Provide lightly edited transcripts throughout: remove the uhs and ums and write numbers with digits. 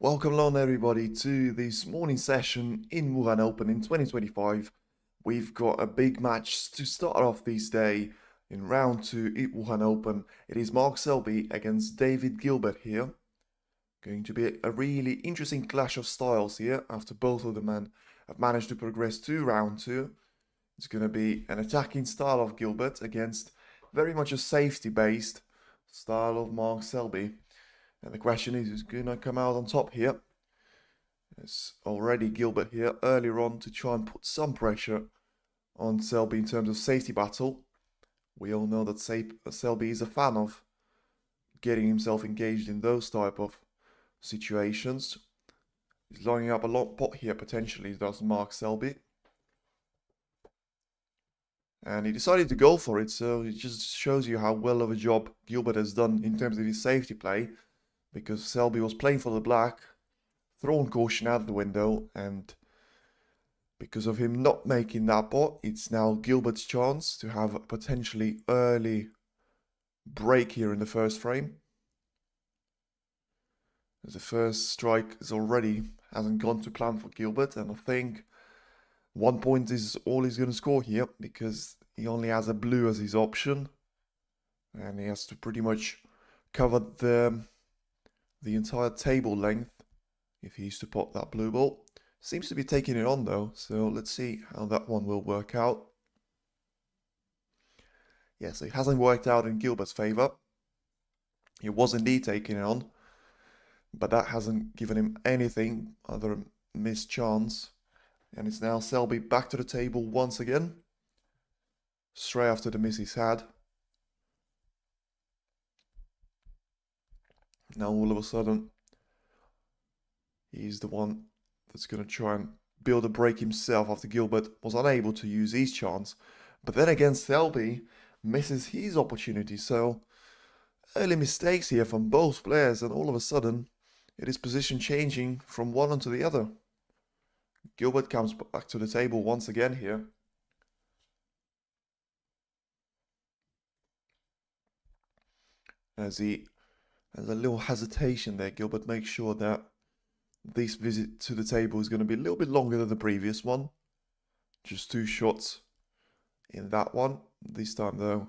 Welcome along everybody to this morning session in Wuhan Open in 2025. We've got a big match to start off this day in round 2 at Wuhan Open. It is Mark Selby against David Gilbert here. Going to be a really interesting clash of styles here after both of the men have managed to progress to round 2. It's going to be an attacking style of Gilbert against very much a safety based style of Mark Selby. And the question is, who's going to come out on top here? It's already Gilbert here earlier on to try and put some pressure on Selby in terms of safety battle. We all know that Selby is a fan of getting himself engaged in those type of situations. He's lining up a long pot here potentially, does Mark Selby. And he decided to go for it, so it just shows you how well of a job Gilbert has done in terms of his safety play. Because Selby was playing for the black, thrown caution out of the window, and because of him not making that pot, it's now Gilbert's chance to have a potentially early break here in the first frame. As the first strike hasn't gone to plan for Gilbert, and I think 1 point is all he's going to score here, because he only has a blue as his option, and he has to pretty much cover the entire table length if he's to pot that blue ball. Seems to be taking it on though, so let's see how that one will work out. Yeah, so it hasn't worked out in Gilbert's favour. He was indeed taking it on, but that hasn't given him anything other than missed chance. And it's now Selby back to the table once again, straight after the miss he's had. Now all of a sudden, he's the one that's going to try and build a break himself after Gilbert was unable to use his chance. But then again, Selby misses his opportunity. So early mistakes here from both players, and all of a sudden, it is position changing from one onto the other. Gilbert comes back to the table once again here. As he has a little hesitation there, Gilbert makes sure that this visit to the table is going to be a little bit longer than the previous one. Just 2 shots in that one. This time though,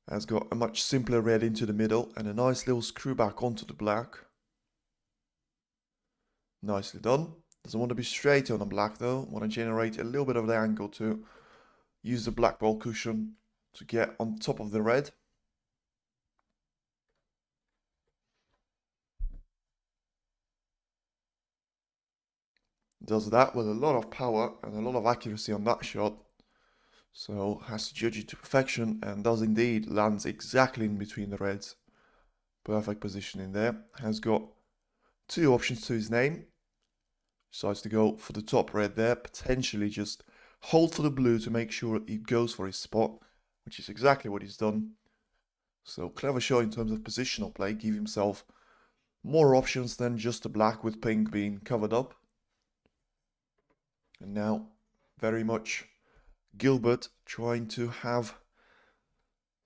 has got a much simpler red into the middle and a nice little screw back onto the black. Nicely done. Doesn't want to be straight on the black though. Want to generate a little bit of the angle to use the black ball cushion to get on top of the red. Does that with a lot of power and a lot of accuracy on that shot. So has to judge it to perfection, and does indeed, lands exactly in between the reds. Perfect positioning there. Has got 2 options to his name. Decides to go for the top red there, potentially just hold for the blue to make sure he goes for his spot, which is exactly what he's done. So clever shot in terms of positional play, give himself more options than just the black with pink being covered up. And now, very much Gilbert trying to have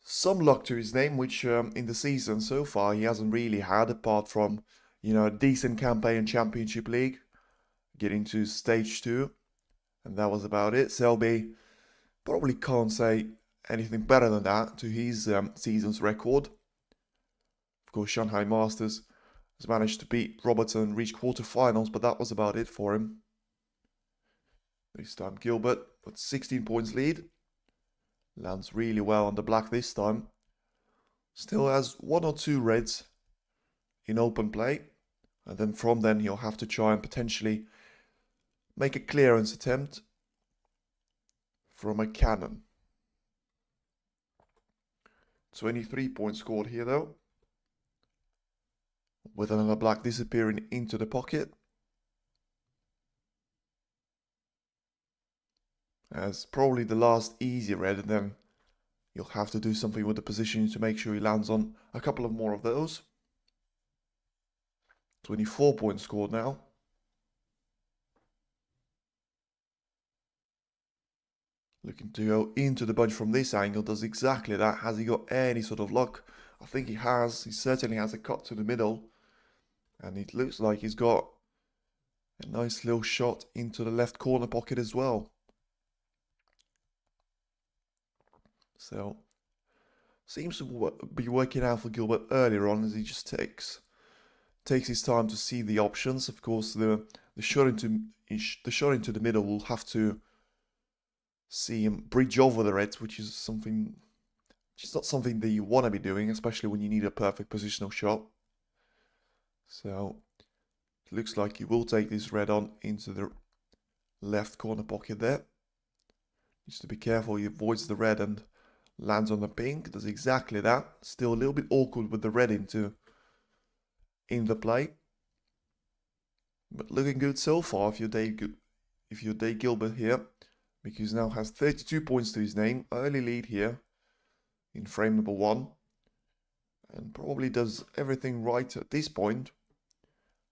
some luck to his name, which in the season so far he hasn't really had, apart from, a decent campaign in Championship League, getting to stage 2, and that was about it. Selby probably can't say anything better than that to his season's record. Of course, Shanghai Masters has managed to beat Robertson and reach quarterfinals, but that was about it for him. This time Gilbert with 16 points lead. Lands really well on the black this time. Still has 1 or 2 reds in open play. And then from then he'll have to try and potentially make a clearance attempt from a cannon. 23 points scored here though. With another black disappearing into the pocket. As probably the last easy red, and then you'll have to do something with the positioning to make sure he lands on a couple of more of those. 24 points scored now. Looking to go into the bunch from this angle, does exactly that. Has he got any sort of luck? I think he has. He certainly has a cut to the middle. And it looks like he's got a nice little shot into the left corner pocket as well. So, seems to be working out for Gilbert earlier on, as he just takes his time to see the options. Of course, the shot into the middle will have to see him bridge over the reds, which is not something that you want to be doing, especially when you need a perfect positional shot. So it looks like he will take this red on into the left corner pocket there. Needs to be careful, he avoids the red and lands on the pink. Does exactly that. Still a little bit awkward with the red in the play. But looking good so far if you're Dave Gilbert here, because now has 32 points to his name. Early lead here in frame number 1. And probably does everything right at this point.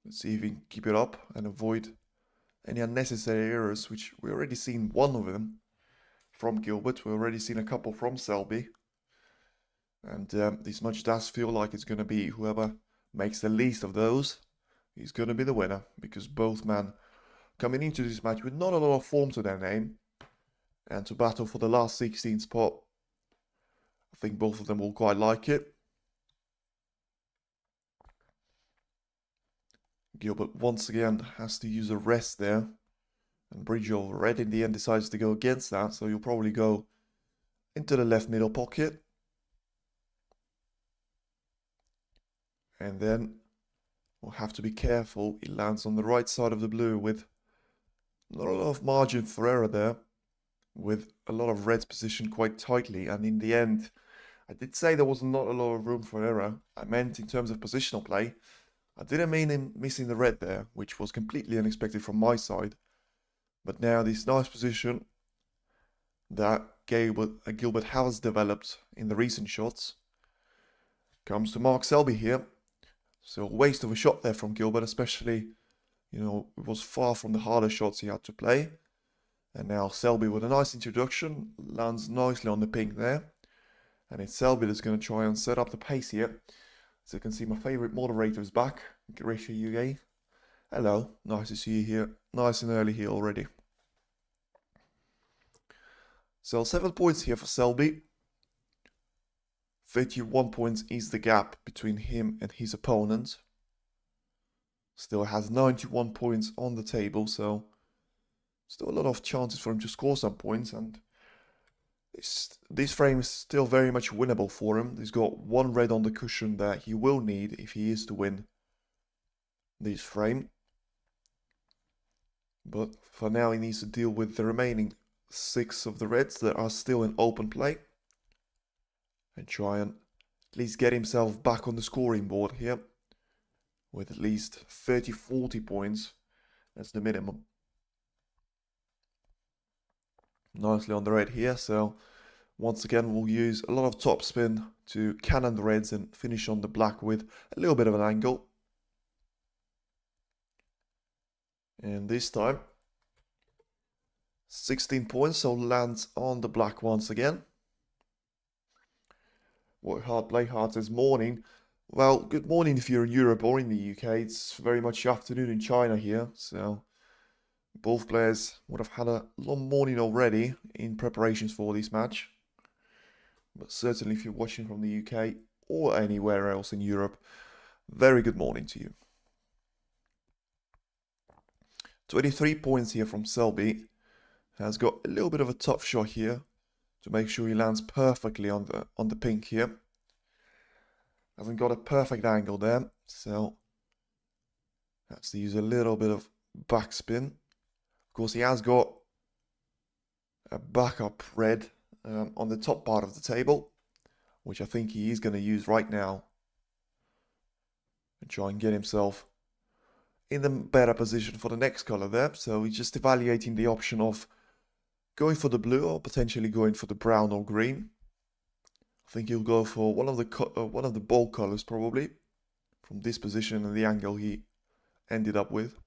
Let's see if he can keep it up and avoid any unnecessary errors, which we already seen one of them from Gilbert. We've already seen a couple from Selby. And this much does feel like it's going to be whoever makes the least of those is going to be the winner, because both men coming into this match with not a lot of form to their name and to battle for the last 16 spot. I think both of them will quite like it. Gilbert once again has to use a rest there, and bridge over red in the end decides to go against that, so you'll probably go into the left middle pocket. And then we'll have to be careful. He lands on the right side of the blue with not a lot of margin for error there, with a lot of reds positioned quite tightly. And in the end, I did say there was not a lot of room for error. I meant in terms of positional play. I didn't mean him missing the red there, which was completely unexpected from my side. But now this nice position that Gilbert has developed in the recent shots comes to Mark Selby here. So waste of a shot there from Gilbert, especially, it was far from the harder shots he had to play. And now Selby with a nice introduction, lands nicely on the pink there. And it's Selby that's going to try and set up the pace here. So you can see my favourite moderator is back, Grisha Yuge. Hello, nice to see you here, nice and early here already. So 7 points here for Selby. 31 points is the gap between him and his opponent. Still has 91 points on the table, so still a lot of chances for him to score some points, and this frame is still very much winnable for him. He's got one red on the cushion that he will need if he is to win this frame. But for now he needs to deal with the remaining 6 of the reds that are still in open play. And try and at least get himself back on the scoring board here with at least 30-40 points as the minimum. Nicely on the red here, so once again we'll use a lot of topspin to cannon the reds and finish on the black with a little bit of an angle. And this time 16 points, so lands on the black once again. Work hard, play hard says morning. Well, good morning if you're in Europe or in the UK. It's very much afternoon in China here, so both players would have had a long morning already in preparations for this match. But certainly if you're watching from the UK or anywhere else in Europe, very good morning to you. 23 points here from Selby. Has got a little bit of a tough shot here to make sure he lands perfectly on the pink here. Hasn't got a perfect angle there, so has to use a little bit of backspin. Of course, he has got a backup red on the top part of the table, which I think he is going to use right now and try and get himself in the better position for the next color there. So he's just evaluating the option of going for the blue or potentially going for the brown or green. I think he'll go for one of the bold colors probably, from this position and the angle he ended up with.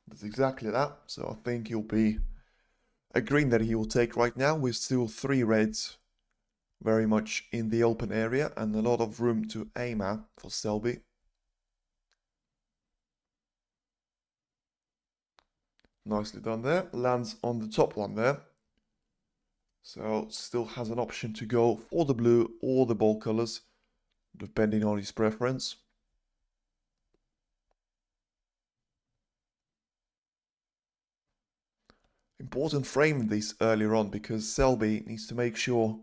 That's exactly that. So I think he'll be a green that he will take right now, with still 3 reds very much in the open area and a lot of room to aim at for Selby. Nicely done there. Lands on the top one there. So still has an option to go for the blue or the ball colors, depending on his preference. Important frame this earlier on because Selby needs to make sure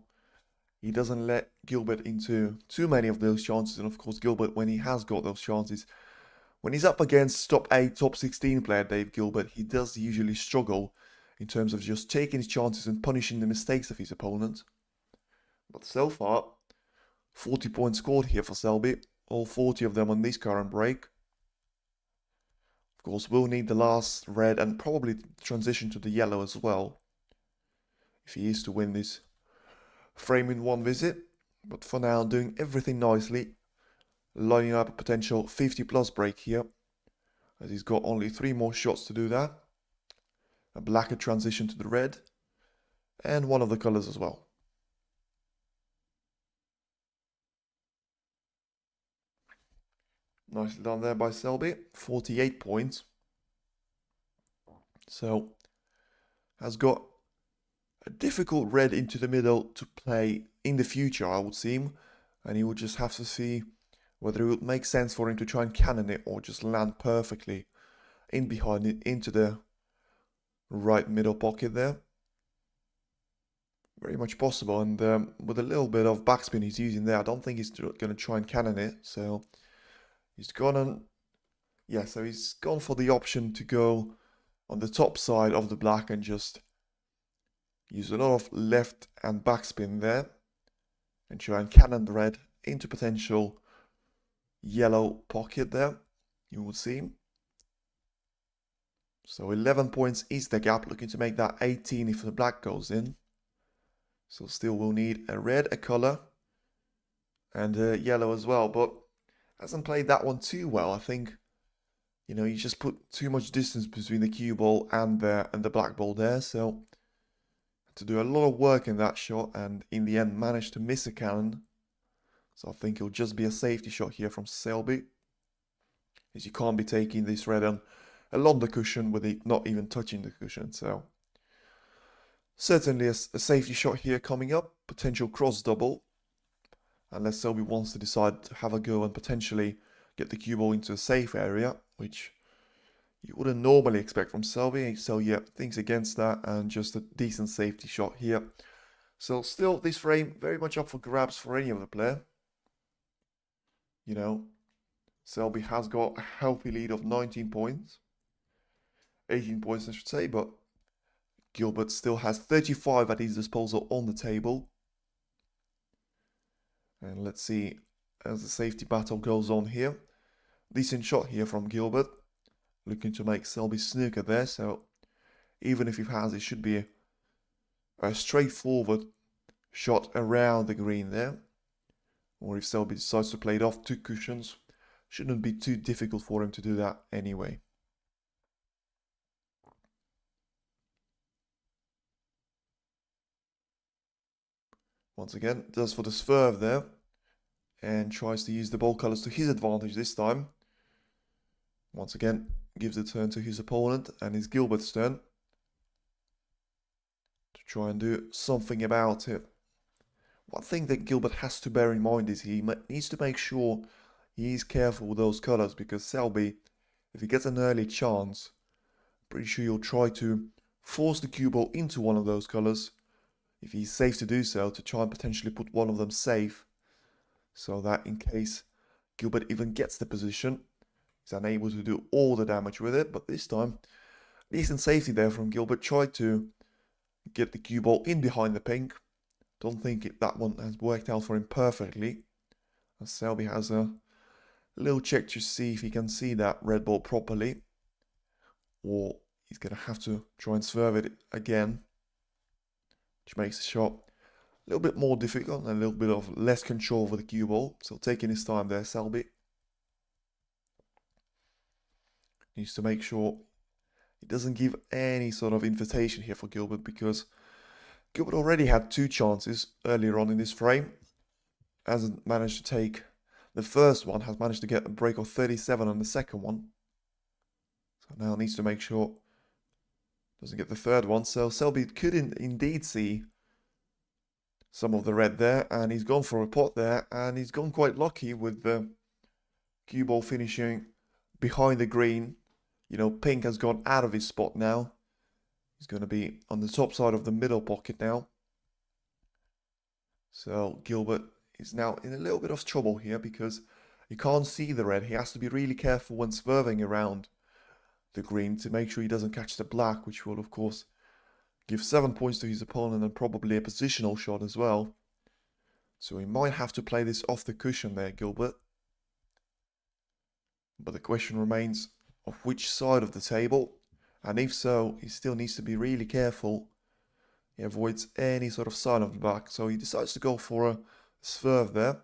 he doesn't let Gilbert into too many of those chances. And of course, Gilbert, when he has got those chances, when he's up against top 8, top 16 player Dave Gilbert, he does usually struggle in terms of just taking his chances and punishing the mistakes of his opponent. But so far, 40 points scored here for Selby, all 40 of them on this current break. Of course, we'll need the last red and probably transition to the yellow as well, if he is to win this frame in one visit. But for now, doing everything nicely, lining up a potential 50 plus break here, as he's got only 3 more shots to do that. A blacker transition to the red, and one of the colors as well. Nicely done there by Selby, 48 points. So, has got a difficult red into the middle to play in the future, I would seem. And he would just have to see whether it would make sense for him to try and cannon it or just land perfectly in behind it into the right middle pocket there. Very much possible, and with a little bit of backspin he's using there, I don't think he's going to try and cannon it. So he's gone on, yeah, so he's gone for the option to go on the top side of the black and just use a lot of left and backspin there and try and cannon the red into potential yellow pocket there, you would see. So 11 points is the gap, looking to make that 18 if the black goes in. So still we'll need a red, a color, and a yellow as well, but hasn't played that one too well. I think, you know, he's just put too much distance between the cue ball and the black ball there, so had to do a lot of work in that shot, and in the end managed to miss a cannon. So I think it'll just be a safety shot here from Selby, as you can't be taking this red on along the cushion with it not even touching the cushion. So certainly a safety shot here coming up, potential cross double, unless Selby wants to decide to have a go and potentially get the cue ball into a safe area, which you wouldn't normally expect from Selby. So yeah, thinks against that, and just a decent safety shot here. So still, this frame very much up for grabs for any other player. You know, Selby has got a healthy lead of 19 points. 18 points, I should say, but Gilbert still has 35 at his disposal on the table. And let's see, as the safety battle goes on here. Decent shot here from Gilbert. Looking to make Selby snooker there, so even if he has, it should be a straightforward shot around the green there. Or if Selby decides to play it off 2 cushions, shouldn't be too difficult for him to do that anyway. Once again, does for the swerve there, and tries to use the ball colors to his advantage this time. Once again, gives the turn to his opponent, and it's Gilbert's turn to try and do something about it. One thing that Gilbert has to bear in mind is he needs to make sure he is careful with those colors, because Selby, if he gets an early chance, pretty sure he'll try to force the cue ball into one of those colors, if he's safe to do so, to try and potentially put one of them safe, so that in case Gilbert even gets the position, he's unable to do all the damage with it. But this time, decent safety there from Gilbert. Tried to get the cue ball in behind the pink. Don't think that one has worked out for him perfectly, as Selby has a little check to see if he can see that red ball properly, or he's going to have to try and swerve it again, which makes the shot a little bit more difficult and a little bit of less control over the cue ball. So taking his time there, Selby needs to make sure he doesn't give any sort of invitation here for Gilbert, because Gilbert already had 2 chances earlier on in this frame. Hasn't managed to take the first one, has managed to get a break of 37 on the second one. So now needs to make sure Doesn't get the third one, so Selby could indeed see some of the red there, and he's gone for a pot there, and he's gone quite lucky with the cue ball finishing behind the green. You know, pink has gone out of his spot now. He's going to be on the top side of the middle pocket now. So Gilbert is now in a little bit of trouble here because he can't see the red. He has to be really careful when swerving around the green to make sure he doesn't catch the black, which will of course give 7 points to his opponent and probably a positional shot as well. So he might have to play this off the cushion there, Gilbert. But the question remains of which side of the table, and if so, he still needs to be really careful. He avoids any sort of sign of the black, so he decides to go for a swerve there.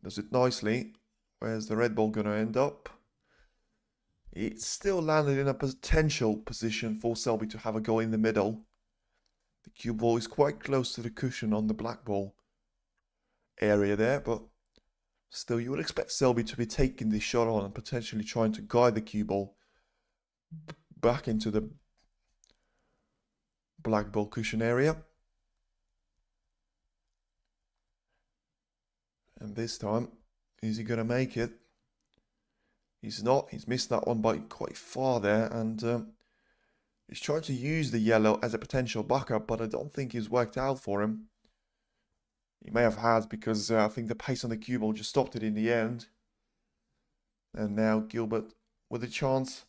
Does it nicely. Where's the red ball going to end up? It's still landed in a potential position for Selby to have a go in the middle. The cue ball is quite close to the cushion on the black ball area there, but still you would expect Selby to be taking this shot on and potentially trying to guide the cue ball back into the black ball cushion area. And this time, is he going to make it? He's not. He's missed that one by quite far there, and he's trying to use the yellow as a potential backup, but I don't think it's worked out for him. He may have had, because I think the pace on the cue ball just stopped it in the end. And now Gilbert with a chance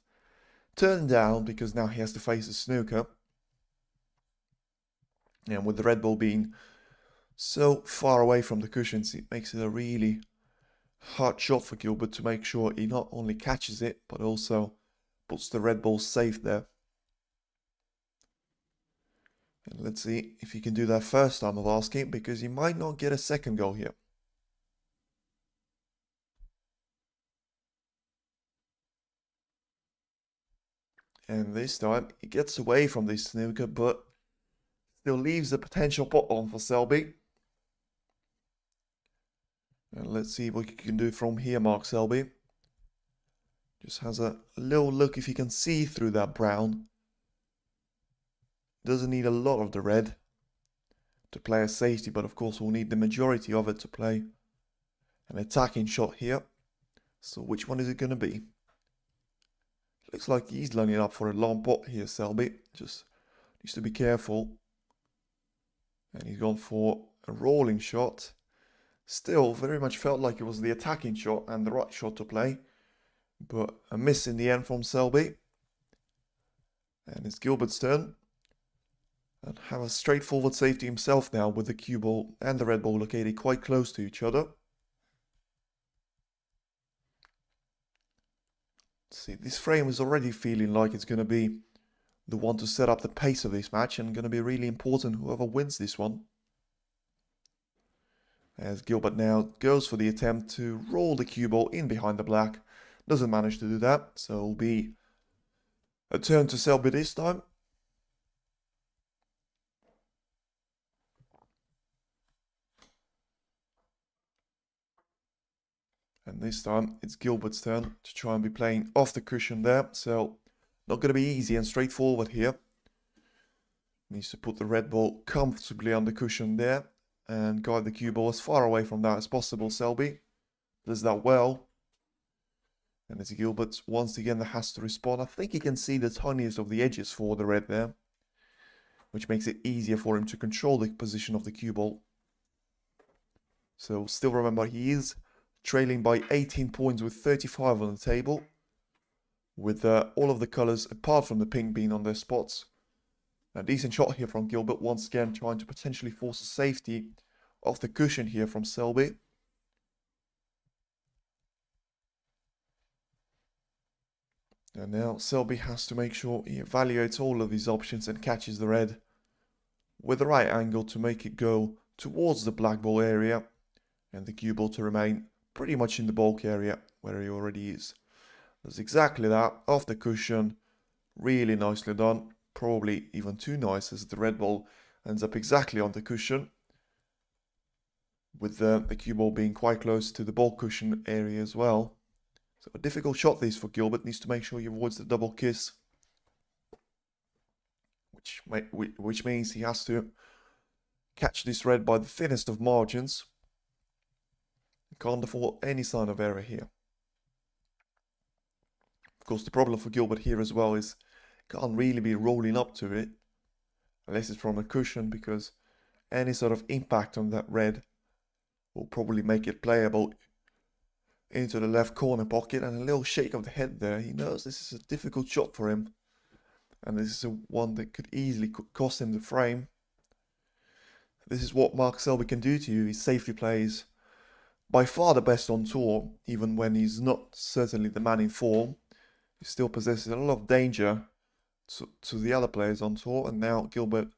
turned down, because now he has to face a snooker. And with the red ball being so far away from the cushions, it makes it a really hard shot for Gilbert to make sure he not only catches it, but also puts the red ball safe there. And let's see if he can do that first time of asking, because he might not get a second goal here. And this time he gets away from this snooker, but still leaves a potential pot on for Selby. And let's see what he can do from here, Mark Selby. Just has a little look if he can see through that brown. Doesn't need a lot of the red to play a safety, but of course we'll need the majority of it to play an attacking shot here. So which one is it going to be? Looks like he's lining up for a long pot here, Selby. Just needs to be careful. And he's gone for a rolling shot. Still very much felt like it was the attacking shot and the right shot to play. But a miss in the end from Selby. And it's Gilbert's turn. And have a straightforward safety himself now with the cue ball and the red ball located quite close to each other. Let's see, this frame is already feeling like it's going to be the one to set up the pace of this match, and going to be really important whoever wins this one. As Gilbert now goes for the attempt to roll the cue ball in behind the black. Doesn't manage to do that, so it'll be a turn to Selby this time. And this time it's Gilbert's turn to try and be playing off the cushion there. So not going to be easy and straightforward here. Needs to put the red ball comfortably on the cushion there and guide the cue ball as far away from that as possible. Selby does that well. And it's Gilbert once again that has to respond. I think he can see the tiniest of the edges for the red there, which makes it easier for him to control the position of the cue ball. So still remember, he is trailing by 18 points with 35 on the table, with all of the colours apart from the pink being on their spots. A decent shot here from Gilbert, once again trying to potentially force a safety off the cushion here from Selby. And now Selby has to make sure he evaluates all of his options and catches the red with the right angle to make it go towards the black ball area, and the cue ball to remain pretty much in the bulk area where he already is. Does exactly that off the cushion. Really nicely done. Probably even too nice, as the red ball ends up exactly on the cushion, with the cue ball being quite close to the ball cushion area as well. So a difficult shot this for Gilbert. Needs to make sure he avoids the double kiss, which means he has to catch this red by the thinnest of margins. Can't afford any sign of error here. Of course, the problem for Gilbert here as well is can't really be rolling up to it unless it's from a cushion, because any sort of impact on that red will probably make it playable into the left corner pocket. And a little shake of the head there. He knows this is a difficult shot for him, and this is a one that could easily cost him the frame. This is what Mark Selby can do to you. His safety plays by far the best on tour, even when he's not certainly the man in form. He still possesses a lot of danger to the other players on tour. And now Gilbert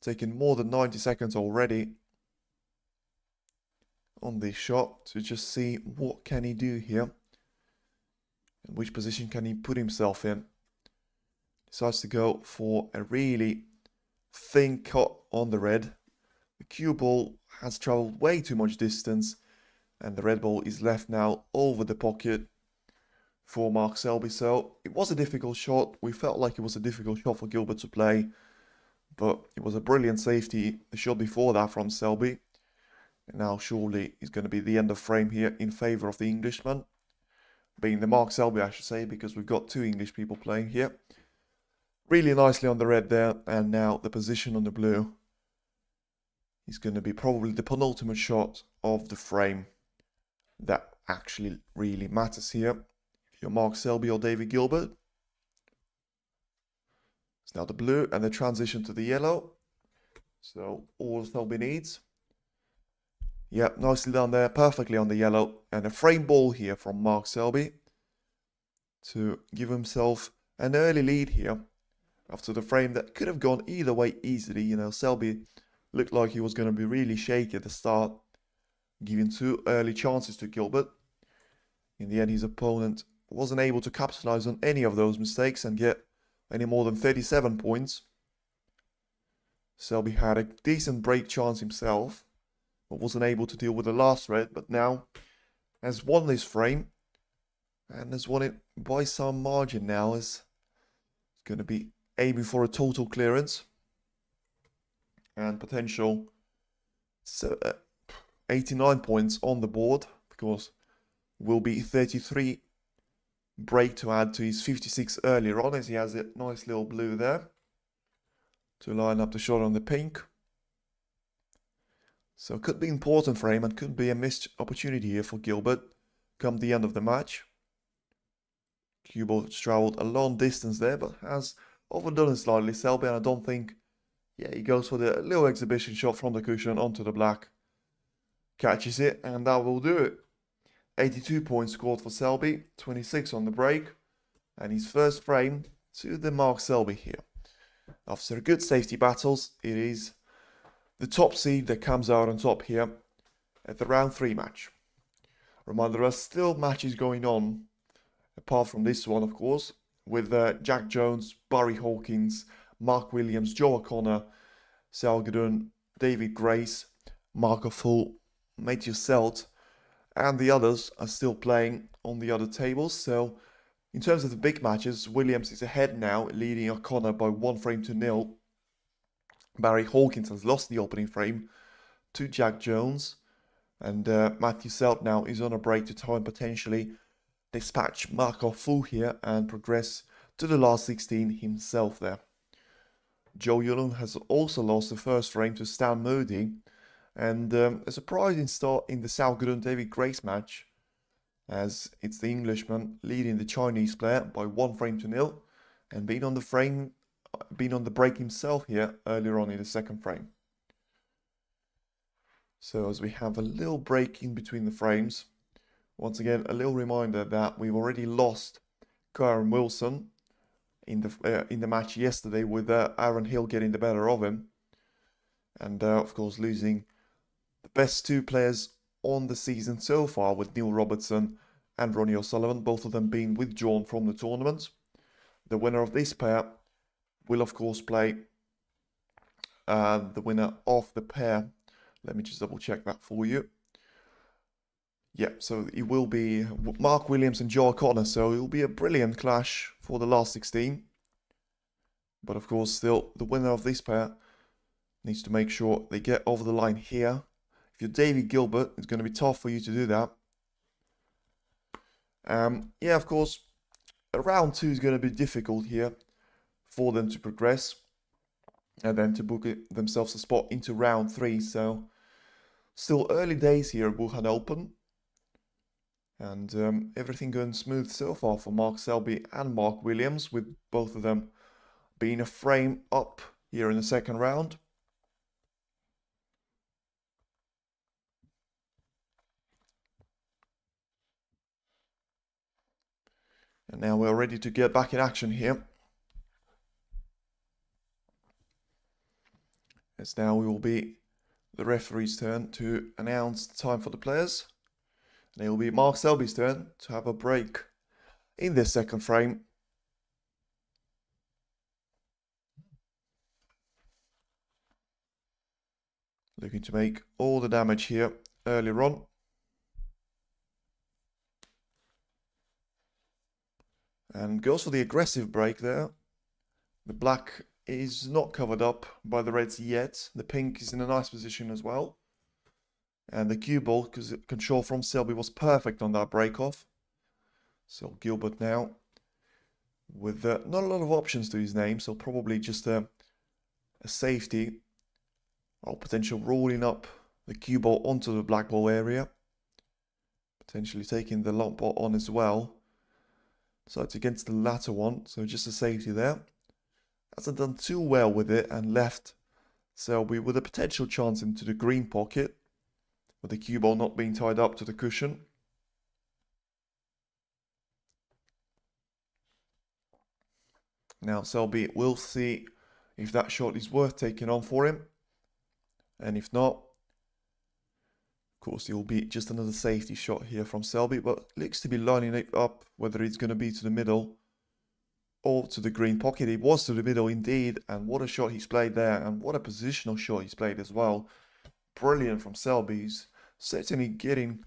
taking more than 90 seconds already on this shot to just see what can he do here and which position can he put himself in. Decides to go for a really thin cut on the red. The cue ball has traveled way too much distance, and the red ball is left now over the pocket for Mark Selby. So it was a difficult shot. We felt like it was a difficult shot for Gilbert to play, but it was a brilliant safety the shot before that from Selby. And now surely is going to be the end of frame here in favour of the Englishman, being the Mark Selby, I should say, because we've got two English people playing here. Really nicely on the red there, and now the position on the blue is going to be probably the penultimate shot of the frame that actually really matters here. If you're Mark Selby or David Gilbert. It's now the blue and the transition to the yellow. So all Selby needs. Yep, nicely done there, perfectly on the yellow. And a frame ball here from Mark Selby to give himself an early lead here after the frame that could have gone either way easily. You know, Selby looked like he was going to be really shaky at the start, giving two early chances to Gilbert. In the end, his opponent wasn't able to capitalize on any of those mistakes and get any more than 37 points. Selby had a decent break chance himself, but wasn't able to deal with the last red, but now has won this frame and has won it by some margin now. Is going to be aiming for a total clearance and potential 89 points on the board, because will be 33 break to add to his 56 earlier on, as he has a nice little blue there to line up the shot on the pink. So it could be important for him and could be a missed opportunity here for Gilbert come the end of the match. Cue ball travelled a long distance there, but has overdone it slightly, Selby, and I don't think, yeah, he goes for the little exhibition shot from the cushion onto the black. Catches it, and that will do it. 82 points scored for Selby, 26 on the break, and his first frame to the Mark Selby here. After good safety battles, it is the top seed that comes out on top here at the round 3 match. Reminder, there are still matches going on, apart from this one, of course, with Jack Jones, Barry Hawkins, Mark Williams, Joe O'Connor, Sal Gudun, David Grace, Marco Full, Matthew Selt, and the others are still playing on the other tables. So in terms of the big matches, Williams is ahead now, leading O'Connor by 1 frame to 0. Barry Hawkins has lost the opening frame to Jack Jones, and Matthew Selt now is on a break to try and potentially dispatch Marco Full here and progress to the last 16 himself there. Joe Yulun has also lost the first frame to Stan Moody, and a surprising start in the Sal Gudun David Grace match, as it's the Englishman leading the Chinese player by 1 frame to 0 and being on the break himself here earlier on in the second frame. So as we have a little break in between the frames, once again a little reminder that we've already lost Kieran Wilson in the match yesterday, with Aaron Hill getting the better of him, and of course losing the best 2 players on the season so far, with Neil Robertson and Ronnie O'Sullivan, both of them being withdrawn from the tournament. The winner of this pair will of course play the winner of the pair. Let me just double check that for you. Yeah, so it will be Mark Williams and Joe Connor, so it will be a brilliant clash for the last 16. But of course, still, the winner of this pair needs to make sure they get over the line here. If you're David Gilbert, it's going to be tough for you to do that. Yeah, of course, round 2 is going to be difficult here for them to progress and then to book themselves a spot into round 3. So still early days here at Wuhan Open, and everything going smooth so far for Mark Selby and Mark Williams, with both of them being a frame up here in the second round. And now we're ready to get back in action here. As now we will be the referee's turn to announce the time for the players. And it will be Mark Selby's turn to have a break in this second frame. Looking to make all the damage here earlier on. And goes for the aggressive break there. The black is not covered up by the reds yet. The pink is in a nice position as well. And the cue ball control from Selby was perfect on that break off. So Gilbert now with not a lot of options to his name, so probably just a safety or potential rolling up the cue ball onto the black ball area. Potentially taking the long ball on as well. So it's against the latter one, so just a safety there. Hasn't done too well with it and left Selby with a potential chance into the green pocket, with the cue ball not being tied up to the cushion. Now Selby will see if that shot is worth taking on for him. And if not, of course it will be just another safety shot here from Selby, but looks to be lining it up whether it's going to be to the middle or to the green pocket. It was to the middle indeed, and what a shot he's played there, and what a positional shot he's played as well. Brilliant from Selby. He's certainly getting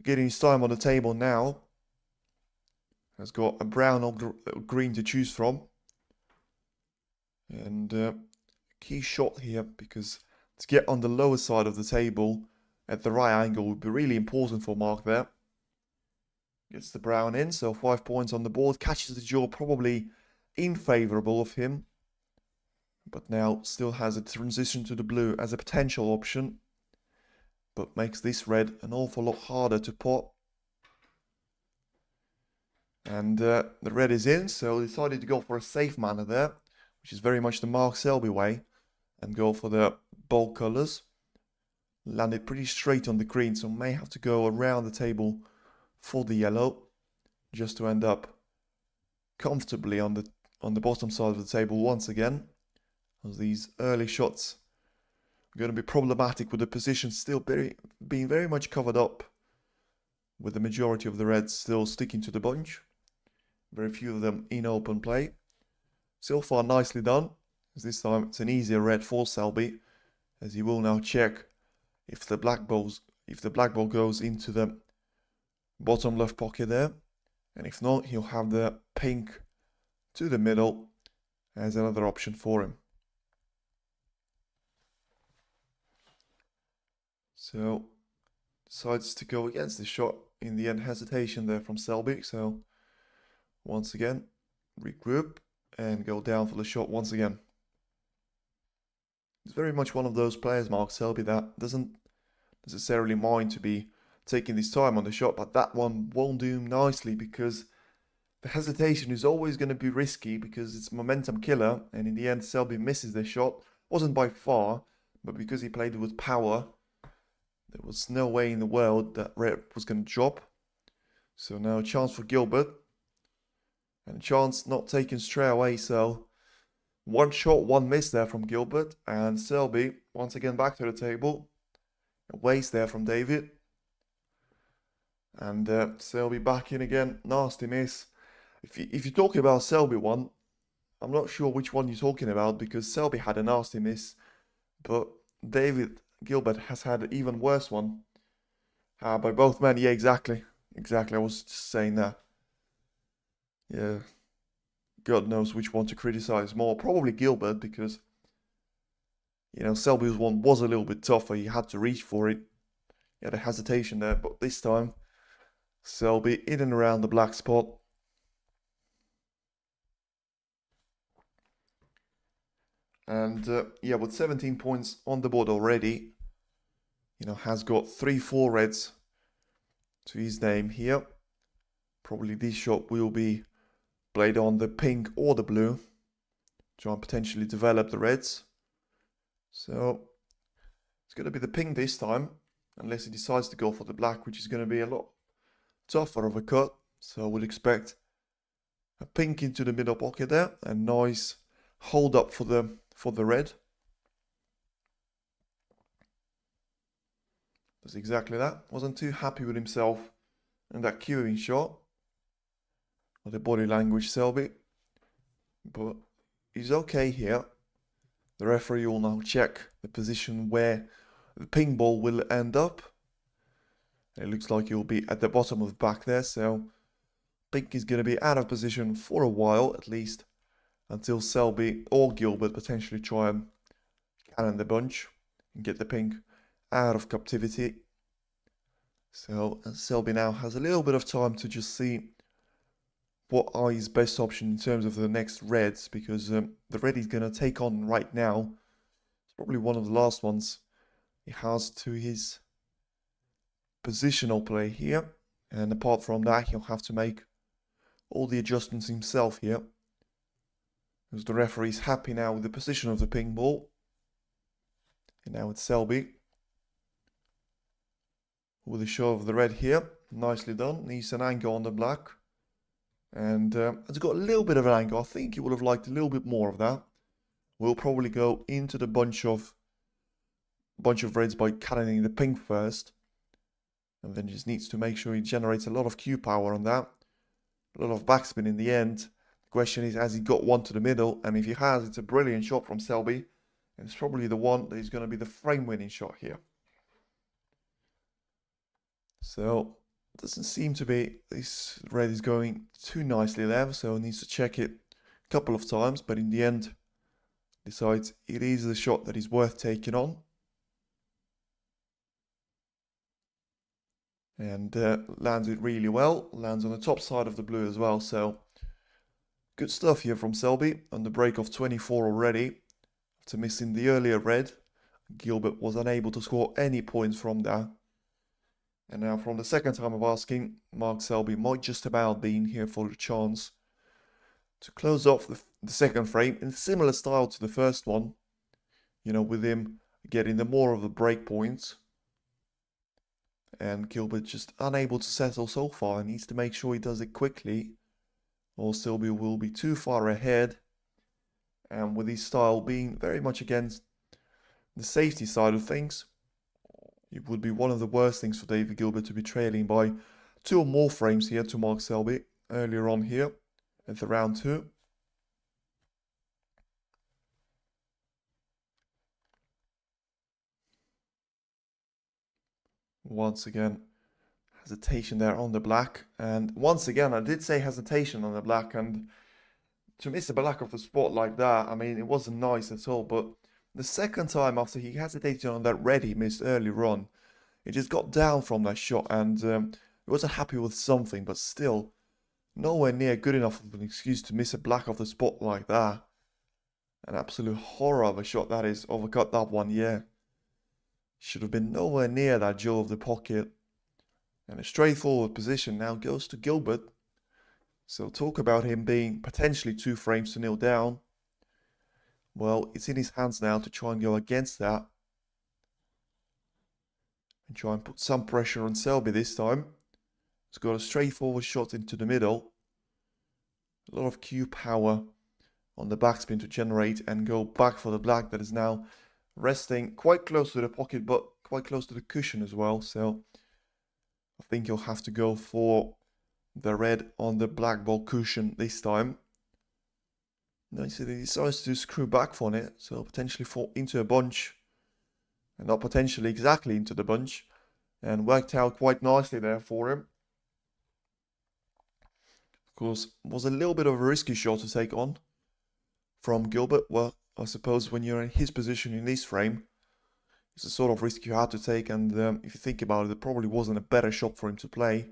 his time on the table now. Has got a brown or green to choose from. And key shot here, because to get on the lower side of the table at the right angle would be really important for Mark there. Gets the brown in, so 5 points on the board. Catches the jaw, probably unfavorable of him. But now still has a transition to the blue as a potential option. But makes this red an awful lot harder to pot. And the red is in, so decided to go for a safe manner there, which is very much the Mark Selby way, and go for the bold colours. Landed pretty straight on the green, so may have to go around the table for the yellow, just to end up comfortably on the bottom side of the table once again. As these early shots are going to be problematic, with the position still being very much covered up, with the majority of the reds still sticking to the bunch. Very few of them in open play. So far nicely done, as this time it's an easier red for Selby, as he will now check if the black ball goes into the bottom left pocket there, and if not, he'll have the pink to the middle as another option for him. So decides to go against the shot. In the end, hesitation there from Selby, so once again regroup and go down for the shot once again. He's very much one of those players, Mark Selby, that doesn't necessarily mind to be taking this time on the shot, but that one won't do him nicely, because the hesitation is always going to be risky, because it's a momentum killer, and in the end Selby misses the shot. Wasn't by far, but because he played with power, there was no way in the world that red was going to drop. So now a chance for Gilbert, and a chance not taken straight away, so one shot, one miss there from Gilbert, and Selby once again back to the table. A waste there from David. And Selby back in again. Nasty miss. If you're talking about Selby one, I'm not sure which one you're talking about, because Selby had a nasty miss, but David Gilbert has had an even worse one. By both men, yeah, exactly. Exactly, I was just saying that. Yeah, God knows which one to criticize more. Probably Gilbert, because, Selby's one was a little bit tougher. He had to reach for it. He had a hesitation there, but this time, Selby in and around the black spot. And yeah, with 17 points on the board already, has got 3-4 reds to his name here. Probably this shot will be played on the pink or the blue, try and potentially develop the reds. So it's going to be the pink this time, unless he decides to go for the black, which is going to be a lot tougher of a cut. So I would expect a pink into the middle pocket there, a nice hold up for the red. Does exactly that. Wasn't too happy with himself in that queuing shot. Or the body language, Selby. But he's okay here. The referee will now check the position where the ping ball will end up. It looks like he'll be at the bottom of the back there, so pink is going to be out of position for a while, at least, until Selby or Gilbert potentially try and cannon the bunch and get the pink out of captivity. So Selby now has a little bit of time to just see what are his best options in terms of the next reds, because the red he's going to take on right now is probably one of the last ones he has to his positional play here. And apart from that, he'll have to make all the adjustments himself here, because the referee is happy now with the position of the ping ball. And now it's Selby with a show of the red here. Nicely done. Needs an angle on the black. And it's got a little bit of an angle. I think he would have liked a little bit more of that. We'll probably go into the bunch of reds by cannoning the pink first. And then just needs to make sure he generates a lot of Q power on that. A lot of backspin in the end. The question is, has he got one to the middle? And if he has, it's a brilliant shot from Selby. And it's probably the one that is going to be the frame-winning shot here. So doesn't seem to be, this red is going too nicely there, so needs to check it a couple of times, but in the end decides it is the shot that is worth taking on. And lands it really well, lands on the top side of the blue as well, so good stuff here from Selby on the break of 24 already. After missing the earlier red, Gilbert was unable to score any points from that. And now from the second time of asking, Mark Selby might just about be in here for a chance to close off the second frame in similar style to the first one. With him getting the more of the break points. And Gilbert just unable to settle so far and needs to make sure he does it quickly, or Selby will be too far ahead. And with his style being very much against the safety side of things, it would be one of the worst things for David Gilbert to be trailing by 2 or more frames here to Mark Selby earlier on here at the round 2. Once again, hesitation there on the black. And once again, I did say hesitation on the black, and to miss the black off the spot like that, I mean, it wasn't nice at all. But the second time after he hesitated on that red he missed earlier on, he just got down from that shot, and he wasn't happy with something, but still nowhere near good enough of an excuse to miss a black off the spot like that. An absolute horror of a shot that is. Overcut that one, yeah. Should have been nowhere near that jaw of the pocket. And a straightforward position now goes to Gilbert. So talk about him being potentially 2 frames to 0 down. Well, it's in his hands now to try and go against that. And try and put some pressure on Selby this time. He's got a straightforward shot into the middle. A lot of Q power on the backspin to generate and go back for the black that is now resting quite close to the pocket, but quite close to the cushion as well. So I think you'll have to go for the red on the black ball cushion this time. No, so he decides to screw back on it, so potentially fall into a bunch. And not potentially exactly into the bunch. and worked out quite nicely there for him. Of course, was a little bit of a risky shot to take on from Gilbert. Well, I suppose when you're in his position in this frame, it's a sort of risk you had to take, and if you think about it, it probably wasn't a better shot for him to play.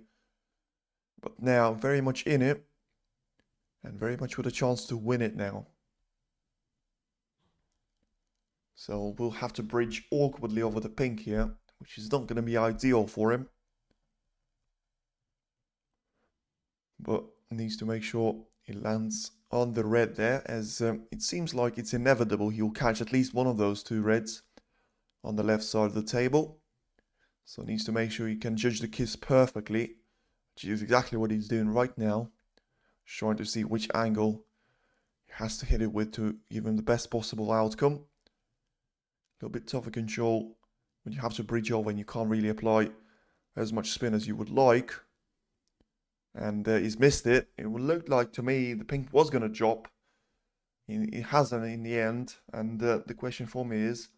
But now, very much in it, and very much with a chance to win it now. So we'll have to bridge awkwardly over the pink here, which is not going to be ideal for him. But needs to make sure he lands on the red there, as it seems like it's inevitable he'll catch at least one of those two reds on the left side of the table. So needs to make sure he can judge the kiss perfectly, which is exactly what he's doing right now. Trying to see which angle he has to hit it with to give him the best possible outcome. A little bit tougher control when you have to bridge over and you can't really apply as much spin as you would like. And he's missed it. It would look like to me the pink was going to drop. It hasn't in the end. And the question for me is,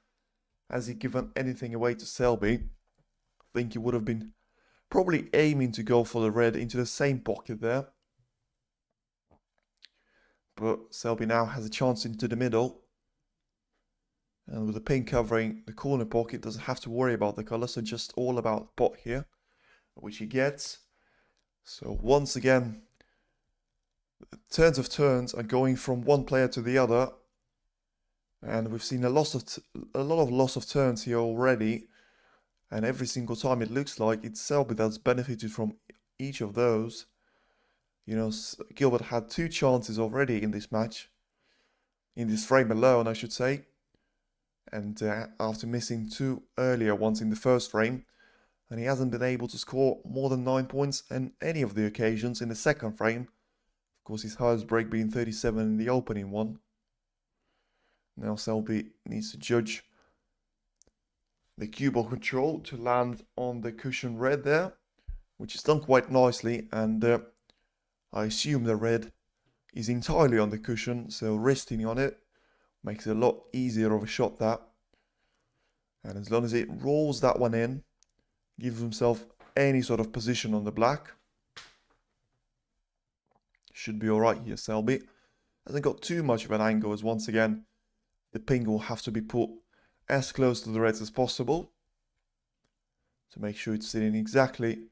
has he given anything away to Selby? I think he would have been probably aiming to go for the red into the same pocket there. But Selby now has a chance into the middle. And with the pink covering the corner pocket, doesn't have to worry about the color. So just all about the pot here, which he gets. So once again, turns of turns are going from one player to the other. And we've seen a lot of loss of turns here already. And every single time it looks like it's Selby that's benefited from each of those. You know, Gilbert had 2 chances already in this match. In this frame alone, I should say. And after missing 2 earlier ones in the first frame. And he hasn't been able to score more than 9 points on any of the occasions in the second frame. Of course, his highest break being 37 in the opening one. Now Selby needs to judge the cue ball control to land on the cushion red there, which is done quite nicely. And I assume the red is entirely on the cushion, so resting on it makes it a lot easier of a shot that. And as long as it rolls that one in, gives himself any sort of position on the black, should be alright here, Selby. Hasn't got too much of an angle, as once again, the pink will have to be put as close to the reds as possible to make sure it's sitting exactly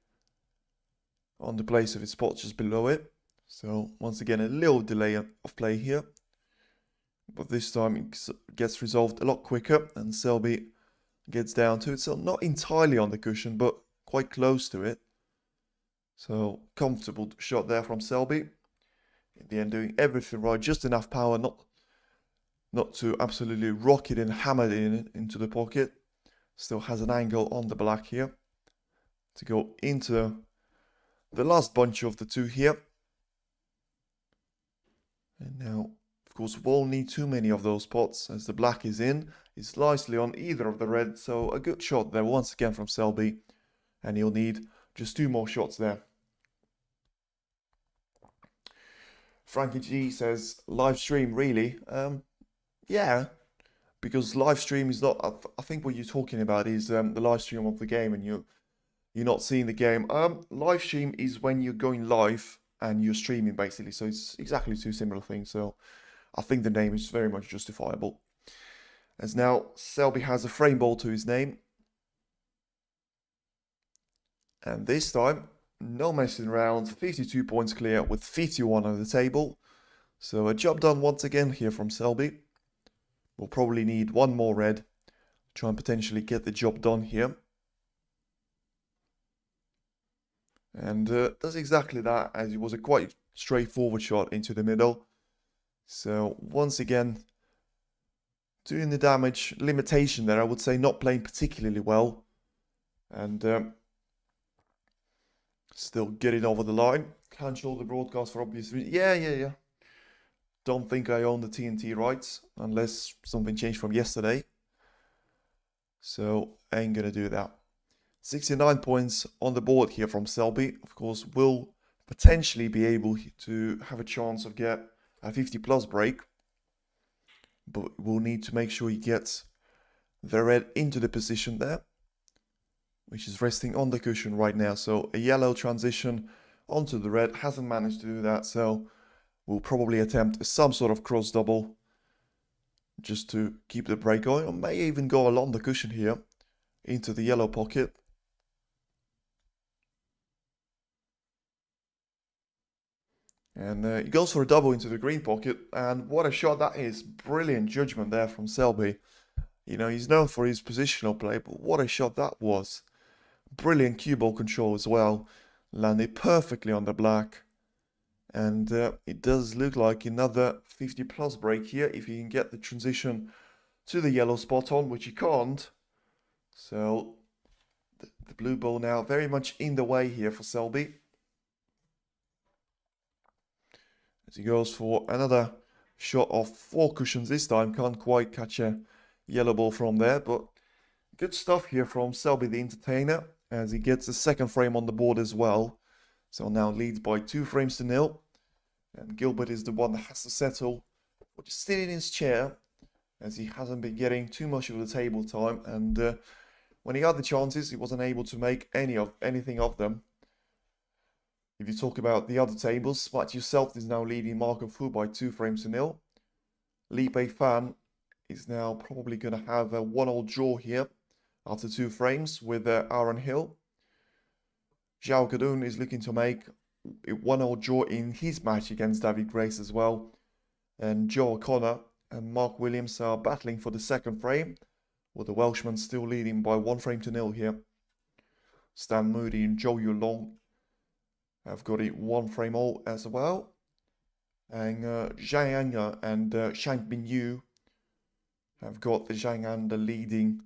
on the place of its spot just below it. So once again, a little delay of play here. But this time it gets resolved a lot quicker, and Selby gets down to it. So not entirely on the cushion, but quite close to it. So comfortable shot there from Selby. In the end, doing everything right, just enough power, not to absolutely rock it and hammer it into the pocket. Still has an angle on the black here to go into the last bunch of the 2 here. And now, of course, won't need too many of those pots as the black is in. It's nicely on either of the red, so a good shot there once again from Selby. And he'll need just 2 more shots there. Frankie G says, live stream, really? Yeah, because live stream is not, I think what you're talking about is the live stream of the game and you're not seeing the game. Live stream is when you're going live and you're streaming, basically. So it's exactly 2 similar things. So I think the name is very much justifiable. As now Selby has a frame ball to his name. And this time, no messing around, 52 points clear with 51 on the table. So a job done once again here from Selby. We'll probably need 1 more red. Try and potentially get the job done here. And does exactly that, as it was a quite straightforward shot into the middle. So once again, doing the damage limitation there, I would say not playing particularly well. And still getting over the line. Cancel the broadcast for obvious reasons. Yeah. Don't think I own the TNT rights, unless something changed from yesterday. So, ain't gonna do that. 69 points on the board here from Selby. Of course, will potentially be able to have a chance of get a 50 plus break. But we'll need to make sure he gets the red into the position there, which is resting on the cushion right now. So a yellow transition onto the red, hasn't managed to do that, so we'll probably attempt some sort of cross double just to keep the break going, or may even go along the cushion here into the yellow pocket. And he goes for a double into the green pocket, and what a shot that is. Brilliant judgment there from Selby. You know, he's known for his positional play, but what a shot that was. Brilliant cue ball control as well. Landed perfectly on the black. And it does look like another 50 plus break here if he can get the transition to the yellow spot on, which he can't. So the blue ball now very much in the way here for Selby. As he goes for another shot of 4 cushions this time. Can't quite catch a yellow ball from there, but good stuff here from Selby the entertainer as he gets the second frame on the board as well. So now leads by 2 frames to 0. And Gilbert is the one that has to settle, but just sitting in his chair as he hasn't been getting too much of the table time. And when he had the chances, he wasn't able to make anything of them. If you talk about the other tables, Matthew Self is now leading Marco Fu by 2 frames to 0. Li Pei Fan is now probably going to have a 1-all draw here after 2 frames with Aaron Hill. Zhao Kadun is looking to make a 1-all draw in his match against David Grace as well. And Joe O'Connor and Mark Williams are battling for the second frame, with the Welshman still leading by 1 frame to 0 here. Stan Moody and Zhou Yulong have got it 1 frame all as well. And Zhang Anga and Shang Bin Yu have got the Zhang Anda leading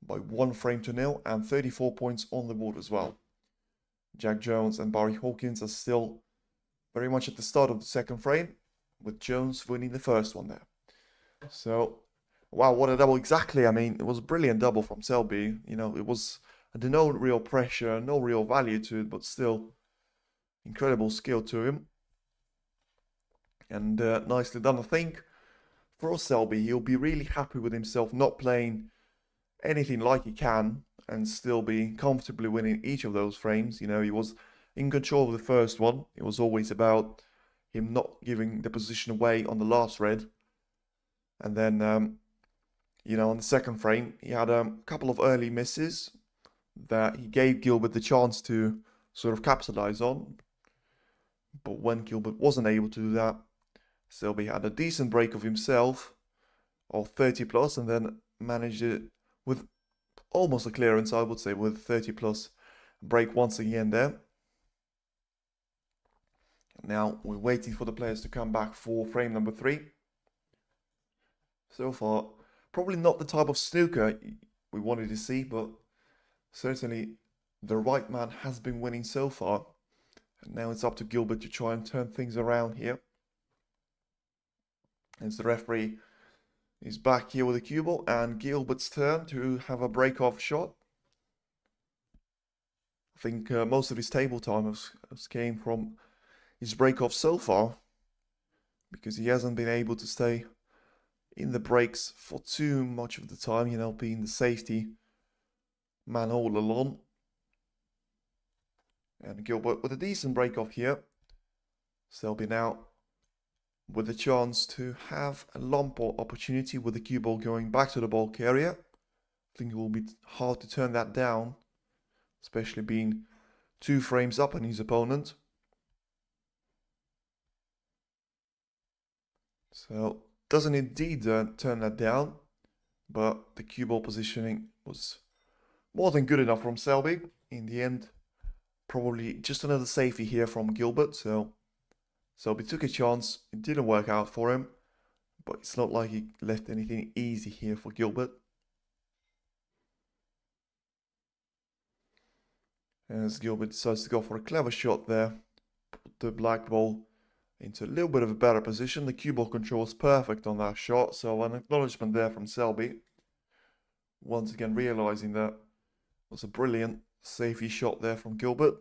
by 1 frame to 0 and 34 points on the board as well. Jack Jones and Barry Hawkins are still very much at the start of the second frame, with Jones winning the first one there. So, wow, what a double exactly. I mean, it was a brilliant double from Selby. You know, it was no real pressure, no real value to it, but still incredible skill to him. And nicely done. I think for Selby, he'll be really happy with himself not playing anything like he can and still be comfortably winning each of those frames. You know, he was in control of the first one. It was always about him not giving the position away on the last red. And then, you know, on the second frame, he had a couple of early misses that he gave Gilbert the chance to sort of capitalize on. But when Gilbert wasn't able to do that, Selby had a decent break of himself of 30 plus and then managed it with almost a clearance, I would say, with 30 plus break once again there. Now we're waiting for the players to come back for frame number 3. So far, probably not the type of snooker we wanted to see, but certainly the right man has been winning so far. And now it's up to Gilbert to try and turn things around here. As the referee is back here with a cue ball, and Gilbert's turn to have a break-off shot. I think most of his table time has came from his break-off so far, because he hasn't been able to stay in the breaks for too much of the time, you know, being the safety man all along. And Gilbert with a decent break-off here. Selby now with a chance to have a long ball opportunity with the cue ball going back to the ball carrier. I think it will be hard to turn that down, especially being 2 frames up on his opponent. So doesn't indeed turn that down, but the cue ball positioning was more than good enough from Selby. In the end, probably just another safety here from Gilbert. So Selby took a chance. It didn't work out for him, but it's not like he left anything easy here for Gilbert. As Gilbert decides to go for a clever shot there, put the black ball into a little bit of a better position. The cue ball control is perfect on that shot, so an acknowledgement there from Selby. Once again realizing that was a brilliant safety shot there from Gilbert.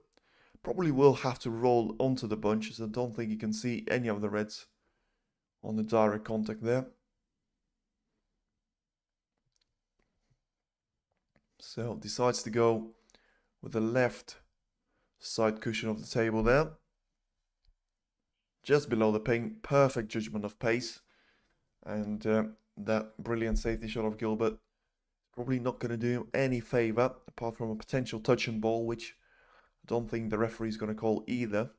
Probably will have to roll onto the bunch, as I don't think you can see any of the reds on the direct contact there. So decides to go with the left side cushion of the table there. Just below the pin, perfect judgment of pace. And that brilliant safety shot of Gilbert probably not going to do him any favour, apart from a potential touch and ball, which I don't think the referee is going to call either.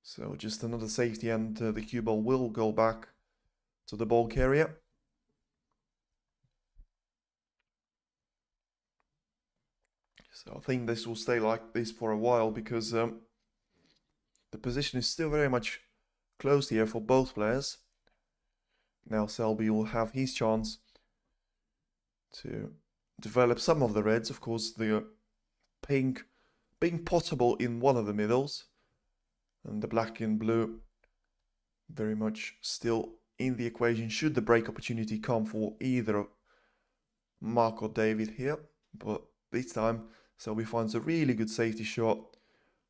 So just another safety, and the cue ball will go back to the ball carrier. So I think this will stay like this for a while, because the position is still very much close here for both players. Now Selby will have his chance to develop some of the reds. Of course, the pink being potable in one of the middles, and the black and blue very much still in the equation should the break opportunity come for either Mark or David here. But this time Selby finds a really good safety shot,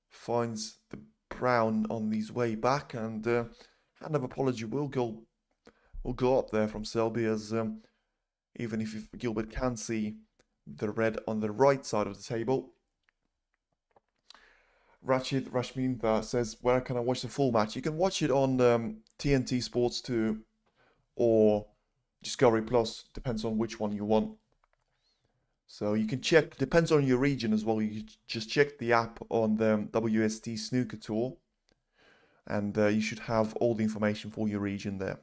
finds the brown on his way back, and hand of apology will go up there from Selby, as even if Gilbert can see the red on the right side of the table. Rachid Rashminta says, where can I watch the full match? You can watch it on TNT Sports 2 or Discovery Plus, depends on which one you want. So you can check, depends on your region as well. You just check the app on the WST Snooker Tour, and you should have all the information for your region there.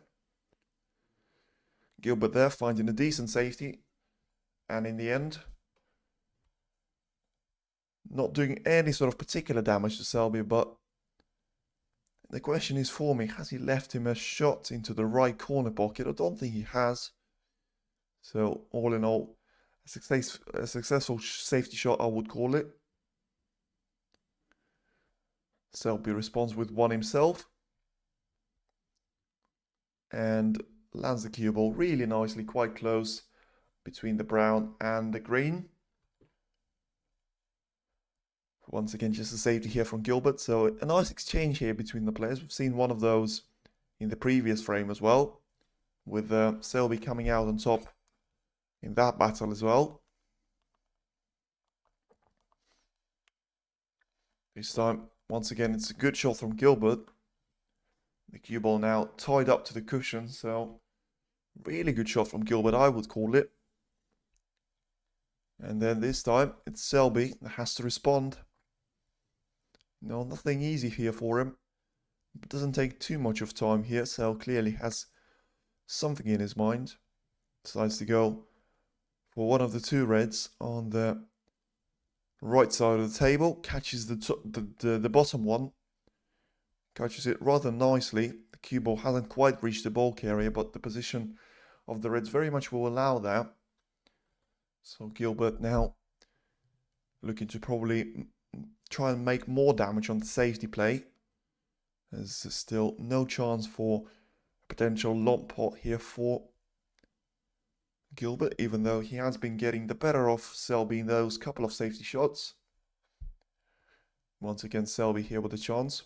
Gilbert there finding a decent safety, and in the end not doing any sort of particular damage to Selby. But the question is for me, has he left him a shot into the right corner pocket? I don't think he has. So all in all, a successful safety shot, I would call it. Selby responds with one himself, and lands the cue ball really nicely, quite close between the brown and the green. Once again, just a safety here from Gilbert. So a nice exchange here between the players. We've seen one of those in the previous frame as well, with Selby coming out on top in that battle as well. This time, once again, it's a good shot from Gilbert. The cue ball now tied up to the cushion, so really good shot from Gilbert, I would call it. And then this time, it's Selby that has to respond. No, nothing easy here for him. It doesn't take too much of time here. Sel clearly has something in his mind. Decides to go for one of the two reds on the right side of the table. Catches the bottom one. Catches it rather nicely. The cue ball hasn't quite reached the ball carrier, but the position of the reds very much will allow that. So Gilbert now looking to probably try and make more damage on the safety play. There's still no chance for a potential long pot here for Gilbert, even though he has been getting the better of Selby in those couple of safety shots. Once again, Selby here with a chance.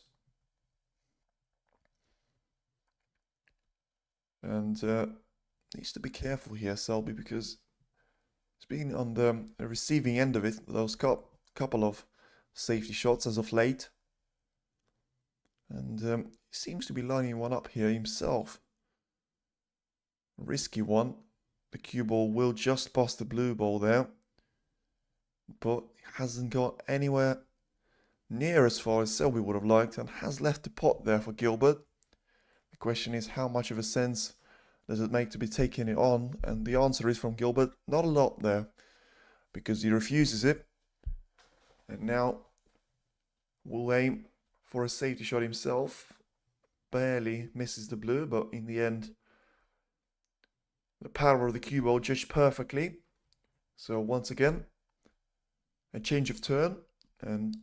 And needs to be careful here, Selby, because he's been on the receiving end of it, those couple of safety shots as of late, and he seems to be lining one up here himself. Risky one. The cue ball will just pass the blue ball there, but hasn't got anywhere near as far as Selby would have liked, and has left the pot there for Gilbert. The question is, how much of a sense does it make to be taking it on? And the answer is from Gilbert, not a lot there, because he refuses it. And now will aim for a safety shot himself. Barely misses the blue, but in the end, the power of the cue ball judged perfectly. So once again, a change of turn, and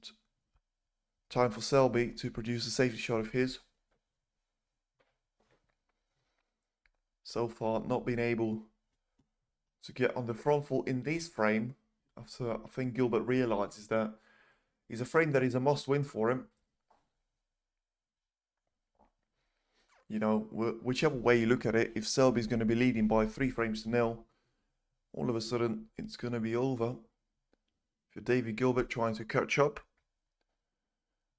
time for Selby to produce a safety shot of his. So far, not been able to get on the front foot in this frame. After I think Gilbert realizes that it's a frame that is a must-win for him. You know, whichever way you look at it, if Selby's going to be leading by 3 frames to nil, all of a sudden it's going to be over. for David Gilbert trying to catch up.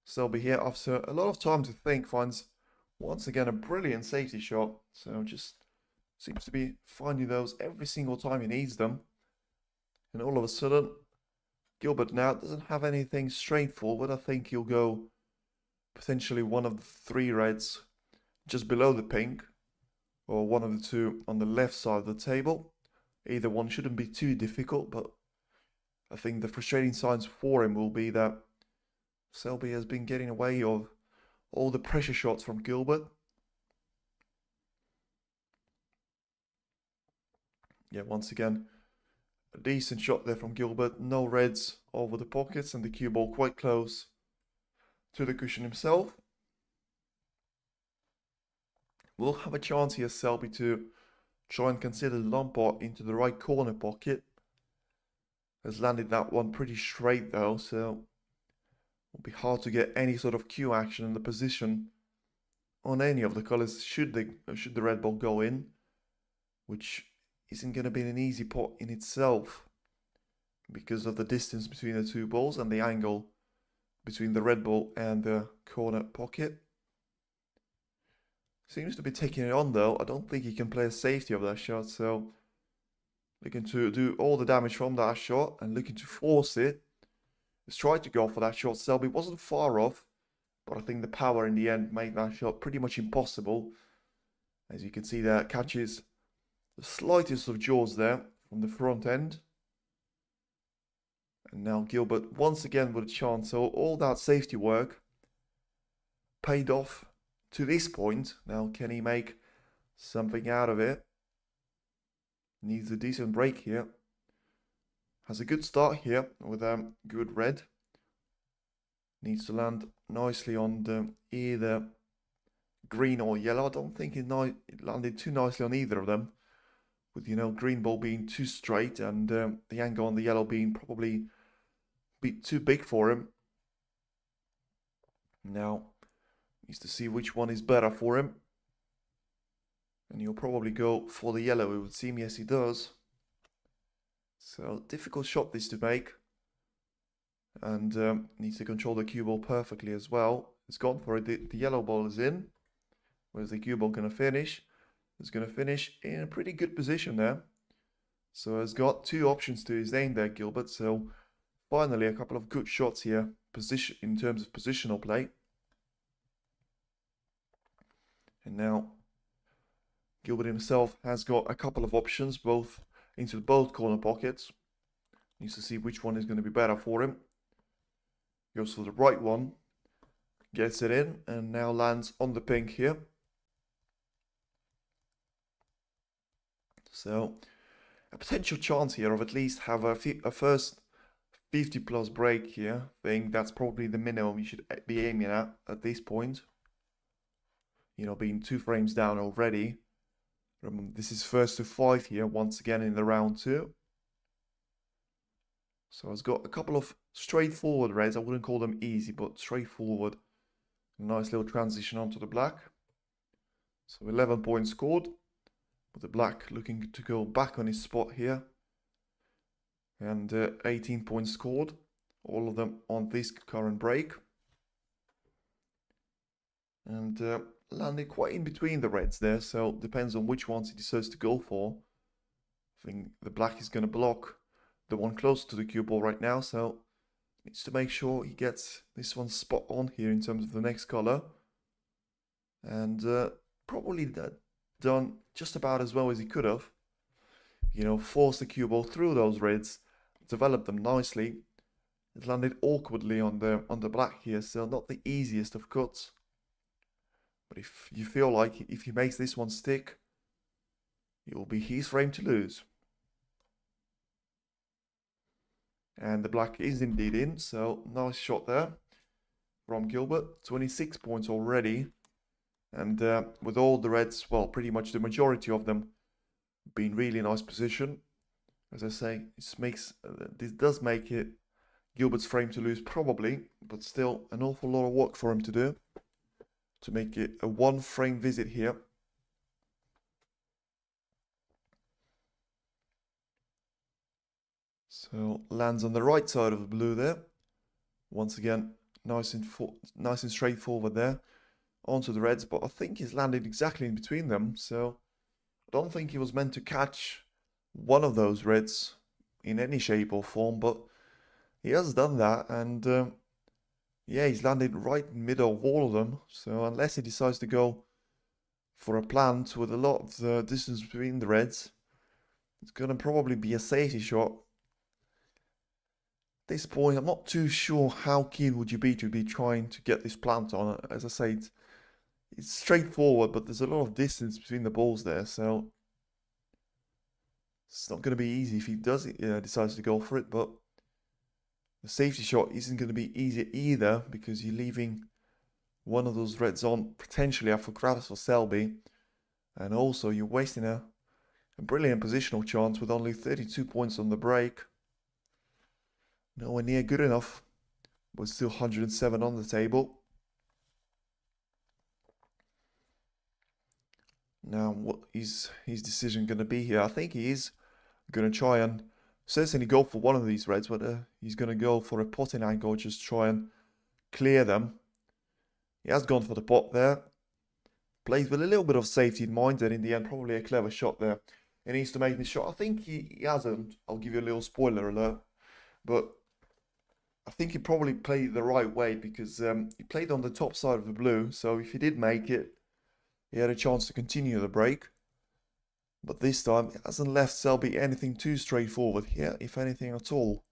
Selby here, after a lot of time to think, finds once again a brilliant safety shot. So just seems to be finding those every single time he needs them. And all of a sudden, Gilbert now doesn't have anything straightforward. I think he'll go potentially one of the three reds just below the pink, or one of the two on the left side of the table. Either one shouldn't be too difficult, but I think the frustrating signs for him will be that Selby has been getting away of all the pressure shots from Gilbert. Yeah, once again, a decent shot there from Gilbert. No reds over the pockets and the cue ball quite close to the cushion himself. We'll have a chance here, Selby, to try and consider Lampard into the right corner pocket. Has landed that one pretty straight though, so it'll be hard to get any sort of cue action in the position on any of the colours should the red ball go in, which isn't going to be an easy pot in itself because of the distance between the two balls and the angle between the red ball and the corner pocket. Seems to be taking it on though. I don't think he can play a safety of that shot, so looking to do all the damage from that shot and looking to force it. He's tried to go for that shot. Selby wasn't far off, but I think the power in the end made that shot pretty much impossible. As you can see there, catches the slightest of jaws there from the front end. And now Gilbert once again with a chance. So all that safety work paid off to this point. Now can he make something out of it? Needs a decent break here. Has a good start here with a good red. Needs to land nicely on the either green or yellow. I don't think it landed too nicely on either of them. With, you know, green ball being too straight and the angle on the yellow being probably a bit too big for him. Now, needs to see which one is better for him. And he'll probably go for the yellow, it would seem. Yes, he does. So, difficult shot this to make. And needs to control the cue ball perfectly as well. It's gone for it. The yellow ball is in. Where's the cue ball going to finish? It's going to finish in a pretty good position there. So he's got two options to his name there, Gilbert. So finally a couple of good shots here in terms of positional play. And now Gilbert himself has got a couple of options, both into both corner pockets. Needs to see which one is going to be better for him. Goes for the right one, gets it in, and now lands on the pink here. So a potential chance here of at least have a first 50 plus break here. I think that's probably the minimum you should be aiming at this point. You know, being 2 frames down already. Remember, this is first to 5 here, once again in the round 2. So it's got a couple of straightforward reds. I wouldn't call them easy, but straightforward. A nice little transition onto the black. So 11 points scored. With the black looking to go back on his spot here. And 18 points scored. All of them on this current break. And landed quite in between the reds there. So depends on which ones he decides to go for. I think the black is going to block the one close to the cue ball right now. So needs to make sure he gets this one spot on here in terms of the next color. And probably done just about as well as he could have. You know, force the cue ball through those reds, develop them nicely. It landed awkwardly on the black here, so not the easiest of cuts. But if you feel like if he makes this one stick, it will be his frame to lose. And the black is indeed in, so nice shot there from Gilbert. 26 points already. And with all the reds, well, pretty much the majority of them being really nice position. As I say, this does make it Gilbert's frame to lose probably, but still an awful lot of work for him to do to make it a 1 frame visit here. So So lands on the right side of the blue there. Once again, nice and straightforward there. Onto the reds, but I think he's landed exactly in between them. So I don't think he was meant to catch one of those reds in any shape or form, but he has done that, and yeah, he's landed right in the middle of all of them. So unless he decides to go for a plant with a lot of the distance between the reds, it's going to probably be a safety shot. At this point, I'm not too sure how keen would you be to be trying to get this plant on. As I say, it's straightforward, but there's a lot of distance between the balls there, so it's not going to be easy if he does decides to go for it. But the safety shot isn't going to be easy either, because you're leaving one of those reds on potentially up for grabs for Selby, and also you're wasting a brilliant positional chance with only 32 points on the break. Nowhere near good enough, but still 107 on the table. Now, what is his decision going to be here? I think he is going to try and certainly go for one of these reds, but he's going to go for a potting angle, just try and clear them. He has gone for the pot there. Plays with a little bit of safety in mind, and in the end, probably a clever shot there. He needs to make this shot. I think he hasn't. I'll give you a little spoiler alert. But I think he probably played the right way, because he played on the top side of the blue. So if he did make it, he had a chance to continue the break. But this time, it hasn't left Selby anything too straightforward here, if anything at all.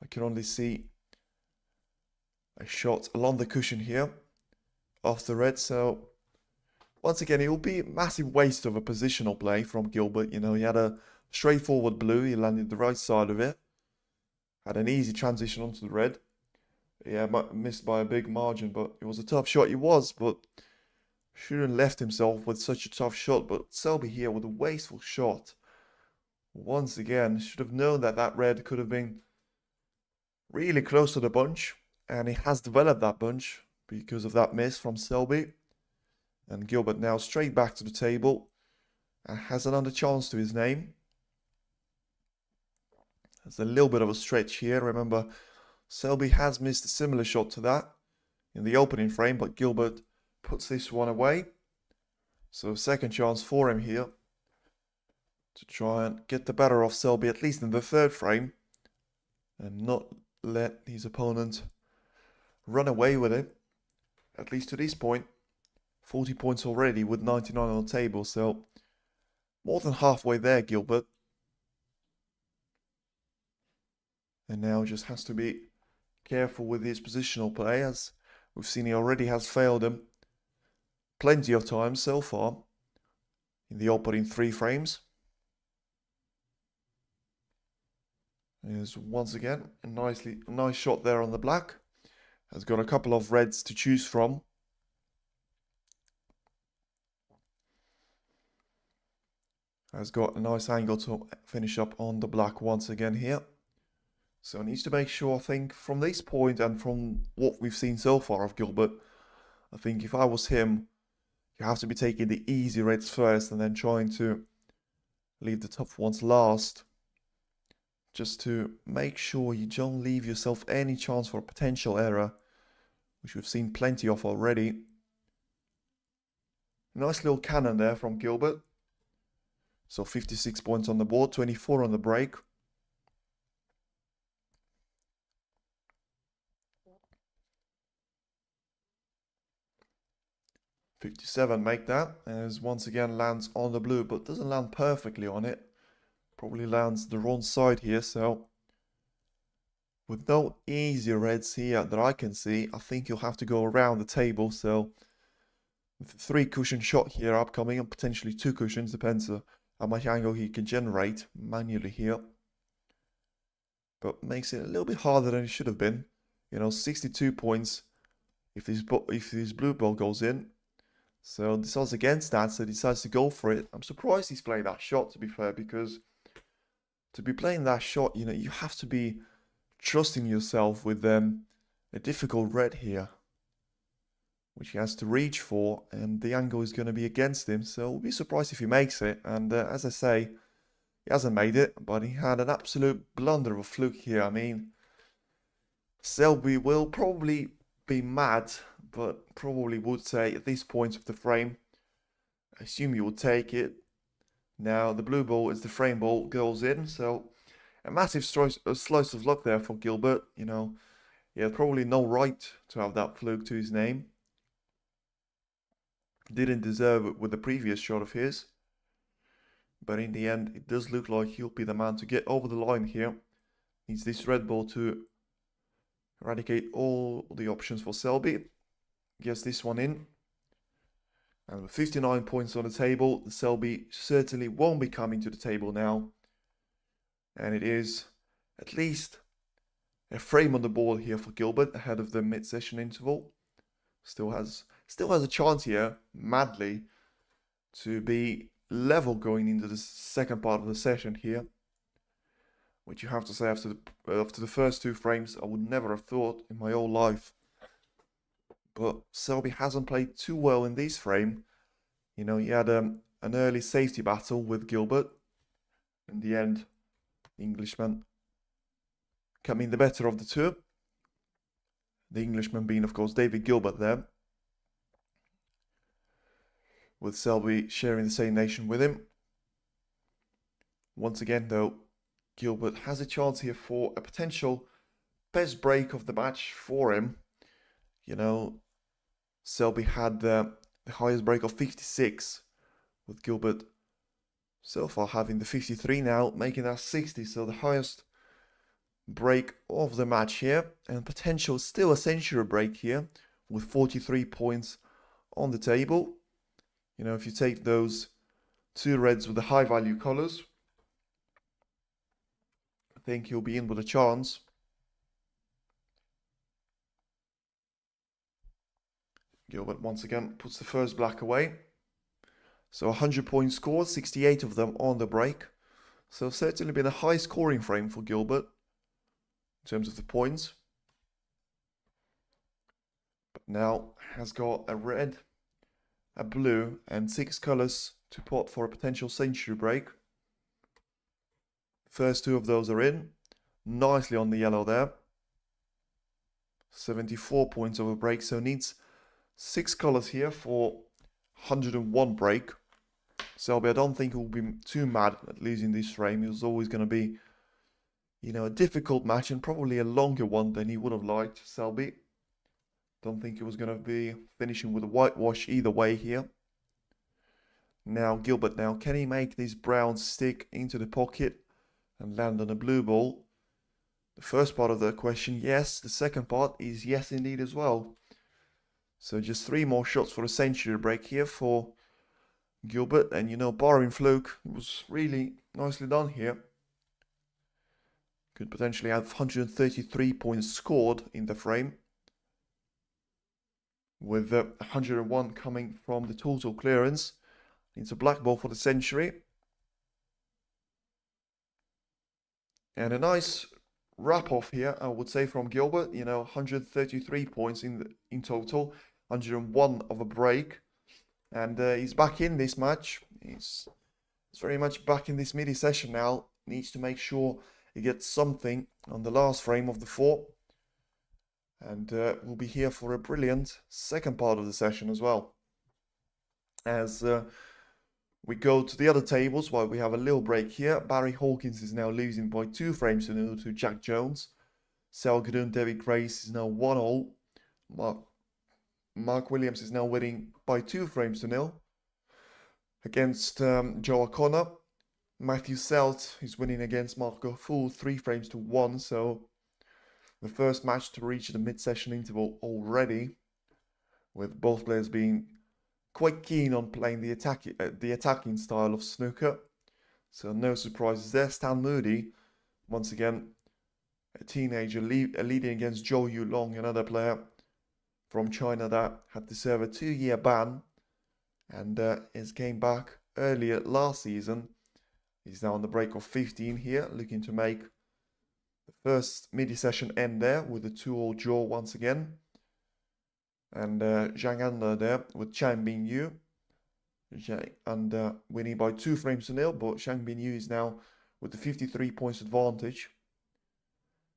I can only see a shot along the cushion here off the red. So once again, it will be a massive waste of a positional play from Gilbert. You know, he had a straightforward blue. He landed the right side of it. Had an easy transition onto the red. Yeah, missed by a big margin, but it was a tough shot. He was, but shouldn't have left himself with such a tough shot. But Selby here with a wasteful shot. Once again, should have known that that red could have been really close to the bunch. And he has developed that bunch because of that miss from Selby. And Gilbert now straight back to the table. And has another chance to his name. There's a little bit of a stretch here. Remember, Selby has missed a similar shot to that in the opening frame, but Gilbert puts this one away. So second chance for him here to try and get the better of Selby, at least in the third frame, and not let his opponent run away with it, at least to this point. 40 points already with 99 on the table, so more than halfway there, Gilbert. And now just has to be careful with his positional play, as we've seen he already has failed him plenty of times so far in the opening 3 frames. There's once again a nice shot there on the black. Has got a couple of reds to choose from. Has got a nice angle to finish up on the black once again here. So needs to make sure, I think, from this point and from what we've seen so far of Gilbert, I think if I was him, you have to be taking the easy reds first and then trying to leave the tough ones last. Just to make sure you don't leave yourself any chance for a potential error, which we've seen plenty of already. Nice little cannon there from Gilbert. So 56 points on the board, 24 on the break. $57 make that, as once again lands on the blue, but doesn't land perfectly on it. Probably lands the wrong side here, so with no easy reds here that I can see, I think you'll have to go around the table. So with a 3 cushion shot here upcoming, and potentially 2 cushions, depends how much angle he can generate manually here. But makes it a little bit harder than it should have been. You know, 62 points if this blue ball goes in. So this was against that, so he decides to go for it. I'm surprised he's playing that shot, to be fair, because to be playing that shot, you know, you have to be trusting yourself with a difficult red here, which he has to reach for, and the angle is going to be against him. So we'll be surprised if he makes it. And as I say, He hasn't made it, but he had an absolute blunder of a fluke here. I mean, Selby will probably be mad, but probably would say at this point of the frame, I assume you will take it. Now, the blue ball is the frame ball, goes in, so a massive slice of luck there for Gilbert. You know, he had probably no right to have that fluke to his name. Didn't deserve it with the previous shot of his. But in the end, it does look like he'll be the man to get over the line here. Needs this red ball to eradicate all the options for Selby. Gets this one in. And with 59 points on the table, the Selby certainly won't be coming to the table now. And it is at least a frame on the board here for Gilbert ahead of the mid-session interval. Still has a chance here, madly, to be level going into the second part of the session here. Which you have to say, after the first two frames, I would never have thought in my whole life. But Selby hasn't played too well in this frame. You know, he had an early safety battle with Gilbert. In the end, the Englishman coming the better of the two. The Englishman being, of course, David Gilbert there. With Selby sharing the same nation with him. Once again, though, Gilbert has a chance here for a potential best break of the match for him. You know, Selby had the highest break of 56, with Gilbert so far having the 53 now, making that 60, so the highest break of the match here, and potential still a century break here, with 43 points on the table. You know, if you take those two reds with the high value colours, I think he'll be in with a chance. Gilbert once again puts the first black away. So 100 points scored, 68 of them on the break. So certainly been a high scoring frame for Gilbert in terms of the points. But now has got a red, a blue and 6 colours to pot for a potential century break. First two of those are in. Nicely on the yellow there. 74 points of a break, so needs 6 colours here for 101 break. Selby, I don't think he'll be too mad at losing this frame. It was always going to be, you know, a difficult match and probably a longer one than he would have liked, Selby. Don't think he was going to be finishing with a whitewash either way here. Now, Gilbert now, can he make this brown stick into the pocket and land on a blue ball? The first part of the question, yes. The second part is yes indeed as well. So just 3 more shots for a century break here for Gilbert. And, you know, barring fluke, it was really nicely done here. Could potentially have 133 points scored in the frame, with 101 coming from the total clearance. It's a black ball for the century. And a nice wrap-off here, I would say, from Gilbert. You know, 133 points in total, 101 of a break. And he's back in this match. He's very much back in this midi session now. Needs to make sure he gets something on the last frame of the 4. And we'll be here for a brilliant second part of the session as well. As we go to the other tables while we have a little break here. Barry Hawkins is now losing by 2 frames to 0 to Jack Jones. Selgadun, David Grace is now 1-0. Mark Williams is now winning by 2 frames to 0 against Joe O'Connor. Matthew Selt is winning against Marco Full 3 frames to 1. So the first match to reach the mid-session interval already, with both players being quite keen on playing the attacking style of snooker. So no surprises there. Stan Moody, once again, a teenager leading against Zhou Yulong, another player from China that had to serve a 2-year ban and came back earlier last season. He's now on the break of 15 here, looking to make the first midi session end there with a 2-all draw once again. And Zhang Anle there with Chang Bingyu. And winning by 2 frames to 0, but Zhang Bingyu is now with the 53 points advantage.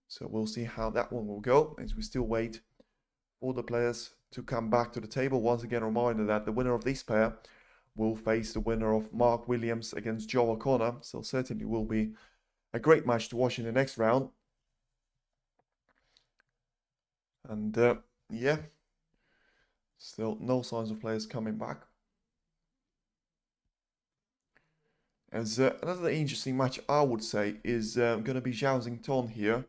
So we'll see how that one will go as we still wait for the players to come back to the table. Once again, a reminder that the winner of this pair will face the winner of Mark Williams against Joe O'Connor. So certainly will be a great match to watch in the next round. And yeah, still no signs of players coming back. As another interesting match, I would say, is going to be Zhao Xington here,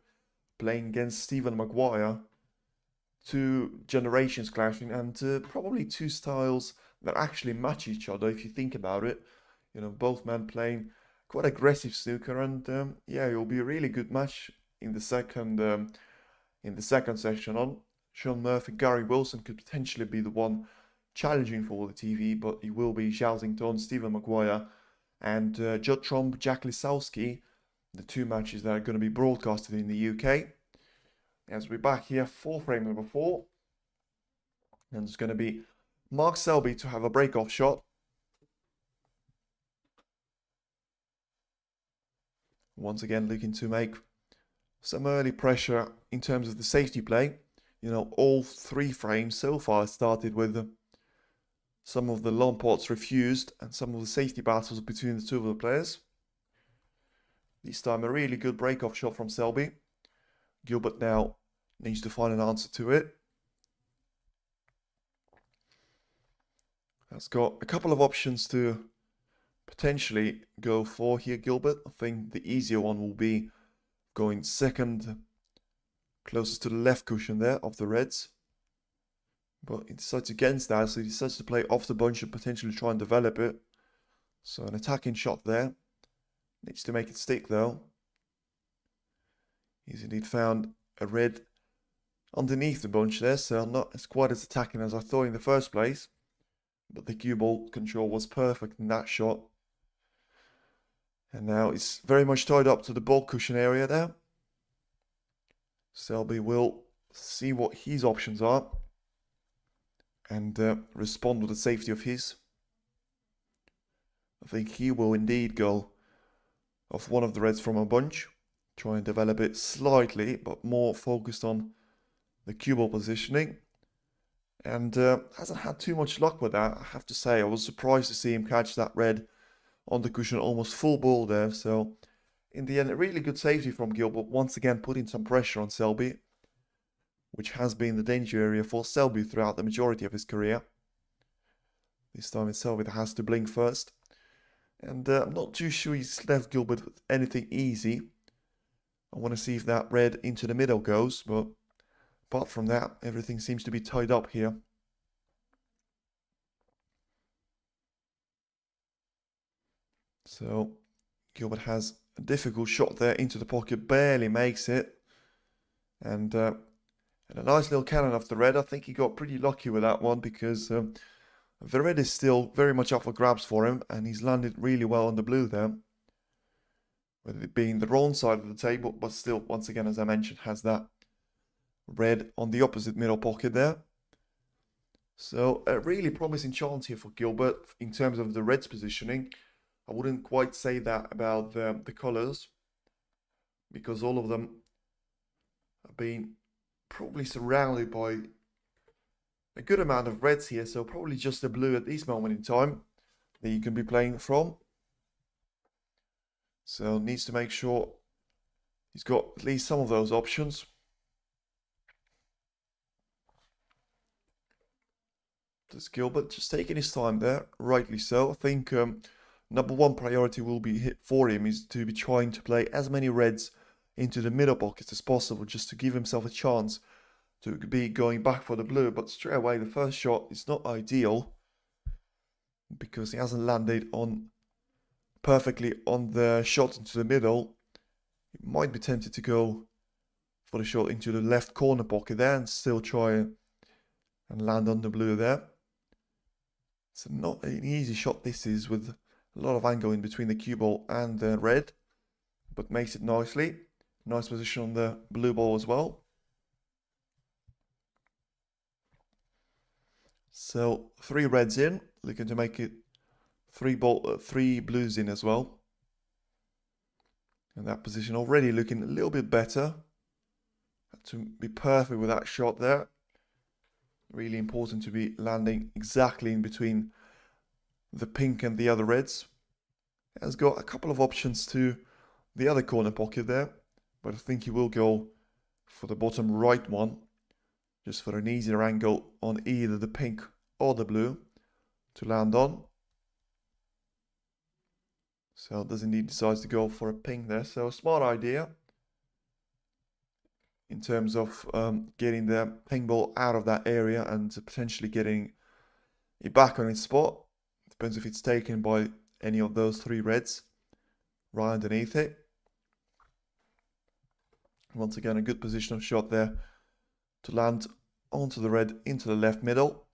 playing against Stephen Maguire. Two generations clashing, and probably two styles that actually match each other if you think about it. You know, both men playing quite aggressive snooker, and yeah, it will be a really good match in the second session on. Sean Murphy, Gary Wilson could potentially be the one challenging for the TV, but it will be Zhao Xington, Stephen Maguire, and Judd Trump, Jack Lisowski, the two matches that are going to be broadcasted in the UK. As we're back here for frame number 4. And it's going to be Mark Selby to have a break-off shot. Once again, looking to make some early pressure in terms of the safety play. You know, all 3 frames so far started with some of the long pots refused and some of the safety battles between the two of the players. This time a really good break-off shot from Selby. Gilbert now needs to find an answer to it. Has got a couple of options to potentially go for here, Gilbert. I think the easier one will be going second, closest to the left cushion there of the reds. But he decides against that, so he decides to play off the bunch and potentially try and develop it. So an attacking shot there. Needs to make it stick though. He's indeed found a red underneath the bunch there, so not as quite as attacking as I thought in the first place. But the cue ball control was perfect in that shot. And now it's very much tied up to the ball cushion area there. Selby will see what his options are and respond with the safety of his. I think he will indeed go off one of the reds from a bunch. Try and develop it slightly, but more focused on the cue ball positioning. And hasn't had too much luck with that, I have to say. I was surprised to see him catch that red on the cushion, almost full ball there. So in the end, a really good safety from Gilbert, once again putting some pressure on Selby, which has been the danger area for Selby throughout the majority of his career. This time it's Selby that has to blink first. And I'm not too sure he's left Gilbert with anything easy. I want to see if that red into the middle goes, but apart from that, everything seems to be tied up here. So Gilbert has a difficult shot there into the pocket, barely makes it. And a nice little cannon off the red. I think he got pretty lucky with that one because the red is still very much up for grabs for him, and he's landed really well on the blue there. With it being the wrong side of the table, but still, once again, as I mentioned, has that red on the opposite middle pocket there. So a really promising chance here for Gilbert in terms of the red's positioning. I wouldn't quite say that about the colours, because all of them have been probably surrounded by a good amount of reds here, so probably just the blue at this moment in time that you can be playing from. So needs to make sure he's got at least some of those options. Does Gilbert just taking his time there, rightly so. I think number one priority will be hit for him is to be trying to play as many reds into the middle pockets as possible, just to give himself a chance to be going back for the blue. But straight away, the first shot is not ideal because he hasn't landed on perfectly on the shot into the middle. He might be tempted to go for the shot into the left corner pocket there and still try and land on the blue there. So not an easy shot this is, with a lot of angle in between the cue ball and the red, but makes it nicely. Nice position on the blue ball as well. So 3 reds in, looking to make it 3 blues in as well. And that position already looking a little bit better. Had to be perfect with that shot there. Really important to be landing exactly in between the pink and the other reds. Has got a couple of options to the other corner pocket there, but I think he will go for the bottom right one, just for an easier angle on either the pink or the blue to land on. So does indeed decide to go for a pink there. So a smart idea in terms of getting the ping ball out of that area and potentially getting it back on its spot. Depends if it's taken by any of those three reds right underneath it. Once again, a good positional shot there to land onto the red into the left middle.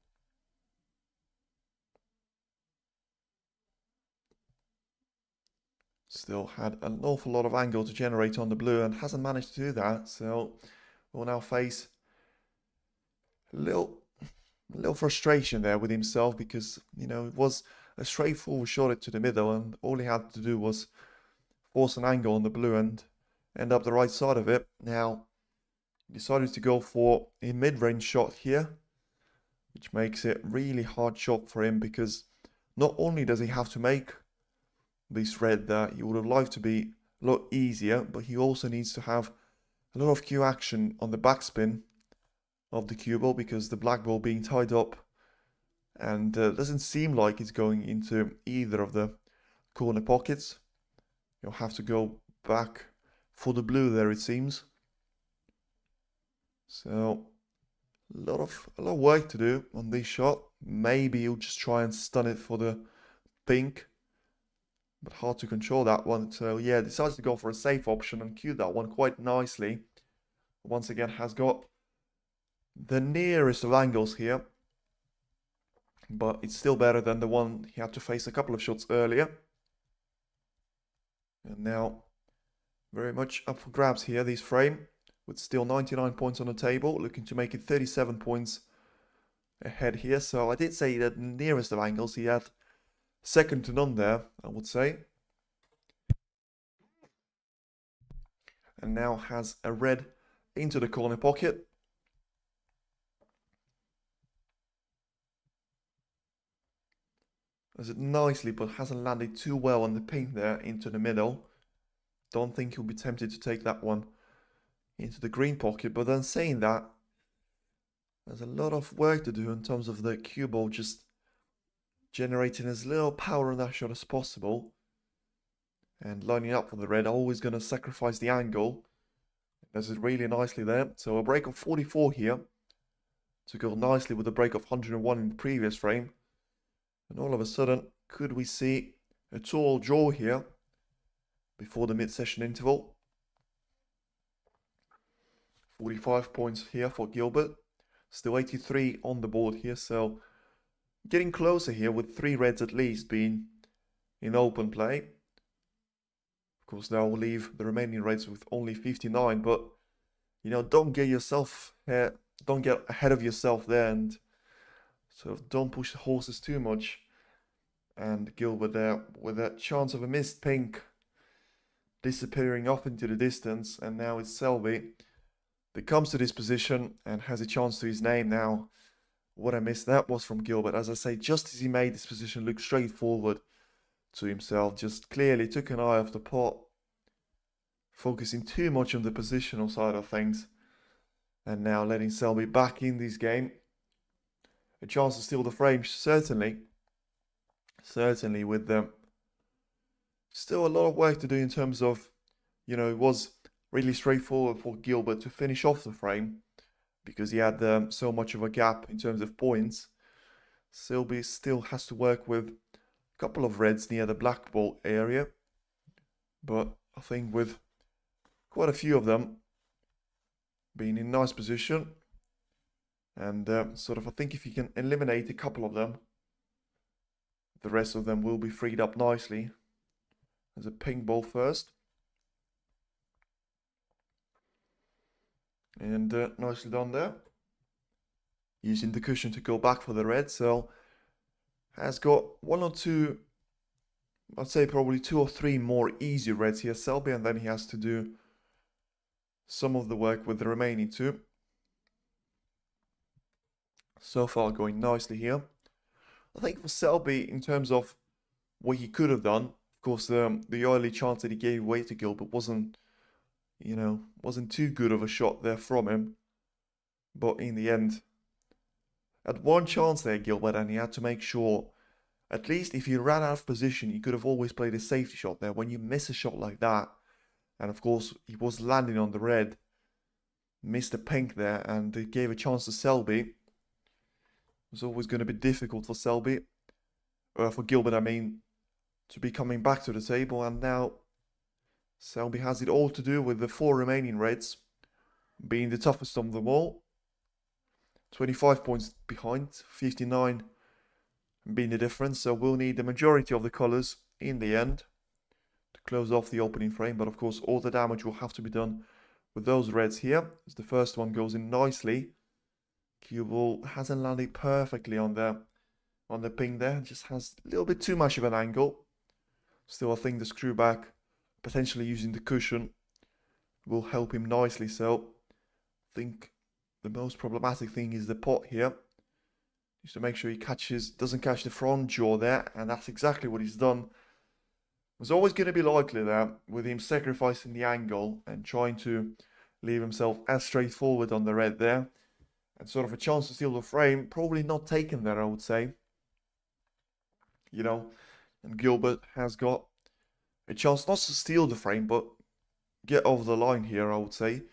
Still had an awful lot of angle to generate on the blue and hasn't managed to do that. So we'll now face a little frustration there with himself because, you know, it was a straightforward shot it to the middle and all he had to do was force an angle on the blue and end up the right side of it. Now, he decided to go for a mid-range shot here, which makes it really hard shot for him because not only does he have to make this red that he would have liked to be a lot easier, but he also needs to have a lot of cue action on the backspin of the cue ball because the black ball being tied up and doesn't seem like it's going into either of the corner pockets. You'll have to go back for the blue there, it seems. So a lot of work to do on this shot. Maybe you'll just try and stun it for the pink, but hard to control that one. So yeah, decides to go for a safe option and cue that one quite nicely. Once again, has got the nearest of angles here, but it's still better than the one he had to face a couple of shots earlier. And now very much up for grabs here, this frame, with still 99 points on the table, looking to make it 37 points ahead here. So I did say that nearest of angles, he had second to none there, I would say. And now has a red into the corner pocket. Does it nicely, but hasn't landed too well on the pink there into the middle. Don't think he'll be tempted to take that one into the green pocket. But then saying that, there's a lot of work to do in terms of the cue ball just generating as little power on that shot as possible. And lining up for the red, always going to sacrifice the angle. Does it really nicely there. So a break of 44 here to go nicely with the break of 101 in the previous frame. And all of a sudden, could we see a tall draw here before the mid-session interval? 45 points here for Gilbert. Still 83 on the board here, so getting closer here with 3 reds at least being in open play. Of course, now we'll leave the remaining reds with only 59, but, you know, don't get ahead of yourself there and sort of don't push the horses too much. And Gilbert there with a chance of a missed pink disappearing off into the distance. And now it's Selby that comes to this position and has a chance to his name now. What a miss that was from Gilbert. As I say, just as he made this position look straightforward to himself, just clearly took an eye off the pot, focusing too much on the positional side of things. And now letting Selby back in this game. A chance to steal the frame, certainly with them. Still a lot of work to do in terms of, you know, it was really straightforward for Gilbert to finish off the frame because he had so much of a gap in terms of points. Selby still has to work with a couple of reds near the black ball area, but I think with quite a few of them being in nice position and I think if you can eliminate a couple of them, the rest of them will be freed up nicely. There's a pink ball first. And nicely done there. Using the cushion to go back for the red. So has got one or two I'd say probably 2 or 3 more easy reds here, Selby, and then he has to do some of the work with the remaining 2. So far going nicely here. I think for Selby, in terms of what he could have done, of course, the early chance that he gave away to Gilbert wasn't too good of a shot there from him. But in the end, had one chance there, Gilbert, and he had to make sure, at least if he ran out of position, he could have always played a safety shot there. When you miss a shot like that, and of course, he was landing on the red, missed the pink there, and it gave a chance to Selby. It was always going to be difficult for Selby, for Gilbert, I mean, to be coming back to the table, and now Selby has it all to do with the 4 remaining reds being the toughest of them all. 25 points behind, 59 being the difference, so we'll need the majority of the colours in the end to close off the opening frame, but of course all the damage will have to be done with those reds here, as the first one goes in nicely. Cue ball hasn't landed perfectly on the ping there, just has a little bit too much of an angle. Still, I think the screw back, potentially using the cushion, will help him nicely, so I think the most problematic thing is the pot here. Just to make sure he doesn't catch the front jaw there, and that's exactly what he's done. It was always going to be likely there, with him sacrificing the angle and trying to leave himself as straightforward on the red there. And sort of a chance to steal the frame, probably not taken there, I would say. You know, and Gilbert has got a chance not to steal the frame, but get over the line here, I would say.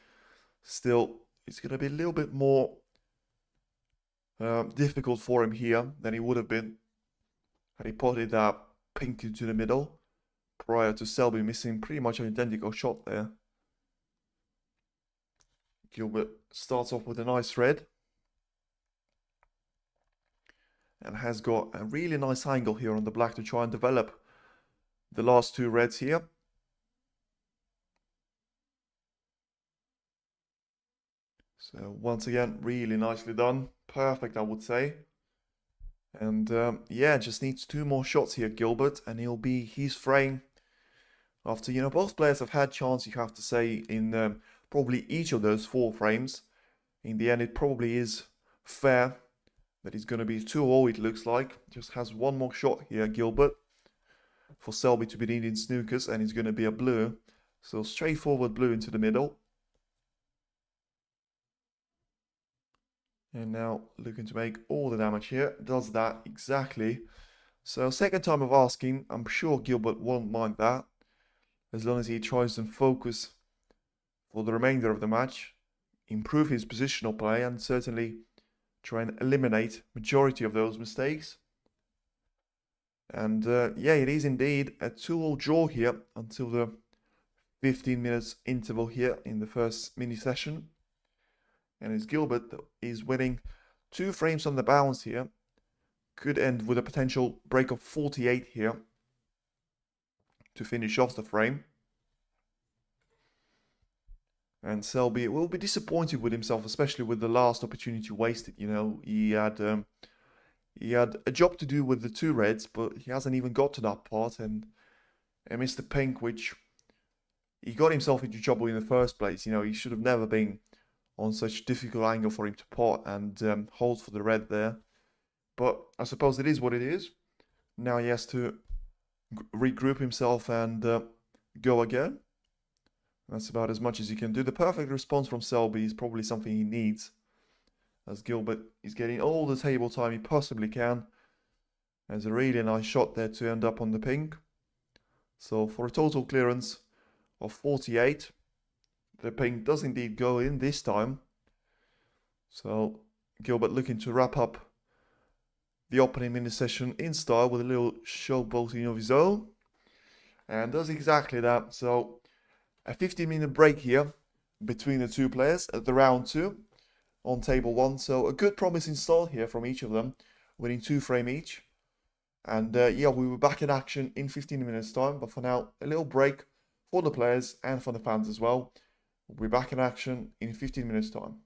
Still, it's going to be a little bit more difficult for him here than he would have been had he potted that pink into the middle prior to Selby missing pretty much an identical shot there. Gilbert starts off with a nice red and has got a really nice angle here on the black to try and develop the last 2 reds here. So once again, really nicely done. Perfect, I would say. And yeah, just needs 2 more shots here, Gilbert, and he'll be his frame. After, both players have had chance, you have to say, in probably each of those 4 frames. In the end, it probably is fair that he's going to be 2-0, it looks like. Just has 1 more shot here, Gilbert, for Selby to be needing snookers, and he's going to be a blue. So straightforward blue into the middle. And now looking to make all the damage here. Does that exactly. So second time of asking, I'm sure Gilbert won't mind that, as long as he tries and focus for the remainder of the match, improve his positional play, and certainly try and eliminate majority of those mistakes. And yeah, it is indeed a 2-2 draw here until the 15 minutes interval here in the first mini session. And as Gilbert is winning 2 frames on the bounce here, could end with a potential break of 48 here to finish off the frame. And Selby will be disappointed with himself, especially with the last opportunity wasted. He had a job to do with the 2 reds, but he hasn't even got to that part, and Mr. Pink, which he got himself into trouble in the first place. He should have never been on such difficult angle for him to pot and hold for the red there. But I suppose it is what it is. Now he has to regroup himself and go again. That's about as much as he can do. The perfect response from Selby is probably something he needs, as Gilbert is getting all the table time he possibly can. There's a really nice shot there to end up on the pink. So for a total clearance of 48, the pink does indeed go in this time. So Gilbert looking to wrap up the opening mini session in style with a little showboating of his own. And does exactly that. So a 15-minute break here between the 2 players at the round 2 on table 1. So a good promising start here from each of them, winning 2 frames each. And yeah, we were back in action in 15 minutes time. But for now, a little break for the players and for the fans as well. We'll be back in action in 15 minutes time.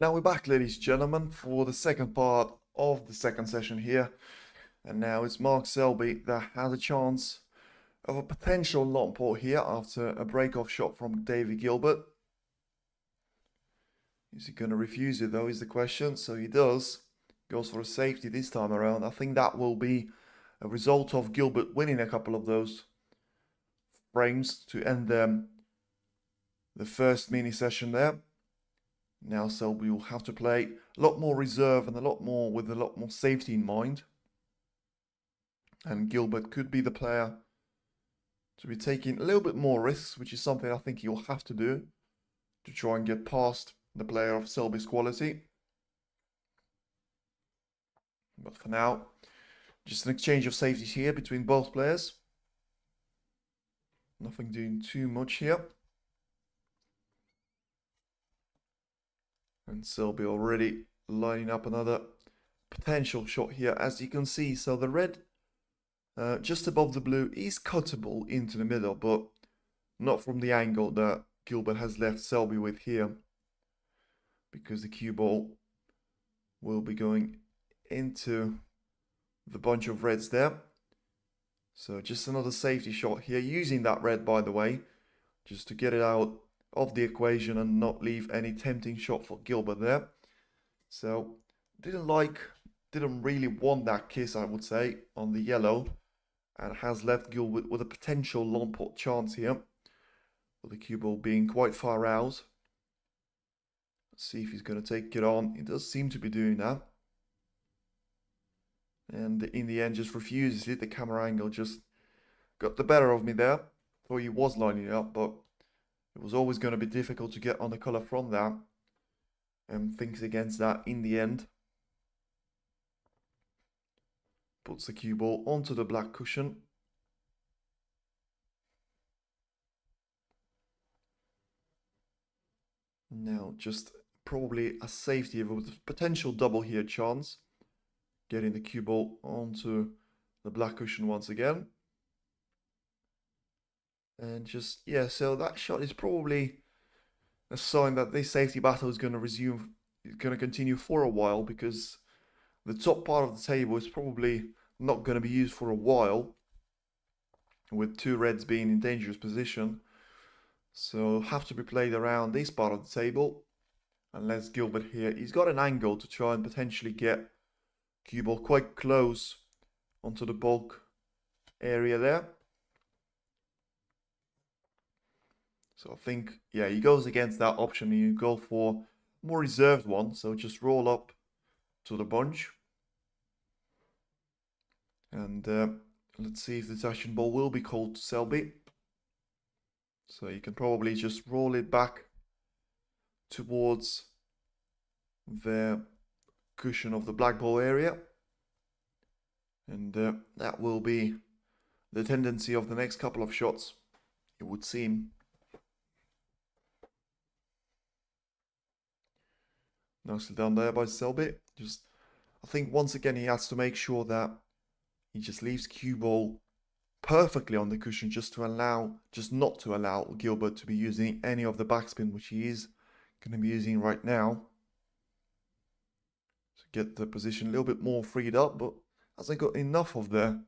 Now we're back, ladies and gentlemen, for the second part of the second session here. And now it's Mark Selby that has a chance of a potential long pot here after a break-off shot from David Gilbert. Is he going to refuse it though, is the question. So he does. Goes for a safety this time around. I think that will be a result of Gilbert winning a couple of those frames to end the first mini session there. Now Selby will have to play a lot more reserve and a lot more with a lot more safety in mind. And Gilbert could be the player to be taking a little bit more risks, which is something I think he'll have to do to try and get past the player of Selby's quality. But for now, just an exchange of safeties here between both players. Nothing doing too much here. And Selby already lining up another potential shot here, as you can see. So the red just above the blue is cuttable into the middle, but not from the angle that Gilbert has left Selby with here, because the cue ball will be going into the bunch of reds there. So just another safety shot here, using that red, by the way, just to get it out of the equation and not leave any tempting shot for Gilbert there. So didn't really want that kiss, I would say, on the yellow, and has left Gilbert with a potential long pot chance here, with the cue ball being quite far out. Let's see if he's going to take it on. He does seem to be doing that, and in the end just refuses it. The camera angle just got the better of me there. Thought he was lining it up, but it was always going to be difficult to get on the colour from that, and thinks against that in the end. Puts the cue ball onto the black cushion. Now just probably a safety with a potential double here chance. Getting the cue ball onto the black cushion once again. And just, yeah, so that shot is probably a sign that this safety battle is going to continue for a while, because the top part of the table is probably not going to be used for a while, with two reds being in dangerous position. So have to be played around this part of the table. Unless Gilbert here, he's got an angle to try and potentially get cue ball quite close onto the bulk area there. So I think, yeah, he goes against that option and you go for a more reserved one. So just roll up to the bunch. And let's see if the touching ball will be called to Selby. So you can probably just roll it back towards the cushion of the black ball area. And that will be the tendency of the next couple of shots, it would seem. Nicely done there by Selby. Just, I think once again he has to make sure that he just leaves cue ball perfectly on the cushion, just not to allow Gilbert to be using any of the backspin, which he is going to be using right now. To get the position a little bit more freed up, but hasn't got enough of the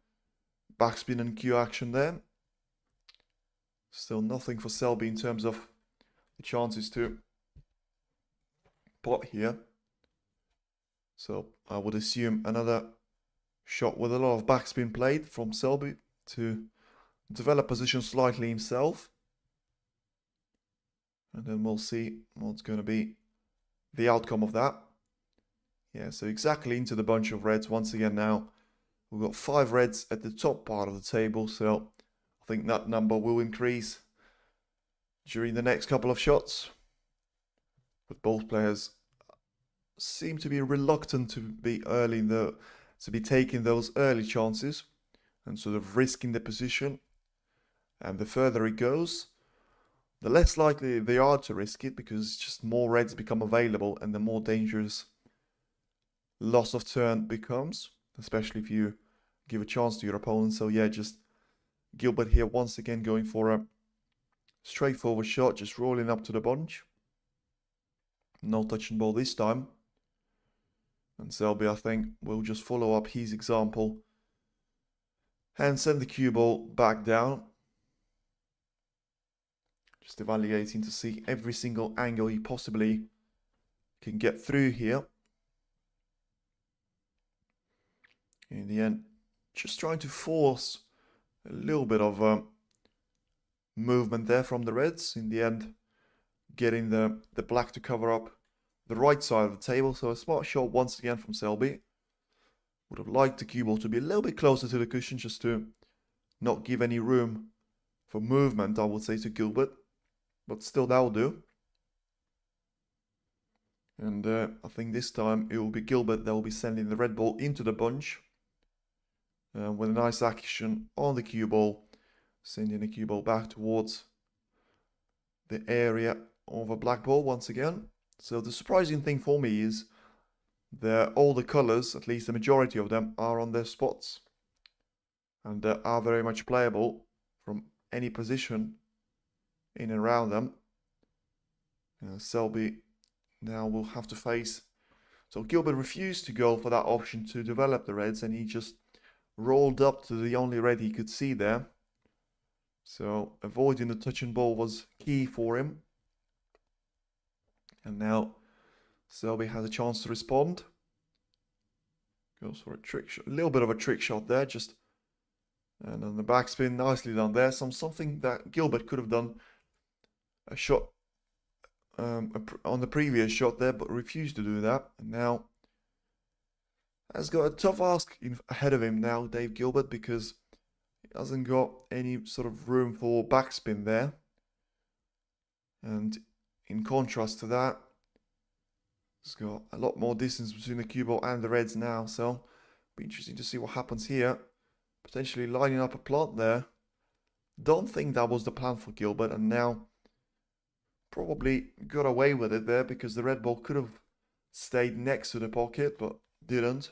backspin and cue action there. Still nothing for Selby in terms of the chances to pot here. So I would assume another shot with a lot of backspin played from Selby to develop position slightly himself. And then we'll see what's going to be the outcome of that. Yeah, so exactly into the bunch of reds once again now. We've got 5 reds at the top part of the table, so I think that number will increase during the next couple of shots. But both players seem to be reluctant to be taking those early chances and sort of risking the position. And the further it goes, the less likely they are to risk it, because just more reds become available and the more dangerous loss of turn becomes, especially if you give a chance to your opponent. So yeah, just Gilbert here once again going for a straightforward shot, just rolling up to the bunch. No touching ball this time. And Selby, I think, will just follow up his example and send the cue ball back down. Just evaluating to see every single angle he possibly can get through here. In the end, just trying to force a little bit of movement there from the reds. In the end, getting the black to cover up the right side of the table. So a smart shot once again from Selby. Would have liked the cue ball to be a little bit closer to the cushion just to not give any room for movement, I would say, to Gilbert. But still, that'll do. And I think this time it will be Gilbert that will be sending the red ball into the bunch. With a nice action on the cue ball. Sending the cue ball back towards the area of a black ball once again. So the surprising thing for me is that all the colors, at least the majority of them, are on their spots. And are very much playable from any position in and around them. Selby now will have to face. So Gilbert refused to go for that option to develop the reds, and he just rolled up to the only red he could see there. So avoiding the touch and ball was key for him. And now Selby has a chance to respond. Goes for a trick shot, a little bit of a trick shot there, just, and on the backspin, nicely done there. Something that Gilbert could have done a shot on the previous shot there, but refused to do that. And now has got a tough ask ahead of him now, Dave Gilbert, because he hasn't got any sort of room for backspin there. And in contrast to that, he's got a lot more distance between the cue ball and the reds now. So it'll be interesting to see what happens here. Potentially lining up a plant there. Don't think that was the plan for Gilbert, and now probably got away with it there because the red ball could have stayed next to the pocket, but didn't.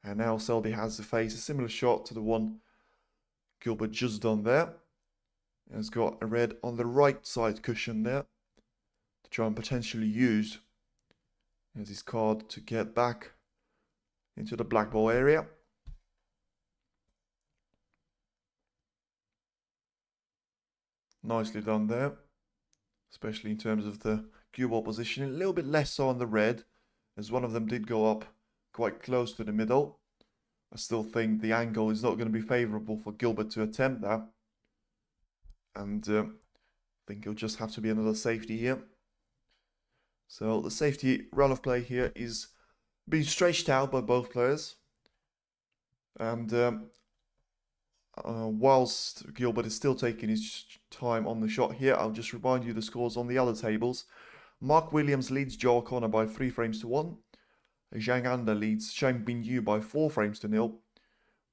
And now Selby has to face a similar shot to the one Gilbert just done there. Has got a red on the right side cushion there to try and potentially use as his card to get back into the black ball area. Nicely done there, especially in terms of the cue ball position. A little bit less so on the red, as one of them did go up quite close to the middle. I still think the angle is not going to be favourable for Gilbert to attempt that. And I think it'll just have to be another safety here. So the safety run of play here is being stretched out by both players. And whilst Gilbert is still taking his time on the shot here, I'll just remind you the scores on the other tables. Mark Williams leads Joe O'Connor by 3 frames to 1. Zhang Anda leads Shang Bin-Yu by 4 frames to 0.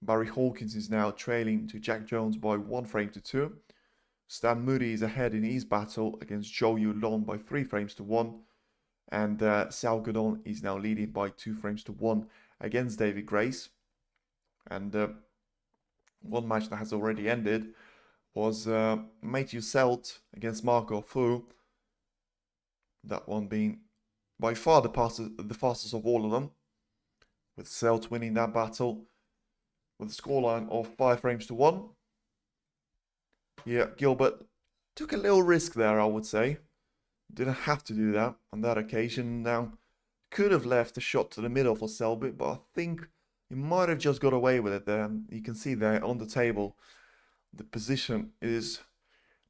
Barry Hawkins is now trailing to Jack Jones by 1 frame to 2. Stan Moody is ahead in his battle against Zhou Yulong by 3 frames to 1. And Xiao Guodong is now leading by 2 frames to 1 against David Grace. And one match that has already ended was Matthew Selt against Marco Fu. That one being by far the fastest of all of them, with Selt winning that battle with a scoreline of 5 frames to 1. Yeah, Gilbert took a little risk there, I would say. Didn't have to do that on that occasion. Now, could have left a shot to the middle for Selby, but I think he might have just got away with it there. You can see there on the table, the position is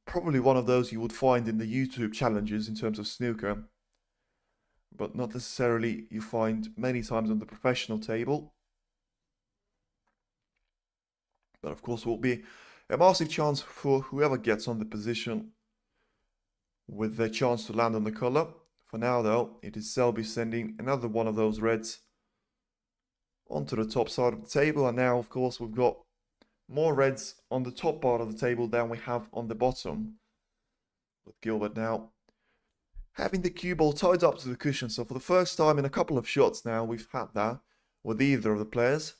probably one of those you would find in the YouTube challenges in terms of snooker, but not necessarily you find many times on the professional table. But of course, will be a massive chance for whoever gets on the position with the chance to land on the color. For now, though, it is Selby sending another one of those reds onto the top side of the table. And now, of course, we've got more reds on the top part of the table than we have on the bottom. With Gilbert now having the cue ball tied up to the cushion. So for the first time in a couple of shots now, we've had that with either of the players.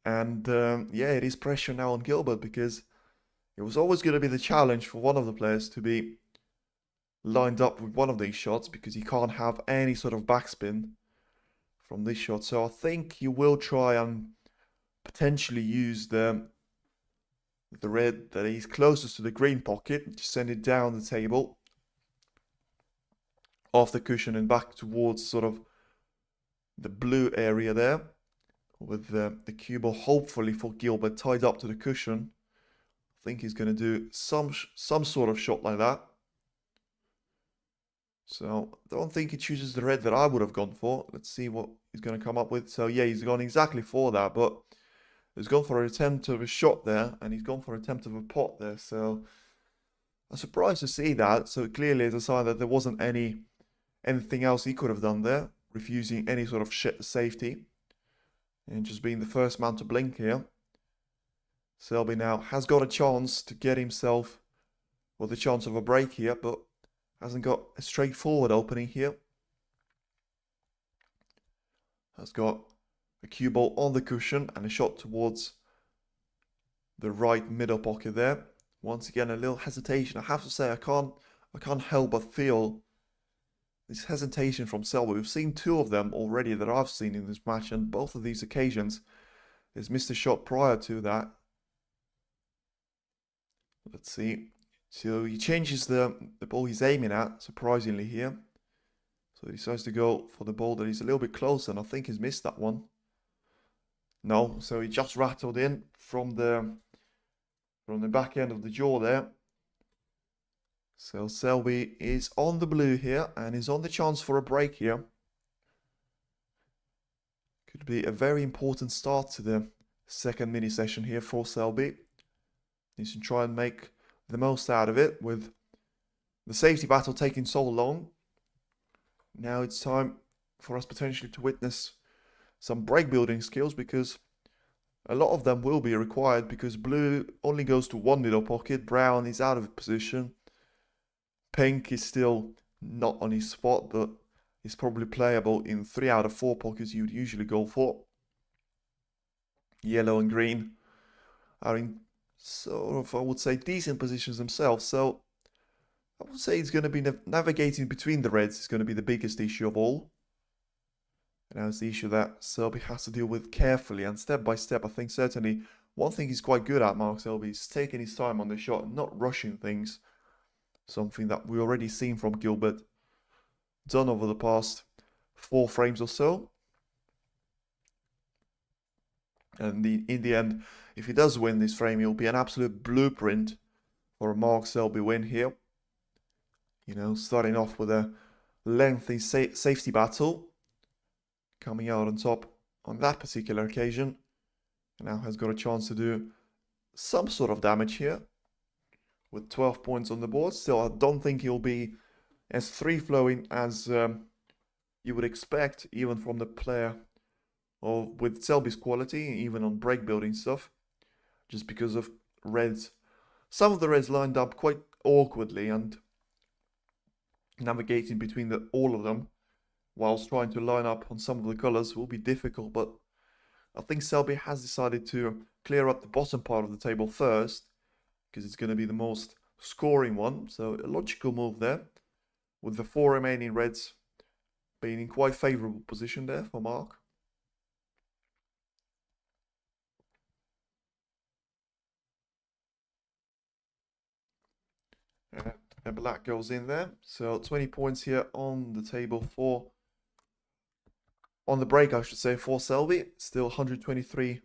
And yeah, it is pressure now on Gilbert, because it was always going to be the challenge for one of the players to be lined up with one of these shots because he can't have any sort of backspin from this shot. So I think he will try and potentially use the red that is closest to the green pocket to send it down the table off the cushion and back towards sort of the blue area there, with the cue ball hopefully for Gilbert tied up to the cushion. I think he's going to do some sort of shot like that. So I don't think he chooses the red that I would have gone for. Let's see what he's going to come up with. So yeah, he's gone exactly for that, but he's gone for an attempt of a shot there, and he's gone for an attempt of a pot there. So I'm surprised to see that. So clearly it's a sign that there wasn't anything else he could have done there, refusing any sort of safety and just being the first man to blink here. Selby now has got a chance to get himself, well, the chance of a break here, but hasn't got a straightforward opening here. Has got a cue ball on the cushion and a shot towards the right middle pocket there. Once again, a little hesitation. I have to say, I can't help but feel this hesitation from Selby. We've seen two of them already that I've seen in this match, and both of these occasions he's missed a shot prior to that. Let's see. So he changes the ball he's aiming at, surprisingly here. So he decides to go for the ball that is a little bit closer, and I think he's missed that one. No, so he just rattled in from the back end of the jaw there. So Selby is on the blue here and is on the chance for a break here. Could be a very important start to the second mini session here for Selby. Needs to try and make the most out of it with the safety battle taking so long. Now it's time for us potentially to witness some break building skills, because a lot of them will be required, because blue only goes to one middle pocket, brown is out of position, pink is still not on his spot, but is probably playable in 3 out of 4 pockets you would usually go for. Yellow and green are in sort of, I would say, decent positions themselves. So I would say it's going to be navigating between the reds is going to be the biggest issue of all. And that's the issue that Selby has to deal with carefully and step by step. I think certainly one thing he's quite good at, Mark Selby, is taking his time on the shot and not rushing things. Something that we already seen from Gilbert, done over the past 4 frames or so. And in the end, if he does win this frame, it'll be an absolute blueprint for a Mark Selby win here. You know, starting off with a lengthy safety battle, coming out on top on that particular occasion. And now has got a chance to do some sort of damage here with 12 points on the board. Still, I don't think he'll be as free-flowing as you would expect, even from the player or with Selby's quality, even on break building stuff, just because of reds. Some of the reds lined up quite awkwardly, and navigating between all of them whilst trying to line up on some of the colors will be difficult. But I think Selby has decided to clear up the bottom part of the table first, because it's going to be the most scoring one. So a logical move there, with the 4 remaining reds being in quite favourable position there for Mark. And black goes in there. So 20 points here on the table for, on the break I should say, for Selby. Still 123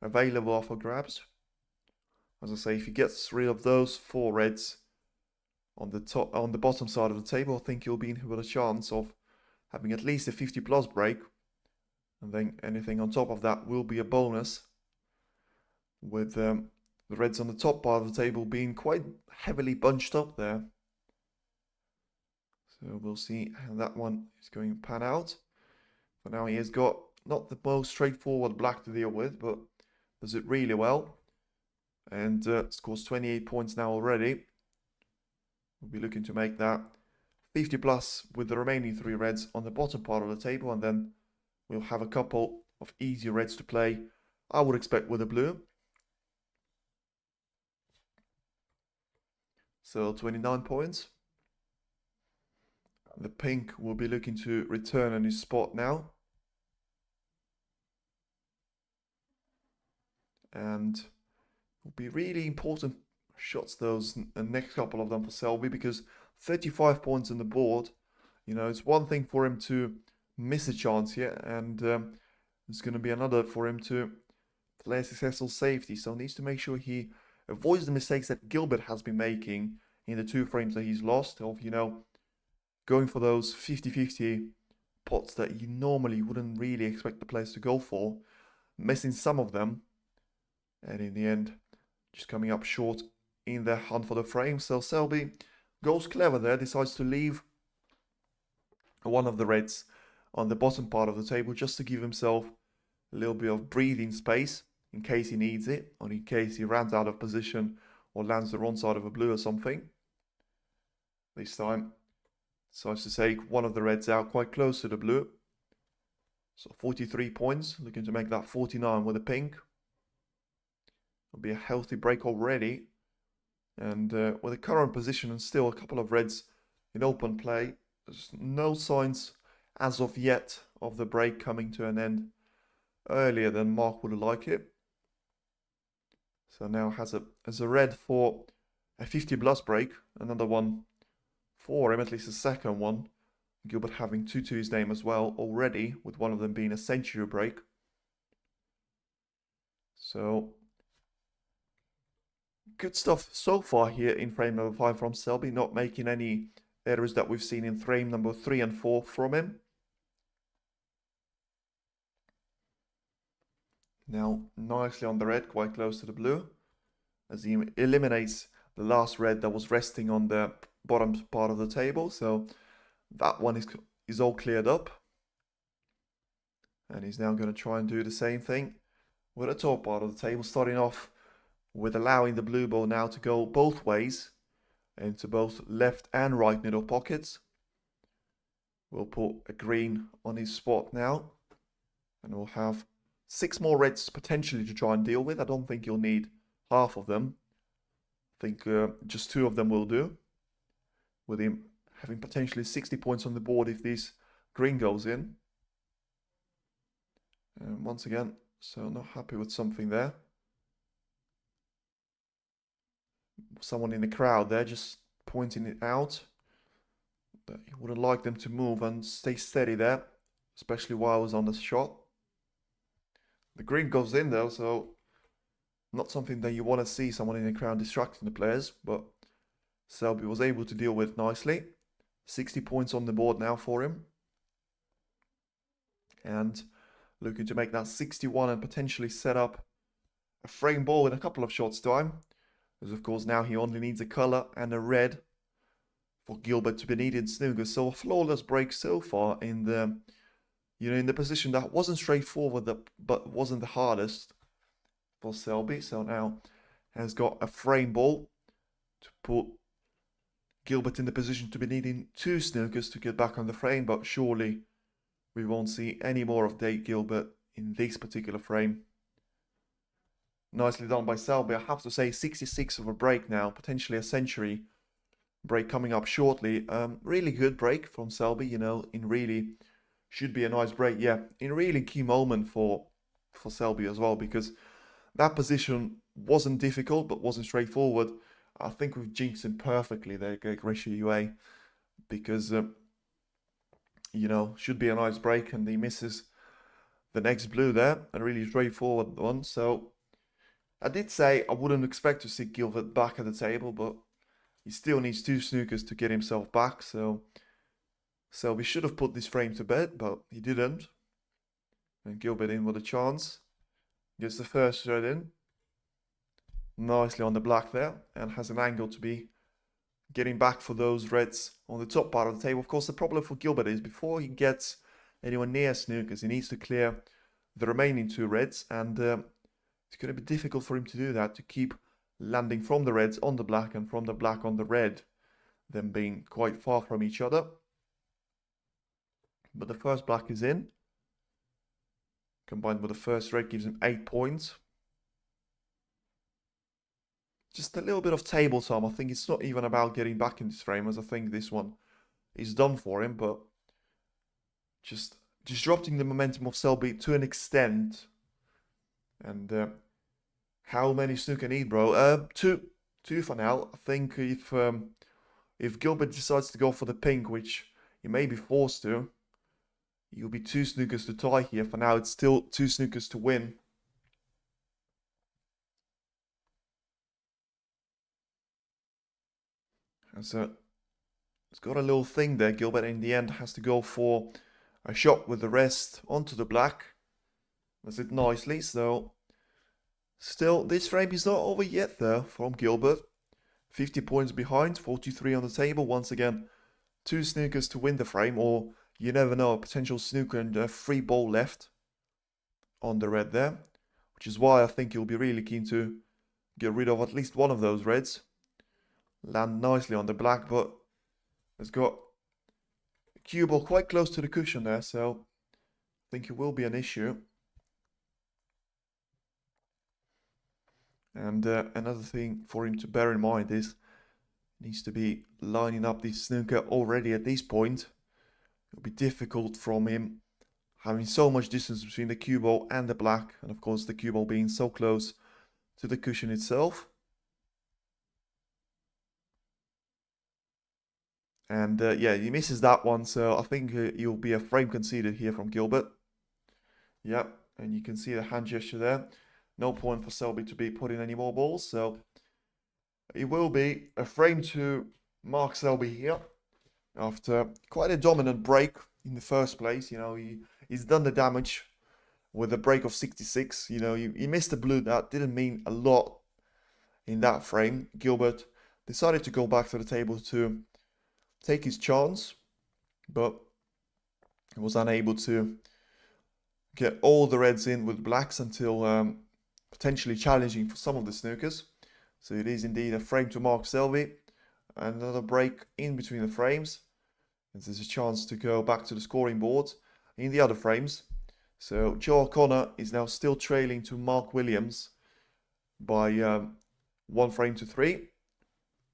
available for grabs. As I say, if he gets rid of those 4 reds on the bottom side of the table, I think he'll be in with a chance of having at least a 50 plus break. And then anything on top of that will be a bonus, with the reds on the top part of the table being quite heavily bunched up there. So we'll see how that one is going to pan out. For now, he has got not the most straightforward black to deal with, but does it really well. And scores 28 points now already. We'll be looking to make that 50 plus with the remaining 3 reds on the bottom part of the table, and then we'll have a couple of easy reds to play, I would expect, with a blue. So 29 points. The pink will be looking to return on his spot now. And will be really important shots, those next couple of them for Selby, because 35 points on the board. You know, it's one thing for him to miss a chance here, and it's going to be another for him to play a successful safety. So he needs to make sure he avoids the mistakes that Gilbert has been making in the 2 frames that he's lost, of, you know, going for those 50-50 pots that you normally wouldn't really expect the players to go for, missing some of them, and in the end, just coming up short in their hunt for the frame. So Selby goes clever there, decides to leave one of the reds on the bottom part of the table just to give himself a little bit of breathing space in case he needs it, or in case he runs out of position or lands the wrong side of a blue or something. This time, decides to take one of the reds out quite close to the blue. So 43 points, looking to make that 49 with a pink. It'll be a healthy break already. And with the current position and still a couple of reds in open play, there's no signs as of yet of the break coming to an end earlier than Mark would like it. So now has a red for a 50 plus break, another one for him, at least the second one. Gilbert having 2 to his name as well already, with one of them being a century break. So good stuff so far here in frame number 5 from Selby, not making any errors that we've seen in frame number 3 and 4 from him. Now nicely on the red, quite close to the blue, as he eliminates the last red that was resting on the bottom part of the table. So that one is all cleared up. And he's now going to try and do the same thing with the top part of the table, starting off with allowing the blue ball now to go both ways into both left and right middle pockets. We'll put a green on his spot now, and we'll have 6 more reds potentially to try and deal with. I don't think you'll need half of them. I think just 2 of them will do, with him having potentially 60 points on the board if this green goes in. And once again, so not happy with something there. Someone in the crowd there just pointing it out, that he wouldn't like them to move and stay steady there, especially while I was on the shot. The green goes in though, so not something that you want to see someone in the crowd distracting the players, but Selby was able to deal with nicely. 60 points on the board now for him. And looking to make that 61 and potentially set up a frame ball in a couple of shots time. Because of course now he only needs a colour and a red for Gilbert to be needed snooker. So a flawless break so far in the, you know, in the position that wasn't straightforward, but wasn't the hardest for Selby. So now has got a frame ball to put Gilbert in the position to be needing 2 snookers to get back on the frame, but surely we won't see any more of Gilbert in this particular frame. Nicely done by Selby. I have to say 66 of a break now, potentially a century break coming up shortly. Really good break from Selby, you know, in really should be a nice break. Yeah, in really key moment for Selby as well, because that position wasn't difficult but wasn't straightforward. I think we've jinxed him perfectly there, Grisha UA, because you know, should be a nice break and he misses the next blue there, a really straightforward one. So I did say I wouldn't expect to see Gilbert back at the table, but he still needs 2 snookers to get himself back. So we should have put this frame to bed, but he didn't. And Gilbert in with a chance. Gets the first red in. Nicely on the black there, and has an angle to be getting back for those reds on the top part of the table. Of course, the problem for Gilbert is before he gets anyone near snookers, he needs to clear the remaining 2 reds, and it's going to be difficult for him to do that, to keep landing from the reds on the black and from the black on the red, them being quite far from each other. But the first black is in. Combined with the first red gives him 8 points. Just a little bit of table time. I think it's not even about getting back in this frame, as I think this one is done for him, but just disrupting the momentum of Selby to an extent. And how many snooker need, bro? Two for now. I think if Gilbert decides to go for the pink, which he may be forced to, you'll be 2 snookers to tie here. For now, it's still 2 snookers to win. And so it's got a little thing there. Gilbert in the end has to go for a shot with the rest onto the black. Does it nicely. So still, this frame is not over yet though from Gilbert. 50 points behind, 43 on the table. Once again, 2 snookers to win the frame, or you never know, a potential snooker and a free ball left on the red there, which is why I think you'll be really keen to get rid of at least one of those reds. Land nicely on the black, but it's got a cue ball quite close to the cushion there, so I think it will be an issue. And another thing for him to bear in mind is he needs to be lining up this snooker already at this point. It'll be difficult from him having so much distance between the cue ball and the black, and of course the cue ball being so close to the cushion itself. And yeah, he misses that one, so I think he'll be a frame conceded here from Gilbert. Yep, and you can see the hand gesture there. No point for Selby to be putting any more balls, so it will be a frame to Mark Selby here after quite a dominant break in the first place. You know, he's done the damage with a break of 66. You know, he missed the blue. That didn't mean a lot in that frame. Gilbert decided to go back to the table to take his chance, but he was unable to get all the reds in with blacks until potentially challenging for some of the snookers. So it is indeed a frame to Mark Selby. Another break in between the frames. And there's a chance to go back to the scoring board in the other frames. So Joe O'Connor is now still trailing to Mark Williams by 1 frame to 3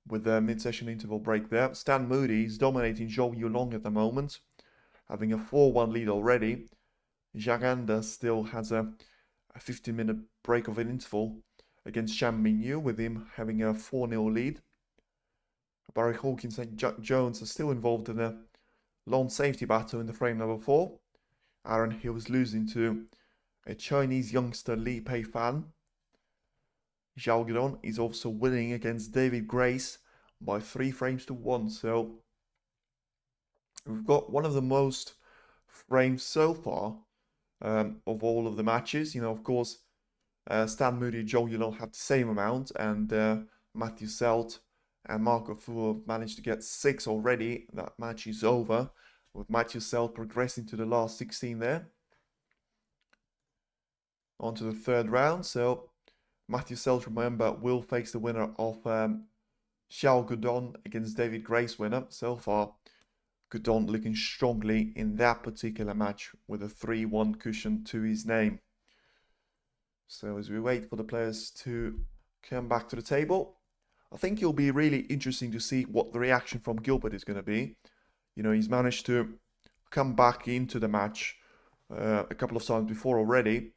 with the mid-session interval break there. Stan Moody is dominating Zhou Yulong at the moment, having a 4-1 lead already. Jaganda still has a 15-minute break of an interval against Sham Mingyu, with him having a 4-0 lead. Barry Hawkins and Jack Jones are still involved in a long safety battle in the frame number 4. Aaron Hill is losing to a Chinese youngster Li Pei Fan. Zhao Gudong is also winning against David Grace by 3 frames to 1. So we've got one of the most frames so far of all of the matches. You know, of course, Stan Moody and Zhou Yulong have the same amount, and Matthew Selt and Marco Fu have managed to get 6 already. That match is over, with Matthew Selt progressing to the last 16 there. On to the 3rd round. So Matthew Selt, remember, will face the winner of Xiao Gudong against David Grace winner. So far, Gudong looking strongly in that particular match with a 3-1 cushion to his name. So as we wait for the players to come back to the table, I think it'll be really interesting to see what the reaction from Gilbert is going to be. You know, he's managed to come back into the match a couple of times before already,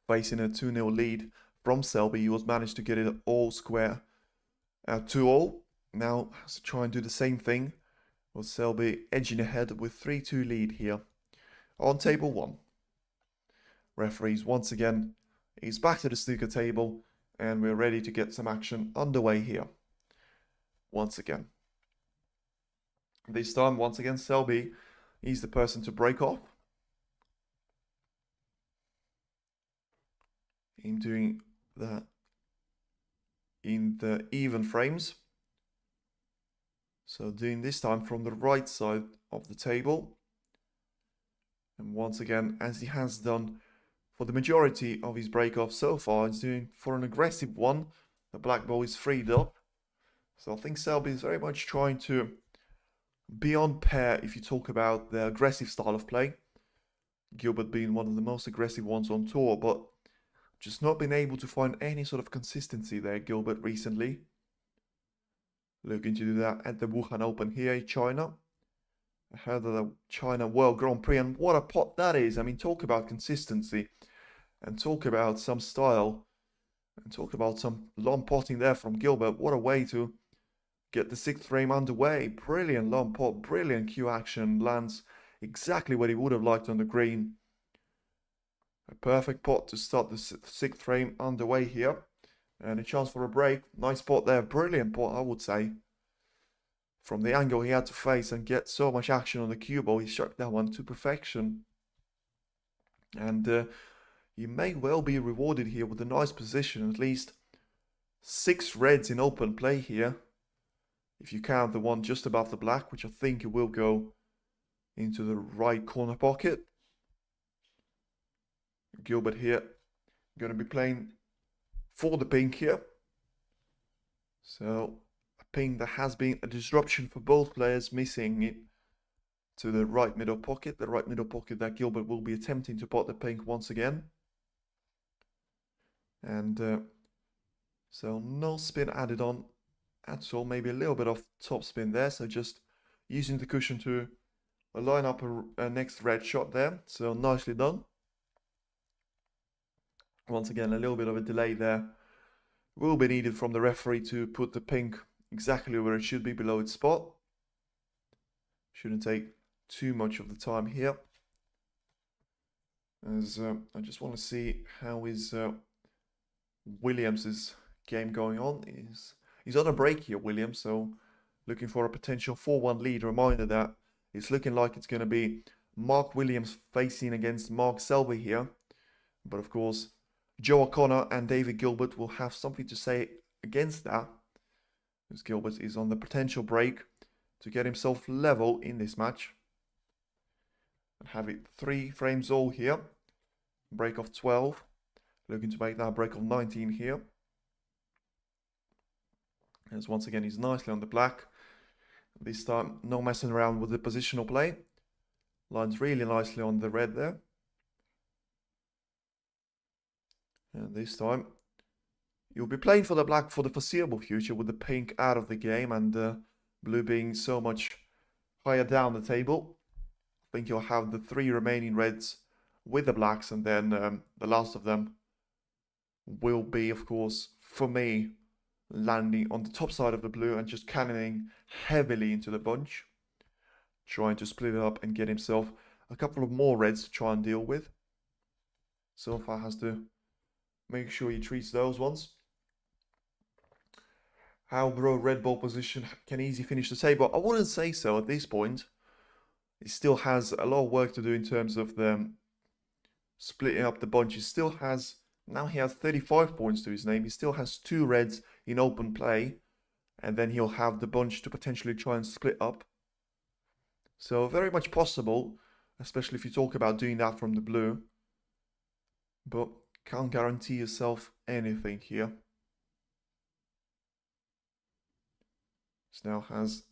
facing a 2-0 lead from Selby. He was managed to get it all square 2-0. Now has to try and do the same thing, with Selby edging ahead with 3-2 lead here on table 1. Referees once again is back to the snooker table, and we're ready to get some action underway here. Once again. This time, once again, Selby is the person to break off. In doing that in the even frames. So doing this time from the right side of the table. And once again, as he has done for the majority of his break-off so far, he's doing for an aggressive one. The black ball is freed up. So I think Selby is very much trying to be on pair if you talk about the aggressive style of play. Gilbert being one of the most aggressive ones on tour, but just not been able to find any sort of consistency there, Gilbert, recently. Looking to do that at the Wuhan Open here in China. Ahead of the China World Grand Prix, and what a pot that is. I mean, talk about consistency, and talk about some style, and talk about some long potting there from Gilbert. What a way to get the sixth frame underway. Brilliant long pot, brilliant cue action, lands exactly what he would have liked on the green. A perfect pot to start the sixth frame underway here. And a chance for a break. Nice pot there, brilliant pot, I would say. From the angle he had to face and get so much action on the cue ball, he struck that one to perfection. And you may well be rewarded here with a nice position, at least 6 reds in open play here. If you count the one just above the black, which I think it will go into the right corner pocket. Gilbert here going to be playing for the pink here. So a pink that has been a disruption for both players, missing it to the right middle pocket. The right middle pocket that Gilbert will be attempting to pot the pink once again. And so no spin added on at all. Maybe a little bit of top spin there. So just using the cushion to line up a next red shot there. So nicely done. Once again, a little bit of a delay there will be needed from the referee to put the pink exactly where it should be below its spot. Shouldn't take too much of the time here. As I just want to see how is Williams's game going on. He's on a break here, Williams, so looking for a potential 4-1 lead. Reminder that it's looking like it's going to be Mark Williams facing against Mark Selby here. But of course, Joe O'Connor and David Gilbert will have something to say against that, as Gilbert is on the potential break to get himself level in this match. And have it 3 frames all here. Break of 12. Looking to make that break of 19 here. As once again, he's nicely on the black. This time, no messing around with the positional play. Lines really nicely on the red there. And this time, you'll be playing for the black for the foreseeable future with the pink out of the game and blue being so much higher down the table. I think you'll have the 3 remaining reds with the blacks, and then the last of them will be, of course, for me, landing on the top side of the blue and just cannoning heavily into the bunch, trying to split it up and get himself a couple of more reds to try and deal with. So far has to make sure he treats those ones. How bro red ball position can easily finish the table? I wouldn't say so at this point. He still has a lot of work to do in terms of the splitting up the bunch. He still has, now he has 35 points to his name. He still has 2 reds in open play, and then he'll have the bunch to potentially try and split up. So very much possible, especially if you talk about doing that from the blue. But can't guarantee yourself anything here. This now has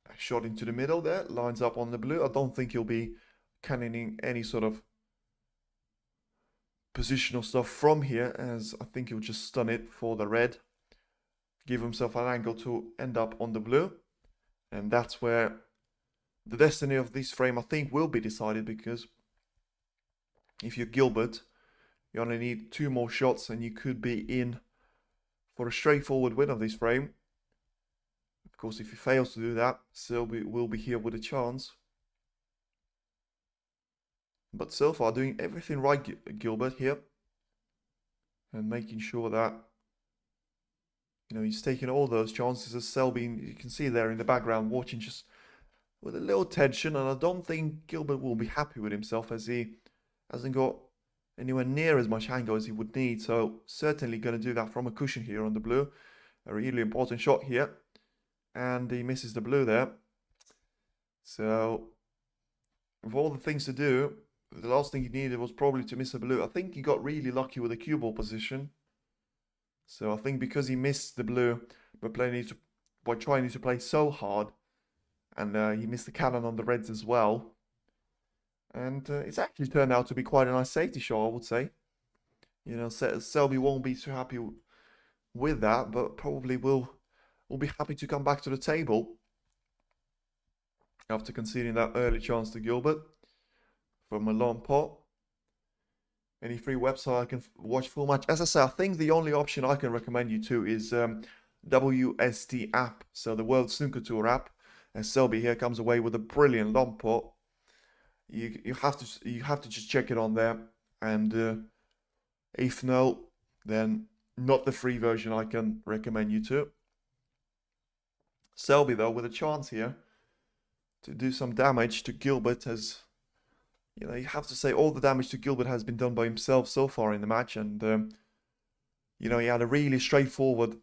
a shot into the middle there, lines up on the blue. I don't think he'll be cannoning any sort of positional stuff from here, as I think he'll just stun it for the red, give himself an angle to end up on the blue. And that's where the destiny of this frame, I think, will be decided, because if you're Gilbert, you only need 2 more shots and you could be in for a straightforward win of this frame. Of course, if he fails to do that, Selby will be here with a chance. But so far, doing everything right, Gilbert here. And making sure that, you know, he's taking all those chances. As Selby, you can see there in the background, watching just with a little tension. And I don't think Gilbert will be happy with himself, as he hasn't got anywhere near as much angle as he would need. So certainly going to do that from a cushion here on the blue. A really important shot here. And he misses the blue there. So of all the things to do, the last thing he needed was probably to miss a blue. I think he got really lucky with the cue ball position. So I think because he missed the blue by trying to play so hard, and he missed the cannon on the reds as well. And it's actually turned out to be quite a nice safety shot, I would say. You know, Selby won't be too happy with that, but probably will will be happy to come back to the table after conceding that early chance to Gilbert from a long pot. Any free website I can watch full match. As I say, I think the only option I can recommend you to is WST app, so the World Snooker Tour app. And Selby here comes away with a brilliant long pot. You have to just check it on there, and if no, then not the free version I can recommend you to. Selby though with a chance here to do some damage to Gilbert, as you know, you have to say all the damage to Gilbert has been done by himself so far in the match, and you know, he had a really straightforward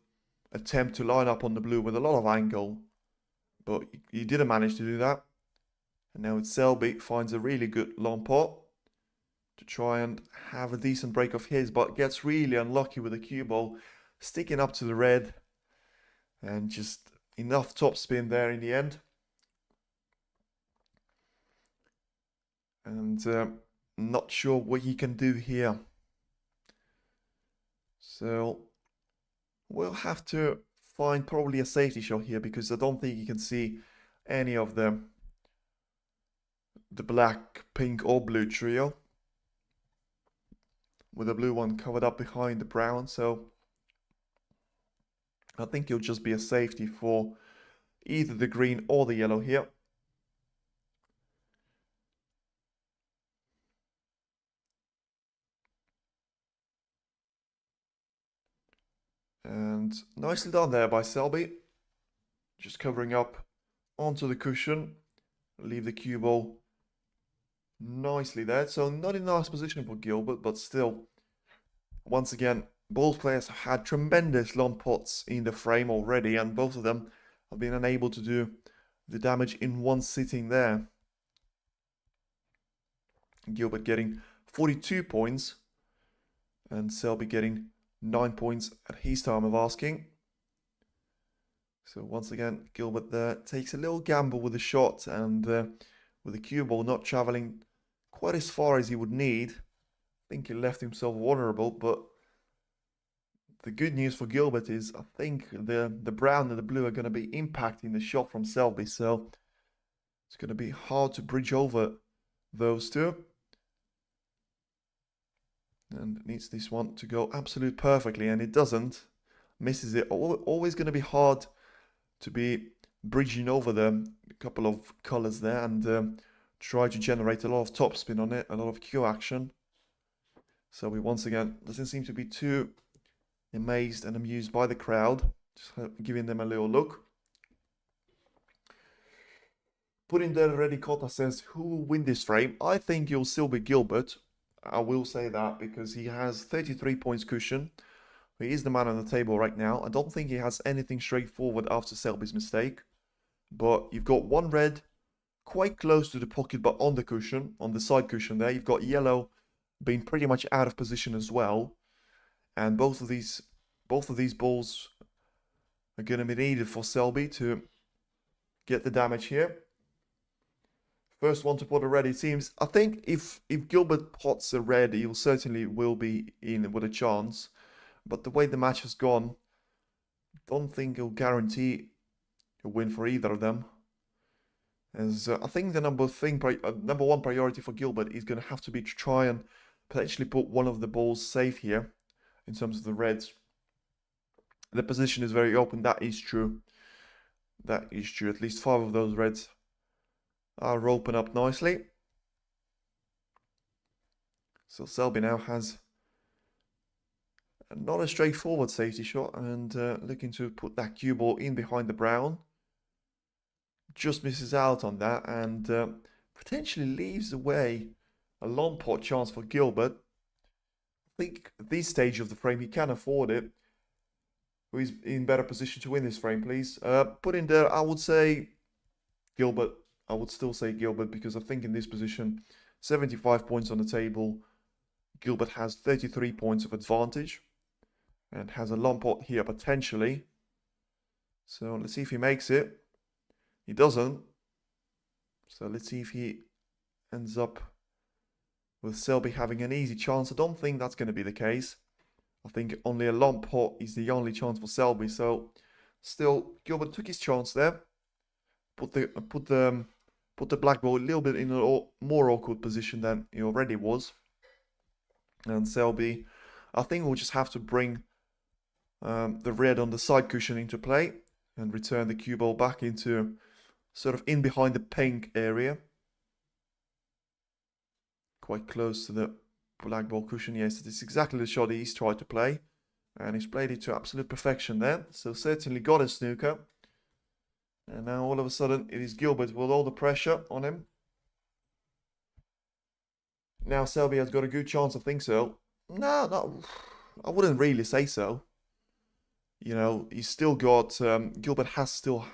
attempt to line up on the blue with a lot of angle, but he didn't manage to do that. And now it's Selby finds a really good long pot to try and have a decent break of his, but gets really unlucky with the cue ball sticking up to the red, and just enough topspin there in the end. And not sure what he can do here. So we'll have to find probably a safety shot here, because I don't think you can see any of the black, pink or blue trio, with the blue one covered up behind the brown. So I think it'll just be a safety for either the green or the yellow here. And nicely done there by Selby. Just covering up onto the cushion. Leave the cue ball nicely there. So not in a nice position for Gilbert, but still, once again, both players have had tremendous long pots in the frame already, and both of them have been unable to do the damage in one sitting there. Gilbert getting 42 points, and Selby getting 9 points at his time of asking. So once again, Gilbert there takes a little gamble with the shot, and with the cue ball not traveling quite as far as he would need, I think he left himself vulnerable. But the good news for Gilbert is, I think the brown and the blue are going to be impacting the shot from Selby, so it's going to be hard to bridge over those two. And needs this one to go absolute perfectly, and it doesn't. Misses it. Always going to be hard to be bridging over the couple of colors there, and try to generate a lot of topspin on it, a lot of cue action. So we once again doesn't seem to be too amazed and amused by the crowd, just giving them a little look. Putting there ready, Kota says, who will win this frame? I think you'll still be Gilbert. I will say that, because he has 33 points cushion. He is the man on the table right now. I don't think he has anything straightforward after Selby's mistake. But you've got one red quite close to the pocket, but on the cushion, on the side cushion there. You've got yellow being pretty much out of position as well. And both of these balls are going to be needed for Selby to get the damage here. First one to pot a red, it seems. I think if Gilbert pots a red, he certainly will be in with a chance. But the way the match has gone, don't think he'll guarantee a win for either of them. As I think the number one priority for Gilbert is going to have to be to try and potentially put one of the balls safe here in terms of the reds. The position is very open, that is true. That is true. At least 5 of those reds are open up nicely. So Selby now has not a straightforward safety shot, and looking to put that cue ball in behind the brown. Just misses out on that, and potentially leaves away a long pot chance for Gilbert. I think at this stage of the frame he can afford it. Who's in better position to win this frame, please? Put in there, I would say Gilbert. I would still say Gilbert, because I think in this position, 75 points on the table, Gilbert has 33 points of advantage and has a long pot here potentially. So let's see if he makes it. He doesn't. So let's see if he ends up with Selby having an easy chance. I don't think that's going to be the case. I think only a long pot is the only chance for Selby. So Still, Gilbert took his chance there. Put the black ball a little bit in a more awkward position than he already was. And Selby, I think we'll just have to bring the red on the side cushion into play and return the cue ball back into sort of in behind the pink area. Quite close to the black ball cushion. Yes, it's exactly the shot he's tried to play. And he's played it to absolute perfection there. So certainly got a snooker. And now all of a sudden it is Gilbert with all the pressure on him. Now Selby has got a good chance, I think so. No, I wouldn't really say so. You know, he's still got, Gilbert has still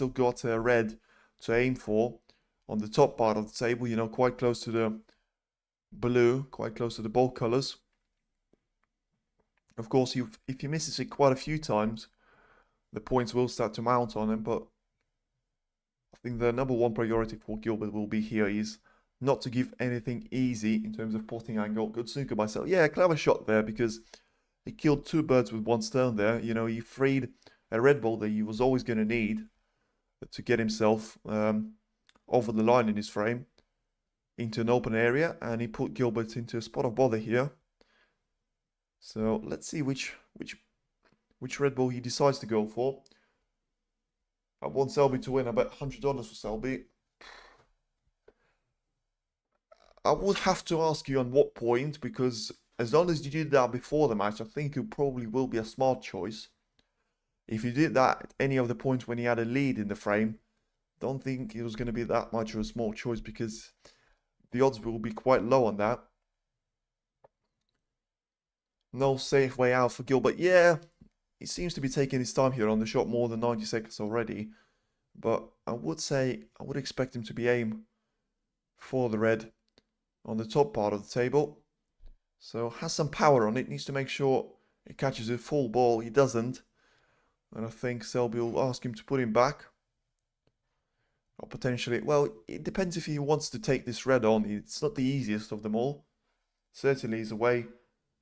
got red to aim for on the top part of the table, you know, quite close to the blue, quite close to the ball colors. Of course, if he misses it quite a few times, the points will start to mount on him, but I think the number one priority for Gilbert will be here is not to give anything easy in terms of potting angle. Good snooker by Selby. Yeah, clever shot there because he killed two birds with one stone there. You know, he freed a red ball that he was always going to need to get himself over the line in his frame into an open area, and he put Gilbert into a spot of bother here. So let's see which red ball he decides to go for. I want Selby to win. I bet $100 for Selby. I would have to ask you on what point, because as long as you did that before the match, I think it probably will be a smart choice. If you did that at any of the points when he had a lead in the frame, don't think it was going to be that much of a small choice because the odds will be quite low on that. No safe way out for Gilbert. Yeah, he seems to be taking his time here on the shot, more than 90 seconds already. But I would say, I would expect him to be aim for the red on the top part of the table. So has some power on it, needs to make sure it catches a full ball. He doesn't. And I think Selby will ask him to put him back. Or potentially, well, it depends if he wants to take this red on. It's not the easiest of them all. Certainly is a way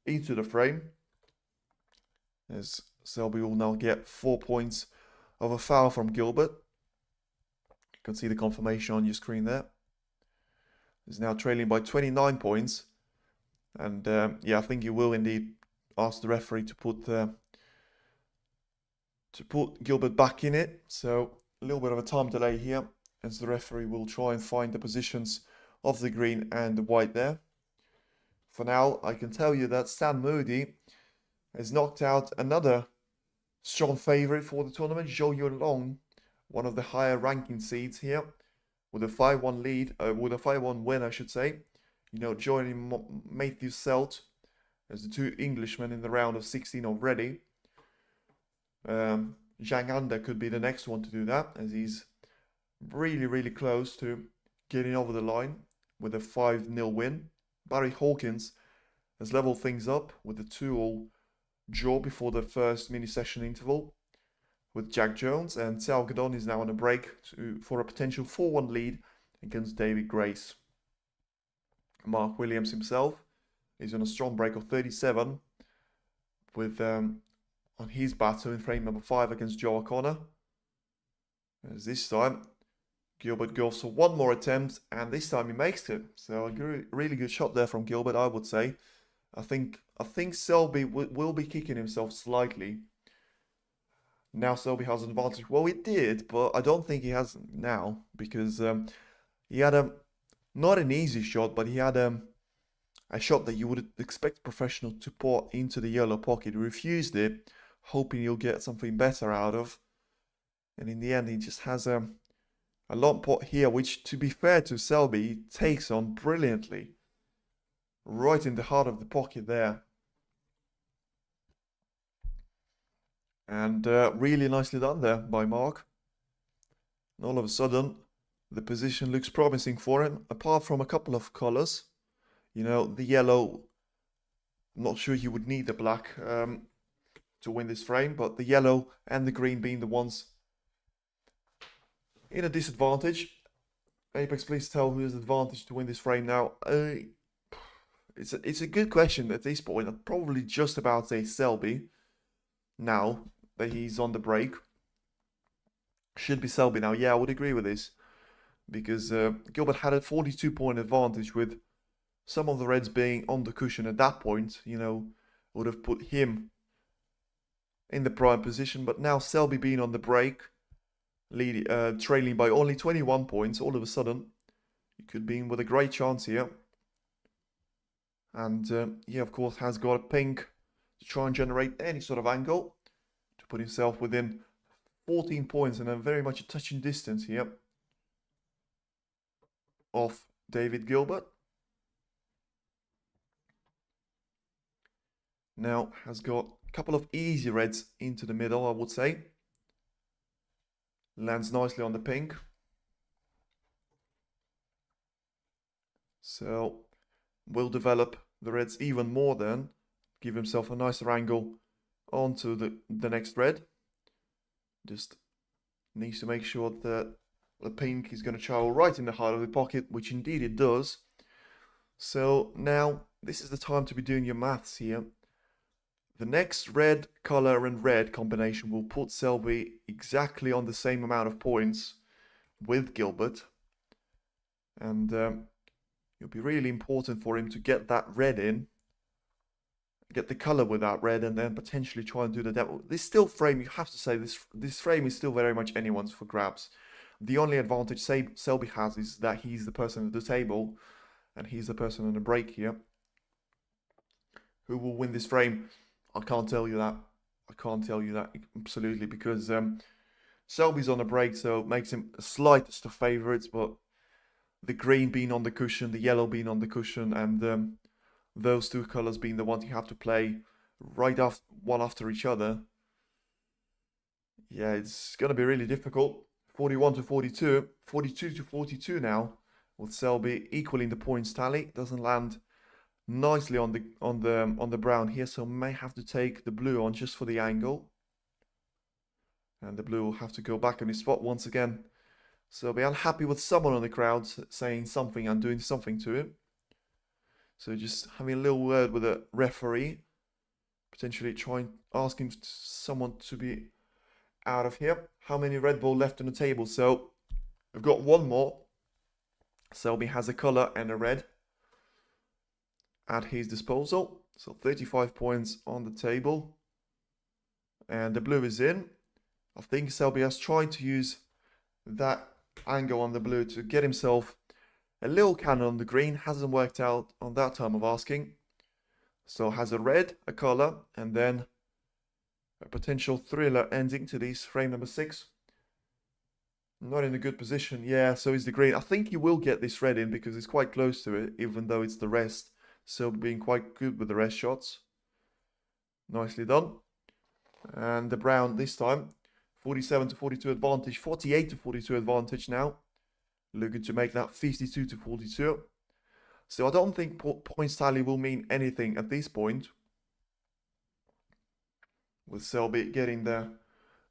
into the frame. As Selby will now get 4 points of a foul from Gilbert. You can see the confirmation on your screen there. He's now trailing by 29 points. And yeah, I think he will indeed ask the referee to put Gilbert back in it. So a little bit of a time delay here, as the referee will try and find the positions of the green and the white there. For now, I can tell you that Stan Moody has knocked out another strong favourite for the tournament, Watchalong, one of the higher ranking seeds here, with a 5-1 lead, with a 5-1 win, I should say. You know, joining Matthew Selt as the two Englishmen in the round of 16 already. Zhang Anda could be the next one to do that, as he's really close to getting over the line with a 5-0 win. Barry Hawkins has leveled things up with a 2-all draw before the first mini-session interval with Jack Jones, and Cao Gadon is now on a break for a potential 4-1 lead against David Grace. Mark Williams himself is on a strong break of 37 with on his battle in frame number 5 against Joe O'Connor. As this time Gilbert goes for one more attempt, and this time he makes it. So a really good shot there from Gilbert, I would say. I think Selby will be kicking himself slightly. Now Selby has an advantage. Well, he did, but I don't think he has now, because he had not an easy shot, but he had a shot that you would expect a professional to put into the yellow pocket. He refused it, hoping he'll get something better out of. And in the end, he just has a long pot here, which, to be fair to Selby, takes on brilliantly. Right in the heart of the pocket there. And really nicely done there by Mark. And all of a sudden, the position looks promising for him, apart from a couple of colours. You know, the yellow, I'm not sure he would need the black to win this frame, but the yellow and the green being the ones in a disadvantage. Apex, please tell who has the advantage to win this frame now. It's a good question at this point. I'd probably just about say Selby now that he's on the break. Should be Selby now. Yeah, I would agree with this. Because Gilbert had a 42-point advantage with some of the reds being on the cushion at that point. You know, would have put him in the prime position. But now Selby being on the break, trailing by only 21 points, all of a sudden, he could be in with a great chance here. And he, of course, has got a pink to try and generate any sort of angle to put himself within 14 points and a very much a touching distance here of David Gilbert. Now has got a couple of easy reds into the middle, I would say. Lands nicely on the pink. So will develop the reds even more then. Give himself a nicer angle onto the next red. Just needs to make sure that the pink is going to travel right in the heart of the pocket, which indeed it does. So now this is the time to be doing your maths here. The next red color and red combination will put Selby exactly on the same amount of points with Gilbert. And it'll be really important for him to get that red in, get the color with that red, and then potentially try and do the devil. This still frame, you have to say, this frame is still very much anyone's for grabs. The only advantage Selby has is that he's the person at the table, and he's the person on the break here. Who will win this frame? I can't tell you that. I can't tell you that absolutely, because Selby's on a break, so it makes him slightest of favourites, but the green being on the cushion, the yellow being on the cushion, and those two colours being the ones you have to play right after one after each other. Yeah, it's going to be really difficult. 41 to 42, 42 to 42 now, with Selby equaling the points tally. Doesn't land nicely on the brown here, so may have to take the blue on just for the angle. And the blue will have to go back on his spot once again. So be unhappy with someone on the crowd saying something and doing something to him. So just having a little word with a referee, potentially asking someone to be out of here. How many Red Bull left on the table? So we've got one more. Selby has a colour and a red at his disposal. So 35 points on the table. And the blue is in. I think Selby has tried to use that angle on the blue to get himself a little cannon on the green. Hasn't worked out on that time of asking. So has a red, a colour, and then a potential thriller ending to this frame number 6. Not in a good position. Yeah, so is the green. I think he will get this red in because it's quite close to it, even though it's the rest. So being quite good with the rest shots. Nicely done. And the brown this time. 47 to 42 advantage. 48 to 42 advantage now. Looking to make that 52 to 42. So I don't think points tally will mean anything at this point. With Selby getting the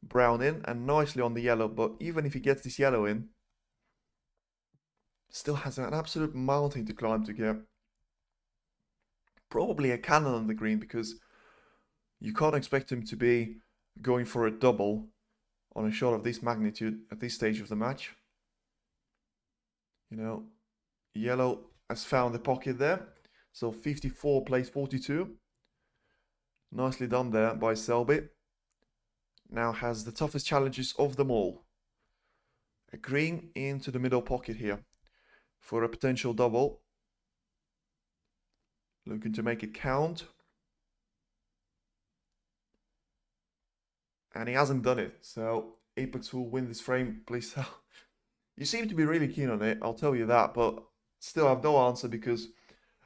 brown in and nicely on the yellow. But even if he gets this yellow in, still has an absolute mountain to climb to get. Probably a cannon on the green, because you can't expect him to be going for a double on a shot of this magnitude at this stage of the match. You know, yellow has found the pocket there. So 54 plays 42. Nicely done there by Selby. Now has the toughest challenges of them all. A green into the middle pocket here for a potential double. Looking to make it count. And he hasn't done it. So Apex will win this frame, please. You seem to be really keen on it, I'll tell you that. But still have no answer, because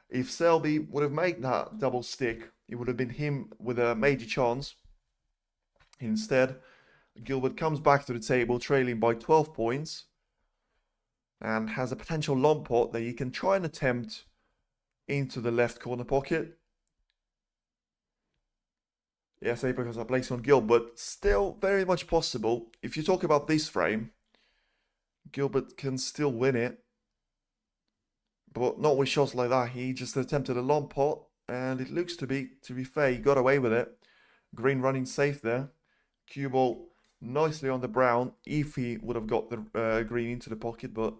if Selby would have made that double stick, it would have been him with a major chance. Instead, Gilbert comes back to the table trailing by 12 points. And has a potential long pot that he can try and attempt into the left corner pocket. Yes, Apex has a place on Gilbert. Still very much possible. If you talk about this frame, Gilbert can still win it. But not with shots like that. He just attempted a long pot, and it looks to be fair, he got away with it. Green running safe there. Cue ball nicely on the brown if he would have got the green into the pocket, but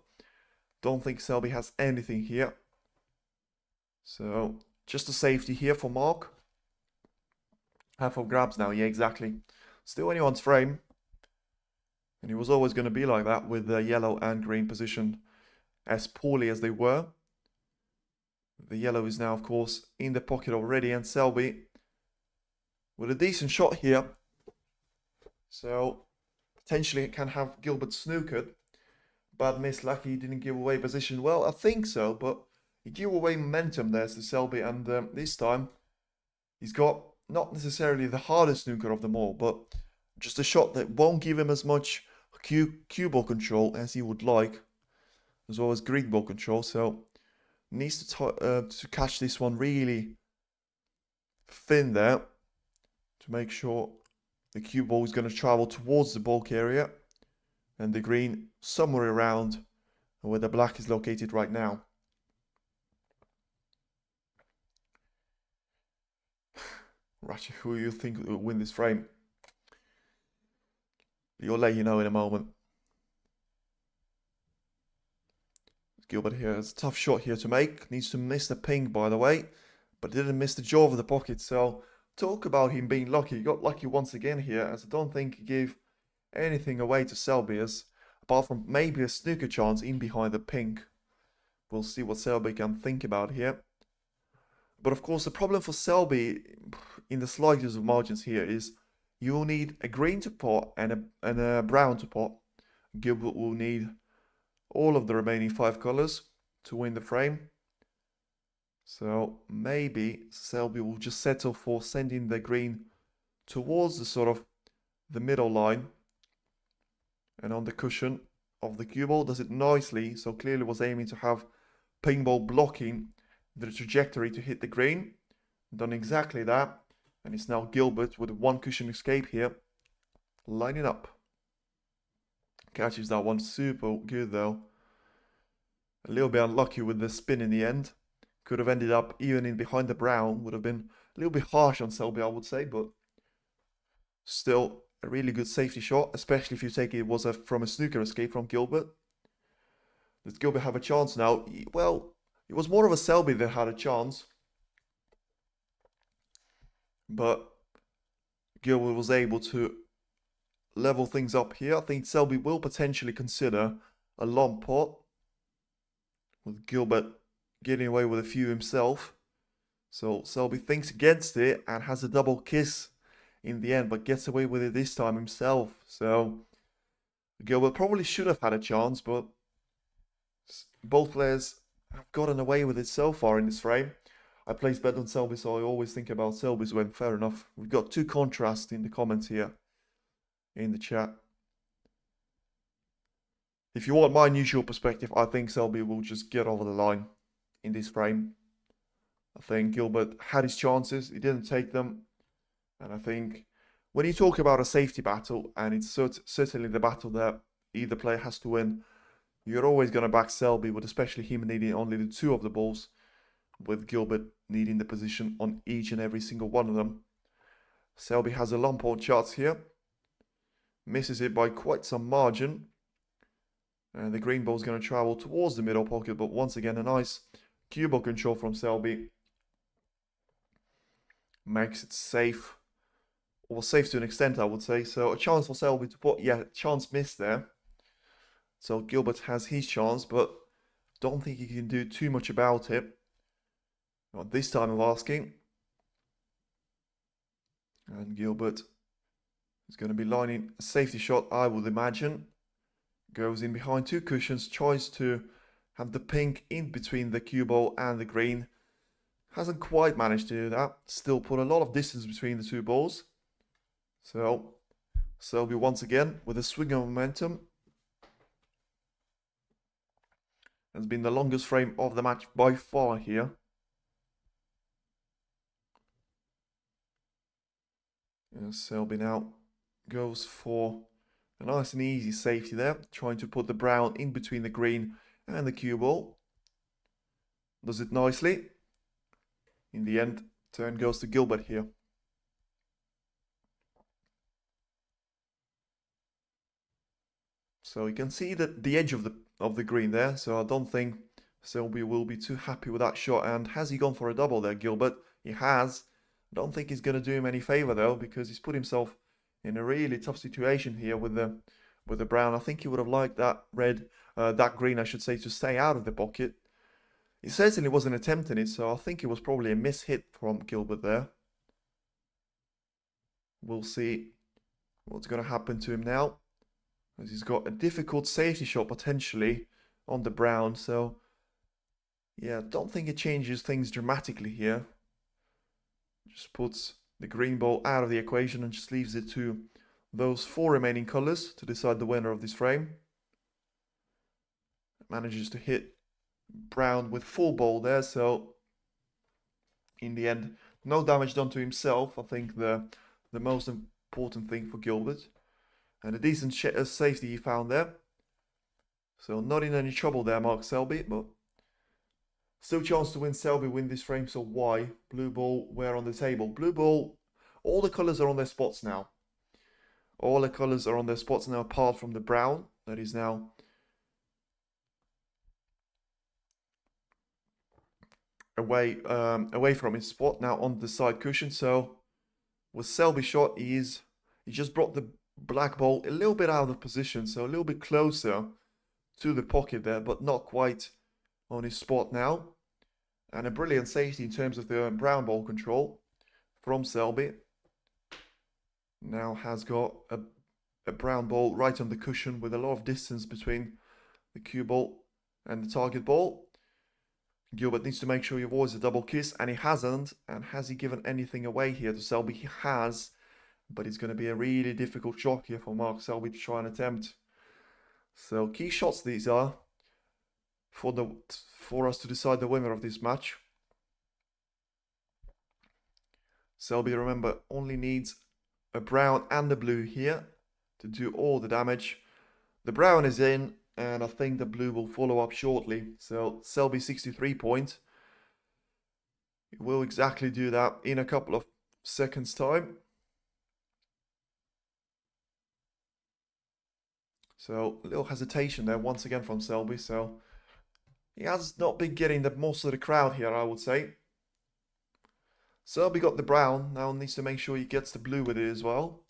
don't think Selby has anything here. So just a safety here for Mark. Half of grabs now, yeah, exactly. Still anyone's frame. And he was always going to be like that with the yellow and green positioned as poorly as they were. The yellow is now, of course, in the pocket already, and Selby with a decent shot here. So potentially it can have Gilbert snookered. Bad miss, lucky he didn't give away position. Well, I think so, but he gave away momentum there to Selby, and this time he's got not necessarily the hardest snooker of them all, but just a shot that won't give him as much cue ball control as he would like, as well as green ball control. So needs to catch this one really thin there to make sure the cue ball is going to travel towards the bulk area and the green somewhere around where the black is located right now. Ratchet, who you think will win this frame? You'll let you know in a moment. Gilbert here has a tough shot here to make. Needs to miss the pink, by the way, but didn't miss the jaw of the pocket. So talk about him being lucky. He got lucky once again here, as I don't think he gave anything away to Selby, as apart from maybe a snooker chance in behind the pink. We'll see what Selby can think about here. But of course, the problem for Selby in the slightest of margins here is you will need a green to pot and a brown to pot. Gilbert will need all of the remaining 5 colors to win the frame. So maybe Selby will just settle for sending the green towards the sort of the middle line, and on the cushion of the cue ball does it nicely. So clearly was aiming to have ping ball blocking the trajectory to hit the green. Done exactly that, and it's now Gilbert with one cushion escape here, lining up. Catches that one super good though. A little bit unlucky with the spin in the end. Could have ended up even in behind the brown. Would have been a little bit harsh on Selby, I would say, but still a really good safety shot, especially if you take it was from a snooker escape from Gilbert. Does Gilbert have a chance now? Well, it was more of a Selby that had a chance, but Gilbert was able to level things up here. I think Selby will potentially consider a long pot, with Gilbert getting away with a few himself. So Selby thinks against it and has a double kiss in the end, but gets away with it this time himself. So Gilbert probably should have had a chance, but both players have gotten away with it so far in this frame. I placed bet on Selby, so I always think about Selby's win. Fair enough. We've got two contrasts in the comments here in the chat. If you want my usual perspective, I think Selby will just get over the line in this frame. I think Gilbert had his chances, he didn't take them. And I think when you talk about a safety battle, and it's certainly the battle that either player has to win, you're always going to back Selby, with especially him needing only the 2 of the balls, with Gilbert needing the position on each and every single one of them. Selby has a long point chance here. Misses it by quite some margin. And the green ball is going to travel towards the middle pocket, but once again a nice cue ball control from Selby. Makes it safe. Or safe to an extent, I would say. So a chance for Selby to put, yeah, chance missed there. So Gilbert has his chance, but don't think he can do too much about it. Not this time of asking. And Gilbert is going to be lining a safety shot, I would imagine. Goes in behind 2 cushions, tries to have the pink in between the cue ball and the green. Hasn't quite managed to do that. Still put a lot of distance between the 2 balls. So Selby once again with a swing of momentum. Has been the longest frame of the match by far here. And Selby now goes for a nice and easy safety there, trying to put the brown in between the green and the cue ball. Does it nicely. In the end, turn goes to Gilbert here. So you can see that the edge of the green there. So I don't think Selby will be too happy with that shot. And has he gone for a double there, Gilbert? He has. I don't think he's going to do him any favor though, because he's put himself in a really tough situation here with the brown. I think he would have liked that that green, I should say, to stay out of the pocket. He certainly wasn't attempting it, so I think it was probably a miss hit from Gilbert there. We'll see what's going to happen to him now, as he's got a difficult safety shot potentially on the brown. So yeah, I don't think it changes things dramatically here. Just puts the green ball out of the equation and just leaves it to those 4 remaining colors to decide the winner of this frame. Manages to hit brown with full ball there, so in the end, no damage done to himself. I think the most important thing for Gilbert, and a decent safety he found there. So not in any trouble there, Mark Selby, but still chance to win. Selby win this frame. So why? Blue ball, where on the table? Blue ball, all the colors are on their spots now. All the colors are on their spots now, apart from the brown that is now away from his spot, now on the side cushion. So with Selby shot, he just brought the black ball a little bit out of position, so a little bit closer to the pocket there, but not quite on his spot now. And a brilliant safety in terms of the brown ball control from Selby. Now has got a brown ball right on the cushion with a lot of distance between the cue ball and the target ball. Gilbert needs to make sure he avoids a double kiss, and he hasn't. And has he given anything away here to Selby? He has, but it's going to be a really difficult shot here for Mark Selby to try and attempt. So key shots these are for us to decide the winner of this match. Selby, remember, only needs a brown and a blue here to do all the damage. The brown is in, and I think the blue will follow up shortly. So Selby 63 points. It will exactly do that in a couple of seconds time. So a little hesitation there once again from Selby. So he has not been getting the most of the crowd here, I would say. Selby got the brown, now needs to make sure he gets the blue with it as well.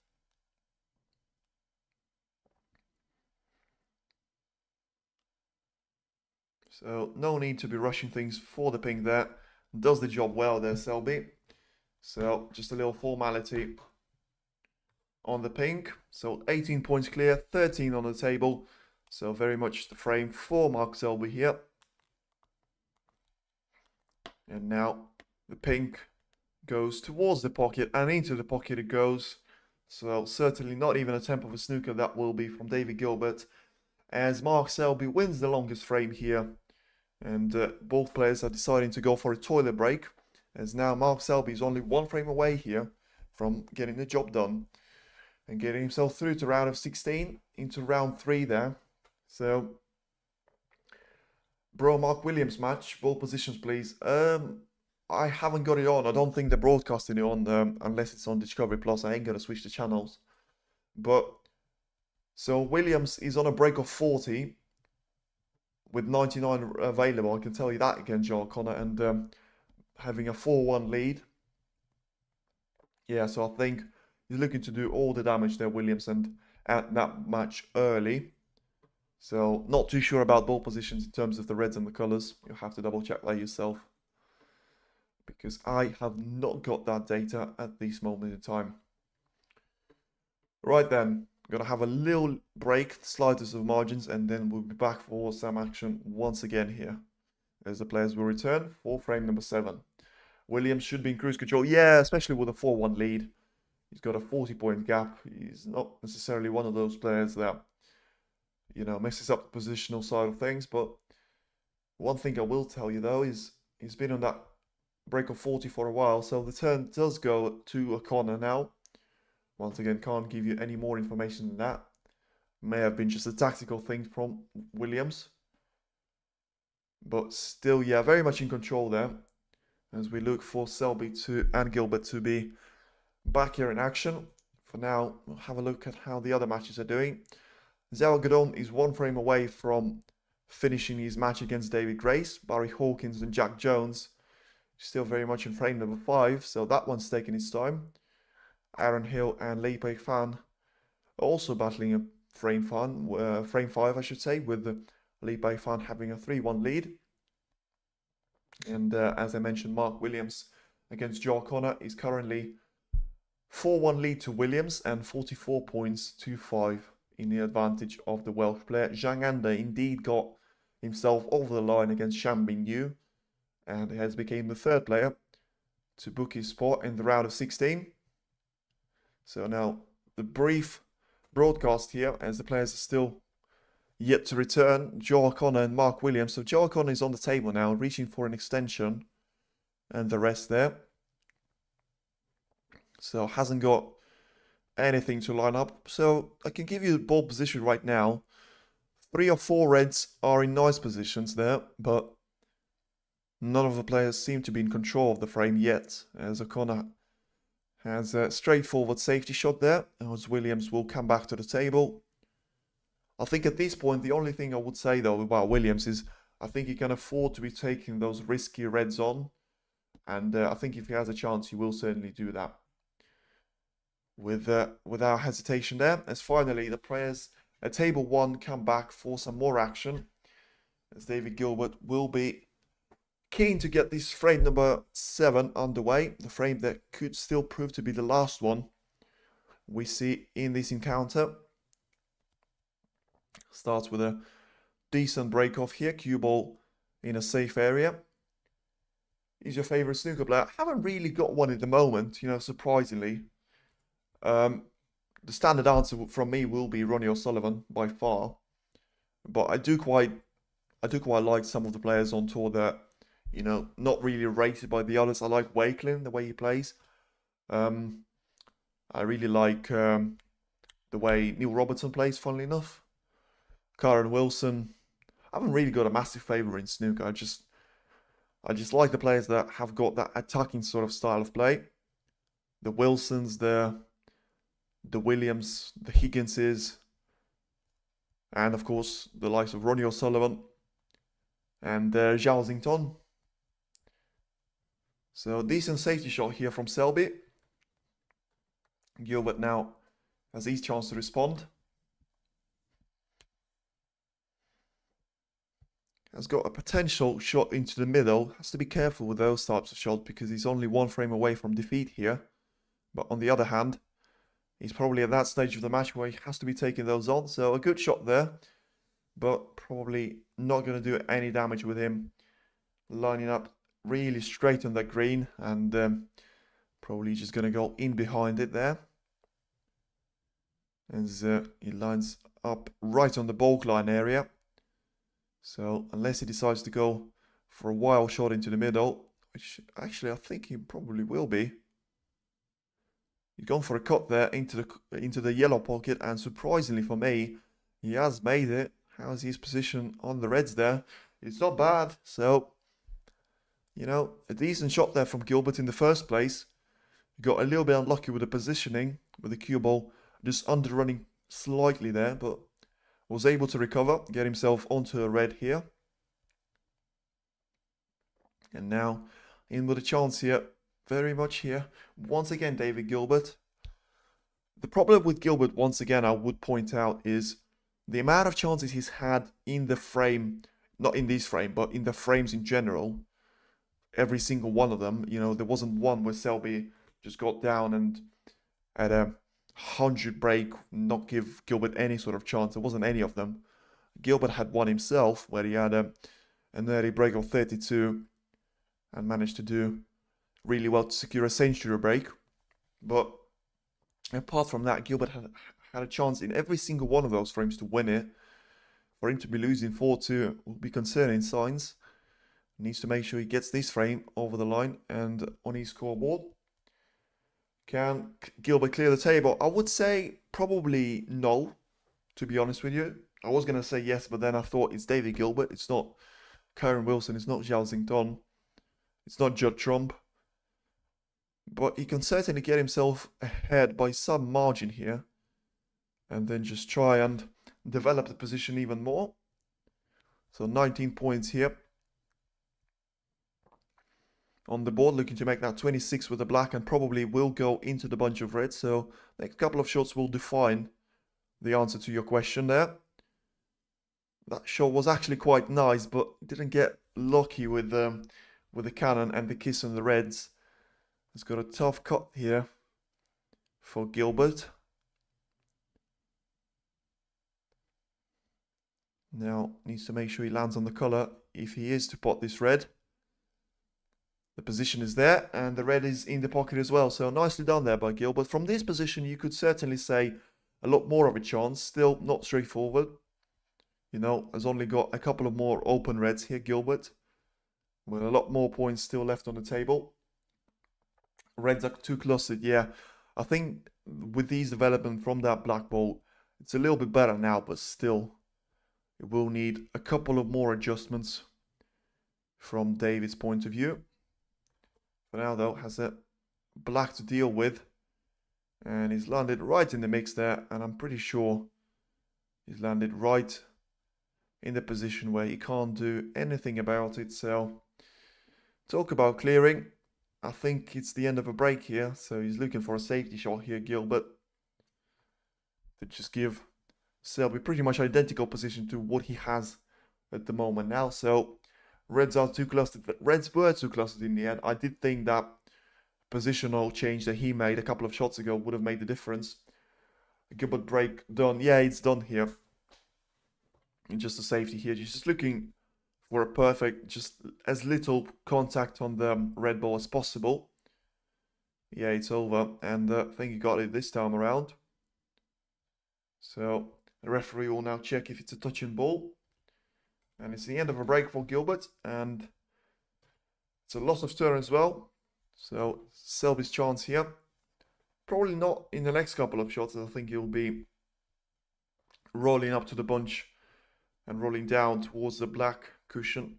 So no need to be rushing things for the pink there. Does the job well there, Selby. So just a little formality on the pink. So 18 points clear, 13 on the table. So very much the frame for Mark Selby here. And now the pink goes towards the pocket, and into the pocket it goes. So certainly not even a temp of a snooker that will be from David Gilbert, as Mark Selby wins the longest frame here. And both players are deciding to go for a toilet break, as now Mark Selby is only 1 frame away here from getting the job done and getting himself through to round of 16 into round 3 there. So Bro Mark Williams match, ball positions please. I haven't got it on. I don't think they're broadcasting it on unless it's on Discovery Plus. I ain't gonna switch the channels. But so Williams is on a break of 40 with 99 available. I can tell you that again, Joe O'Connor, and having a 4-1 lead. Yeah, so I think he's looking to do all the damage there, Williams, and at that match early. So not too sure about ball positions in terms of the reds and the colours. You'll have to double check that yourself, because I have not got that data at this moment in time. Right then, I'm going to have a little break, slightest of margins, and then we'll be back for some action once again here, as the players will return for frame number 7. Williams should be in cruise control. Yeah, especially with a 4-1 lead. He's got a 40-point gap. He's not necessarily one of those players that, you know, messes up the positional side of things. But one thing I will tell you, though, is he's been on that break of 40 for a while. So the turn does go to O'Connor now. Once again, can't give you any more information than that. May have been just a tactical thing from Williams. But still, yeah, very much in control there, as we look for Selby and Gilbert to be back here in action. For now, we'll have a look at how the other matches are doing. Zhao Gadon is one frame away from finishing his match against David Grace. Barry Hawkins and Jack Jones still very much in frame number 5, so that one's taking its time. Aaron Hill and Lee Pei Fan also battling a frame 5, I should say, with Lee Pei Fan having a 3-1 lead. And as I mentioned, Mark Williams against Joe O'Connor is currently 4-1 lead to Williams and 44 points to 5 in the advantage of the Welsh player. Zhang Anda indeed got himself over the line against Shang Bin Yu and has become the 3rd player to book his spot in the round of 16. So now the brief broadcast here as the players are still yet to return. Joe O'Connor and Mark Williams. So Joe O'Connor is on the table now, reaching for an extension, and the rest there. So hasn't got anything to line up. So I can give you the ball position right now. 3 or 4 reds are in nice positions there, but none of the players seem to be in control of the frame yet, as O'Connor has a straightforward safety shot there, as Williams will come back to the table. I think at this point, the only thing I would say though about Williams is I think he can afford to be taking those risky reds on. And I think if he has a chance, he will certainly do that. Without hesitation there. As finally, the players at table 1 come back for some more action. As David Gilbert will be keen to get this frame number 7 underway. The frame that could still prove to be the last one we see in this encounter. Starts with a decent break off here. Cue ball in a safe area. Is your favorite snooker player? I haven't really got one at the moment, you know, surprisingly. The standard answer from me will be Ronnie O'Sullivan by far. But I do quite like some of the players on tour that, you know, not really rated by the others. I like Wakelin, the way he plays. I really like the way Neil Robertson plays, funnily enough. Karen Wilson. I haven't really got a massive favourite in snooker. I just like the players that have got that attacking sort of style of play. The Wilsons, the Williams, the Higginses, and of course the likes of Ronnie O'Sullivan and Zhao Xington. So decent safety shot here from Selby. Gilbert now has his chance to respond. Has got a potential shot into the middle. Has to be careful with those types of shots because he's only 1 frame away from defeat here. But on the other hand, he's probably at that stage of the match where he has to be taking those on. So a good shot there, but probably not going to do any damage with him lining up really straight on that green, and probably just going to go in behind it there. As he lines up right on the baulk line area. So unless he decides to go for a wild shot into the middle, which actually I think he probably will be. He's gone for a cut there into the yellow pocket, and surprisingly for me, he has made it. How's his position on the reds there? It's not bad. So, you know, a decent shot there from Gilbert in the first place. He got a little bit unlucky with the positioning, with the cue ball just underrunning slightly there, but was able to recover, get himself onto a red here. And now in with a chance here, very much here. Once again, David Gilbert. The problem with Gilbert, once again, I would point out, is the amount of chances he's had in the frame, not in this frame, but in the frames in general. Every single one of them, you know, there wasn't one where Selby just got down and at a 100 break, not give Gilbert any sort of chance. There wasn't any of them. Gilbert had one himself where he had an early break of 32 and managed to do really well to secure a century break. But apart from that, Gilbert had a chance in every single one of those frames to win it. For him to be losing 4-2 would be concerning signs. He needs to make sure he gets this frame over the line and on his scoreboard. Can Gilbert clear the table? I would say probably no, to be honest with you. I was going to say yes, but then I thought it's David Gilbert. It's not Karen Wilson. It's not Zhao Xington. It's not Judd Trump. But he can certainly get himself ahead by some margin here. And then just try and develop the position even more. So 19 points here on the board, looking to make that 26 with the black, and probably will go into the bunch of red. So next couple of shots will define the answer to your question there. That shot was actually quite nice, but didn't get lucky with the cannon and the kiss on the reds. It's got a tough cut here for Gilbert. Now needs to make sure he lands on the color if he is to pot this red. The position is there, and the red is in the pocket as well. So nicely done there by Gilbert. From this position, you could certainly say a lot more of a chance. Still not straightforward. You know, has only got a couple of more open reds here, Gilbert. With a lot more points still left on the table. Reds are too clustered, yeah. I think with these development from that black ball, it's a little bit better now, but still, it will need a couple of more adjustments from David's point of view. For now, though, has a black to deal with. And he's landed right in the mix there. And I'm pretty sure he's landed right in the position where he can't do anything about it. So, talk about clearing. I think it's the end of a break here. So he's looking for a safety shot here, Gilbert, to just give Selby pretty much identical position to what he has at the moment now. So reds are too clustered. Reds were too clustered in the end. I did think that positional change that he made a couple of shots ago would have made the difference. Gilbert break done. Yeah, it's done here. And just a safety here. Just looking for a perfect, just as little contact on the red ball as possible. Yeah, it's over. And I think he got it this time around. So the referee will now check if it's a touching ball. And it's the end of a break for Gilbert. And it's a loss of turn as well. So Selby's chance here. Probably not in the next couple of shots. I think he'll be rolling up to the bunch and rolling down towards the black cushion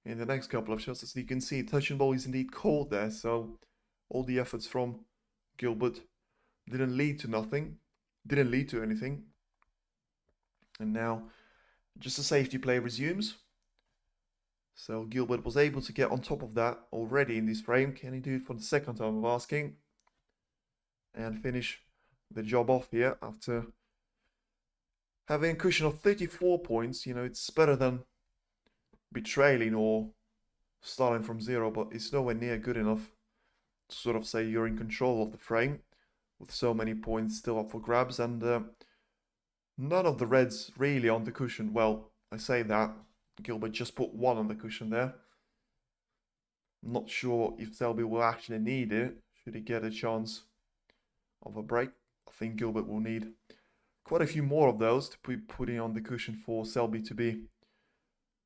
in the next couple of shots. As you can see, touching ball is indeed called there. So all the efforts from Gilbert didn't lead to nothing. Didn't lead to anything. And now just a safety play resumes. So Gilbert was able to get on top of that already in this frame. Can he do it for the second time of asking? And finish the job off here after having a cushion of 34 points. You know, it's better than betraying or starting from zero, but it's nowhere near good enough to sort of say you're in control of the frame with so many points still up for grabs. And none of the reds really on the cushion. Well, I say that. Gilbert just put one on the cushion there. I'm not sure if Selby will actually need it. Should he get a chance of a break? I think Gilbert will need quite a few more of those to be putting on the cushion for Selby to be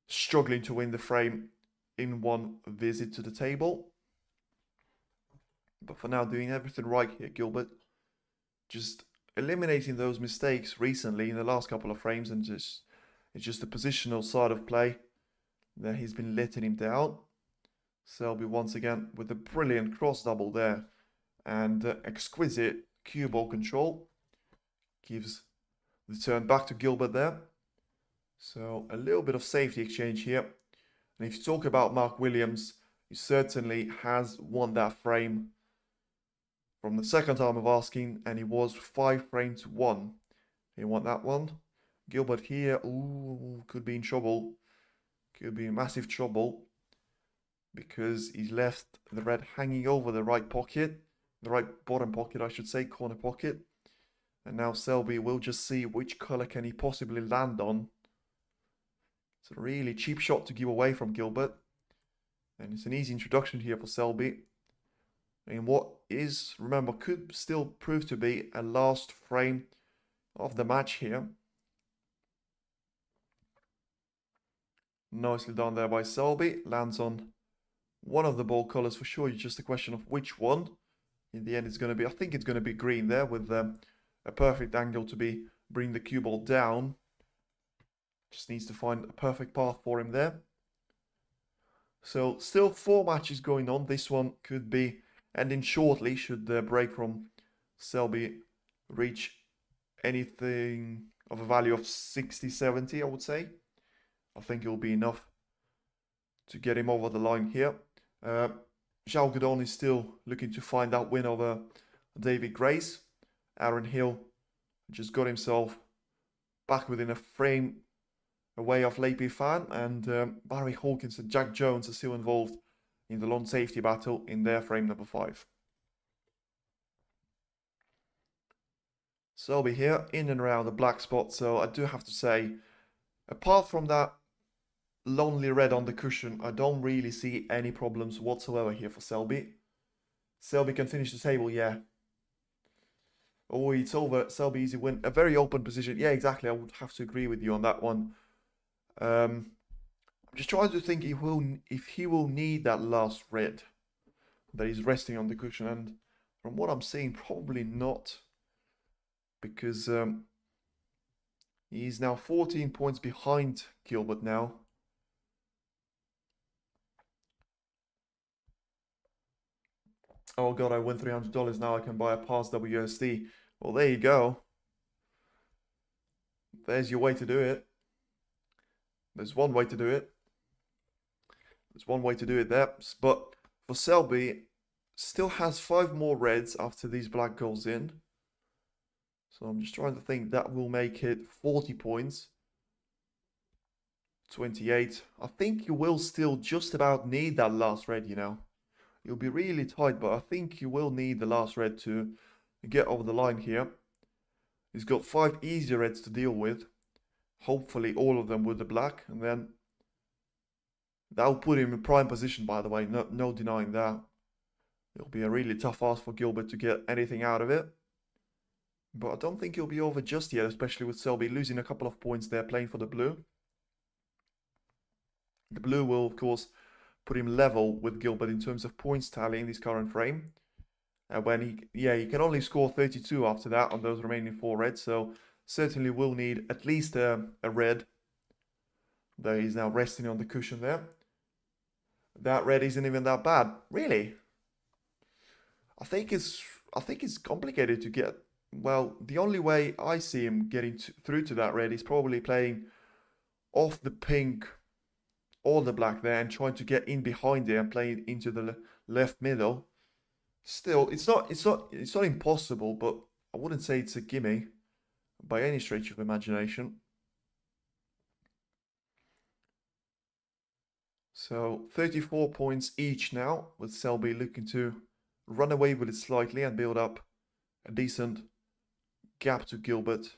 struggling to win the frame in one visit to the table. But for now, doing everything right here, Gilbert. Just eliminating those mistakes recently in the last couple of frames, and it's just the positional side of play that he's been letting him down. Selby once again with a brilliant cross double there and exquisite cue ball control. Gives the turn back to Gilbert there. So a little bit of safety exchange here. And if you talk about Mark Williams, he certainly has won that frame from the second time of asking, and he was 5 frames to 1. He won that one. Gilbert here, ooh, could be in trouble. Could be in massive trouble because he's left the red hanging over the right pocket. The right bottom pocket, I should say, corner pocket. And now Selby will just see which color can he possibly land on. It's a really cheap shot to give away from Gilbert. And it's an easy introduction here for Selby. And what is, remember, could still prove to be a last frame of the match here. Nicely done there by Selby. Lands on one of the ball colors for sure. It's just a question of which one. In the end, it's going to be, I think it's going to be green there with a perfect angle to bring the cue ball down. Just needs to find a perfect path for him there. So still 4 matches going on. This one could be ending shortly should the break from Selby reach anything of a value of 60, 70, I would say. I think it will be enough to get him over the line here. Zhao Guodong is still looking to find that win over David Grace. Aaron Hill just got himself back within a frame away of Leipzig Fan, and Barry Hawkins and Jack Jones are still involved in the long safety battle in their frame number 5. Selby here, in and around the black spot, so I do have to say, apart from that lonely red on the cushion, I don't really see any problems whatsoever here for Selby. Selby can finish the table, yeah. Oh, it's over. Selby easy win. A very open position. Yeah, exactly. I would have to agree with you on that one. I'm just trying to think if he will need that last red that is resting on the cushion, and from what I'm seeing, probably not, because he's now 14 points behind Gilbert now. Oh god, I win $300. Now I can buy a pass WSD. Well, there you go. There's your way to do it. There's one way to do it. There's one way to do it there. But for Selby, still has 5 more reds after these black goes in. So I'm just trying to think, that will make it 40 points. 28. I think you will still just about need that last red, you know. You'll be really tight, but I think you will need the last red to get over the line here. He's got 5 easier reds to deal with. Hopefully all of them with the black, and then that'll put him in prime position, by the way. No denying that. It'll be a really tough ask for Gilbert to get anything out of it. But I don't think he'll be over just yet, especially with Selby losing a couple of points there playing for the blue. The blue will, of course, put him level with Gilbert in terms of points tally in this current frame. When he can only score 32 after that on those remaining 4 reds, so certainly will need at least a red. Though he's now resting on the cushion there. That red isn't even that bad, really. I think it's complicated to get. Well, the only way I see him getting through to that red is probably playing off the pink or the black there and trying to get in behind it and playing into the left middle. Still, it's not impossible, but I wouldn't say it's a gimme by any stretch of imagination. So 34 points each now, with Selby looking to run away with it slightly and build up a decent gap to Gilbert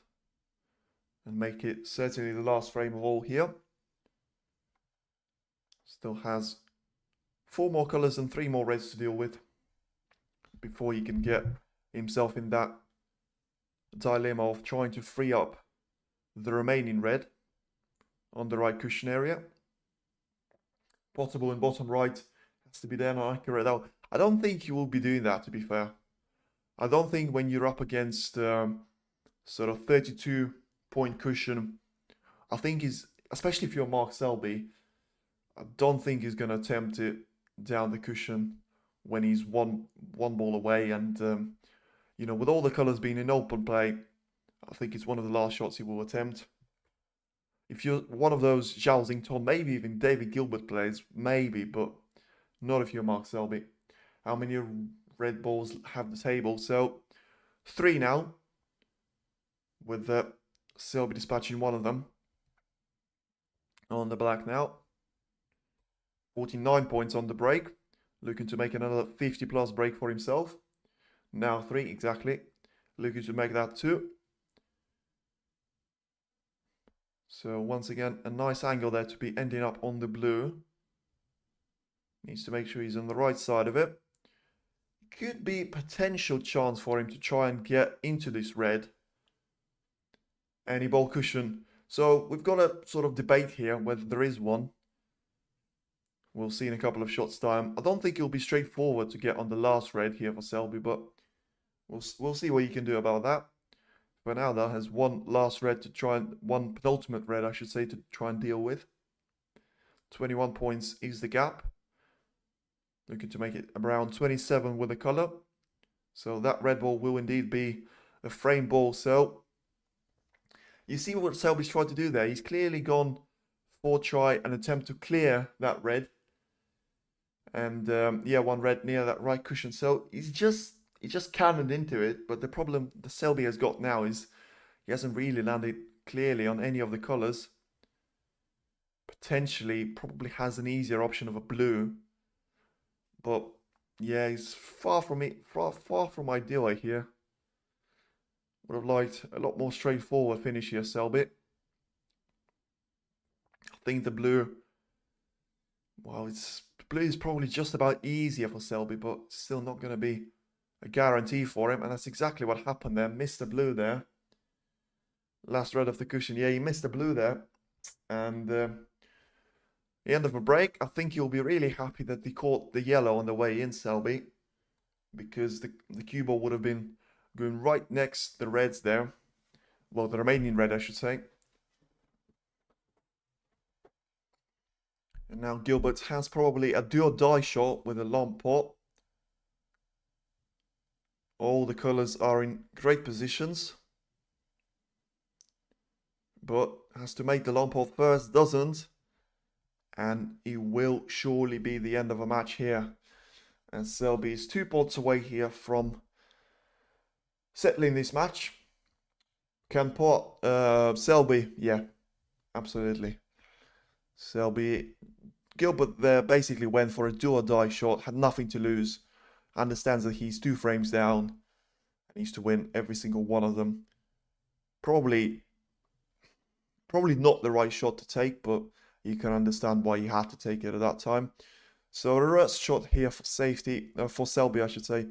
and make it certainly the last frame of all here. Still has 4 more colors and 3 more reds to deal with before he can get himself in that dilemma of trying to free up the remaining red on the right cushion area. Possible in bottom right, has to be there, not accurate though. I don't think you will be doing that, to be fair. I don't think when you're up against sort of 32-point cushion, I think especially if you're Mark Selby, I don't think he's going to attempt it down the cushion when he's one ball away. And, you know, with all the colours being in open play, I think it's one of the last shots he will attempt. If you're one of those Zhao Xingtong, maybe even David Gilbert plays, maybe, but not if you're Mark Selby. How many red balls have the table? So 3 now, with Selby dispatching one of them. On the black now. 49 points on the break. Looking to make another 50 plus break for himself. Now 3 exactly. Looking to make that 2. So once again, a nice angle there to be ending up on the blue. Needs to make sure he's on the right side of it. Could be potential chance for him to try and get into this red. Any ball cushion. So we've got a sort of debate here whether there is one. We'll see in a couple of shots time. I don't think it'll be straightforward to get on the last red here for Selby, but we'll see what you can do about that. For now, that has one last red to try and one penultimate red, I should say, to try and deal with. 21 points is the gap. Looking to make it around 27 with the color. So that red ball will indeed be a frame ball. So You see what Selby's tried to do there? He's clearly gone for try and attempt to clear that red. And yeah, one red near that right cushion. So he just cannoned into it. But the problem the Selby has got now is he hasn't really landed clearly on any of the colors. Potentially, probably has an easier option of a blue. But yeah, he's far from it, far from ideal here. Would have liked a lot more straightforward finish here, Selby. I think the blue, well, blue is probably just about easier for Selby, but still not going to be a guarantee for him. And that's exactly what happened there. Missed the blue there. Last red of the cushion. Yeah, he missed the blue there. And the end of a break, I think you'll be really happy that he caught the yellow on the way in, Selby, because the cue ball would have been going right next the reds there. Well, the remaining red, I should say. And now Gilbert has probably a do or die shot with a long pot. All the colors are in great positions. But has to make the long pot first, doesn't. And it will surely be the end of a match here. And Selby is 2 pots away here from settling this match. Can pot Selby, yeah, absolutely. Selby, Gilbert there basically went for a do or die shot, had nothing to lose, understands that he's 2 frames down, and needs to win every single one of them. Probably not the right shot to take, but you can understand why he had to take it at that time. So a reverse shot here for safety, for Selby I should say,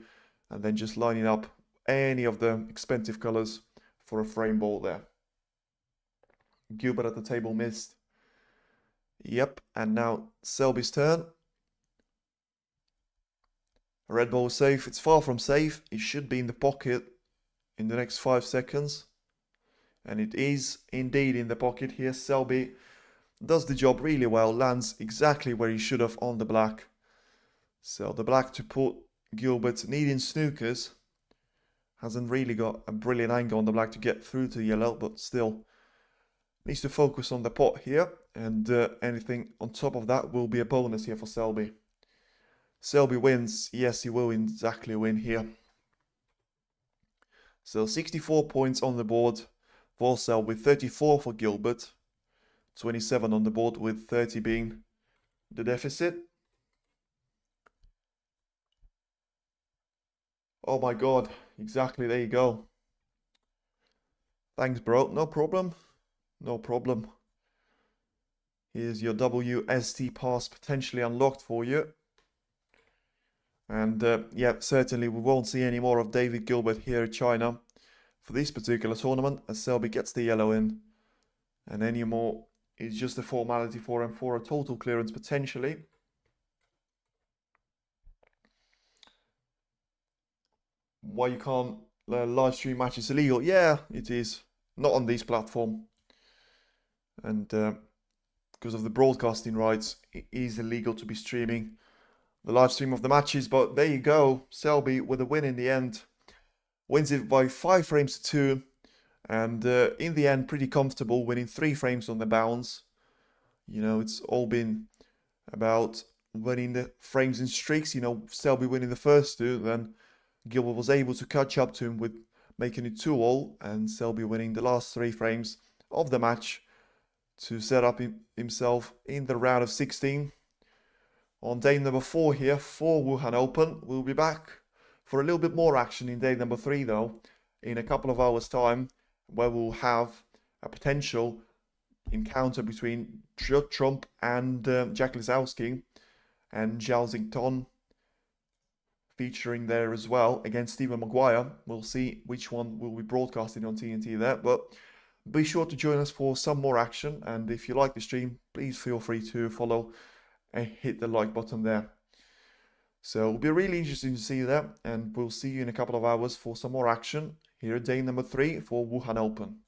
and then just lining up any of the expensive colors for a frame ball there. Gilbert at the table missed. Yep, and now Selby's turn. Red ball safe. It's far from safe. It should be in the pocket in the next 5 seconds. And it is indeed in the pocket here. Selby does the job really well. Lands exactly where he should have on the black. So the black to put Gilbert needing snookers. Hasn't really got a brilliant angle on the black to get through to yellow, but still needs to focus on the pot here. And anything on top of that will be a bonus here for Selby. Selby wins. Yes, he will exactly win here. So 64 points on the board for Selby, 34 for Gilbert, 27 on the board with 30 being the deficit. Oh my god, exactly, there you go. Thanks bro, no problem. No problem. Here's your WST pass potentially unlocked for you. And yeah, certainly we won't see any more of David Gilbert here in China for this particular tournament, as Selby gets the yellow in. And any more is just a formality for him for a total clearance potentially. Why you can't live stream matches illegal? Yeah, it is. Not on this platform. And because of the broadcasting rights, it is illegal to be streaming the live stream of the matches. But there you go. Selby with a win in the end. Wins it by 5 frames to 2. And in the end, pretty comfortable, winning 3 frames on the bounce. You know, it's all been about winning the frames in streaks. You know, Selby winning the first 2, then Gilbert was able to catch up to him with making it 2-all, and Selby winning the last 3 frames of the match to set up himself in the round of 16. On day number 4 here for Wuhan Open, we'll be back for a little bit more action in day number 3 though, in a couple of hours time, where we'll have a potential encounter between Trump and Jack Lisowski and Zhao Xington featuring there as well against Stephen Maguire. We'll see which one will be broadcasting on TNT there, but be sure to join us for some more action. And if you like the stream, please feel free to follow and hit the like button there. So it'll be really interesting to see that, and we'll see you in a couple of hours for some more action here at day number 3 for Wuhan Open.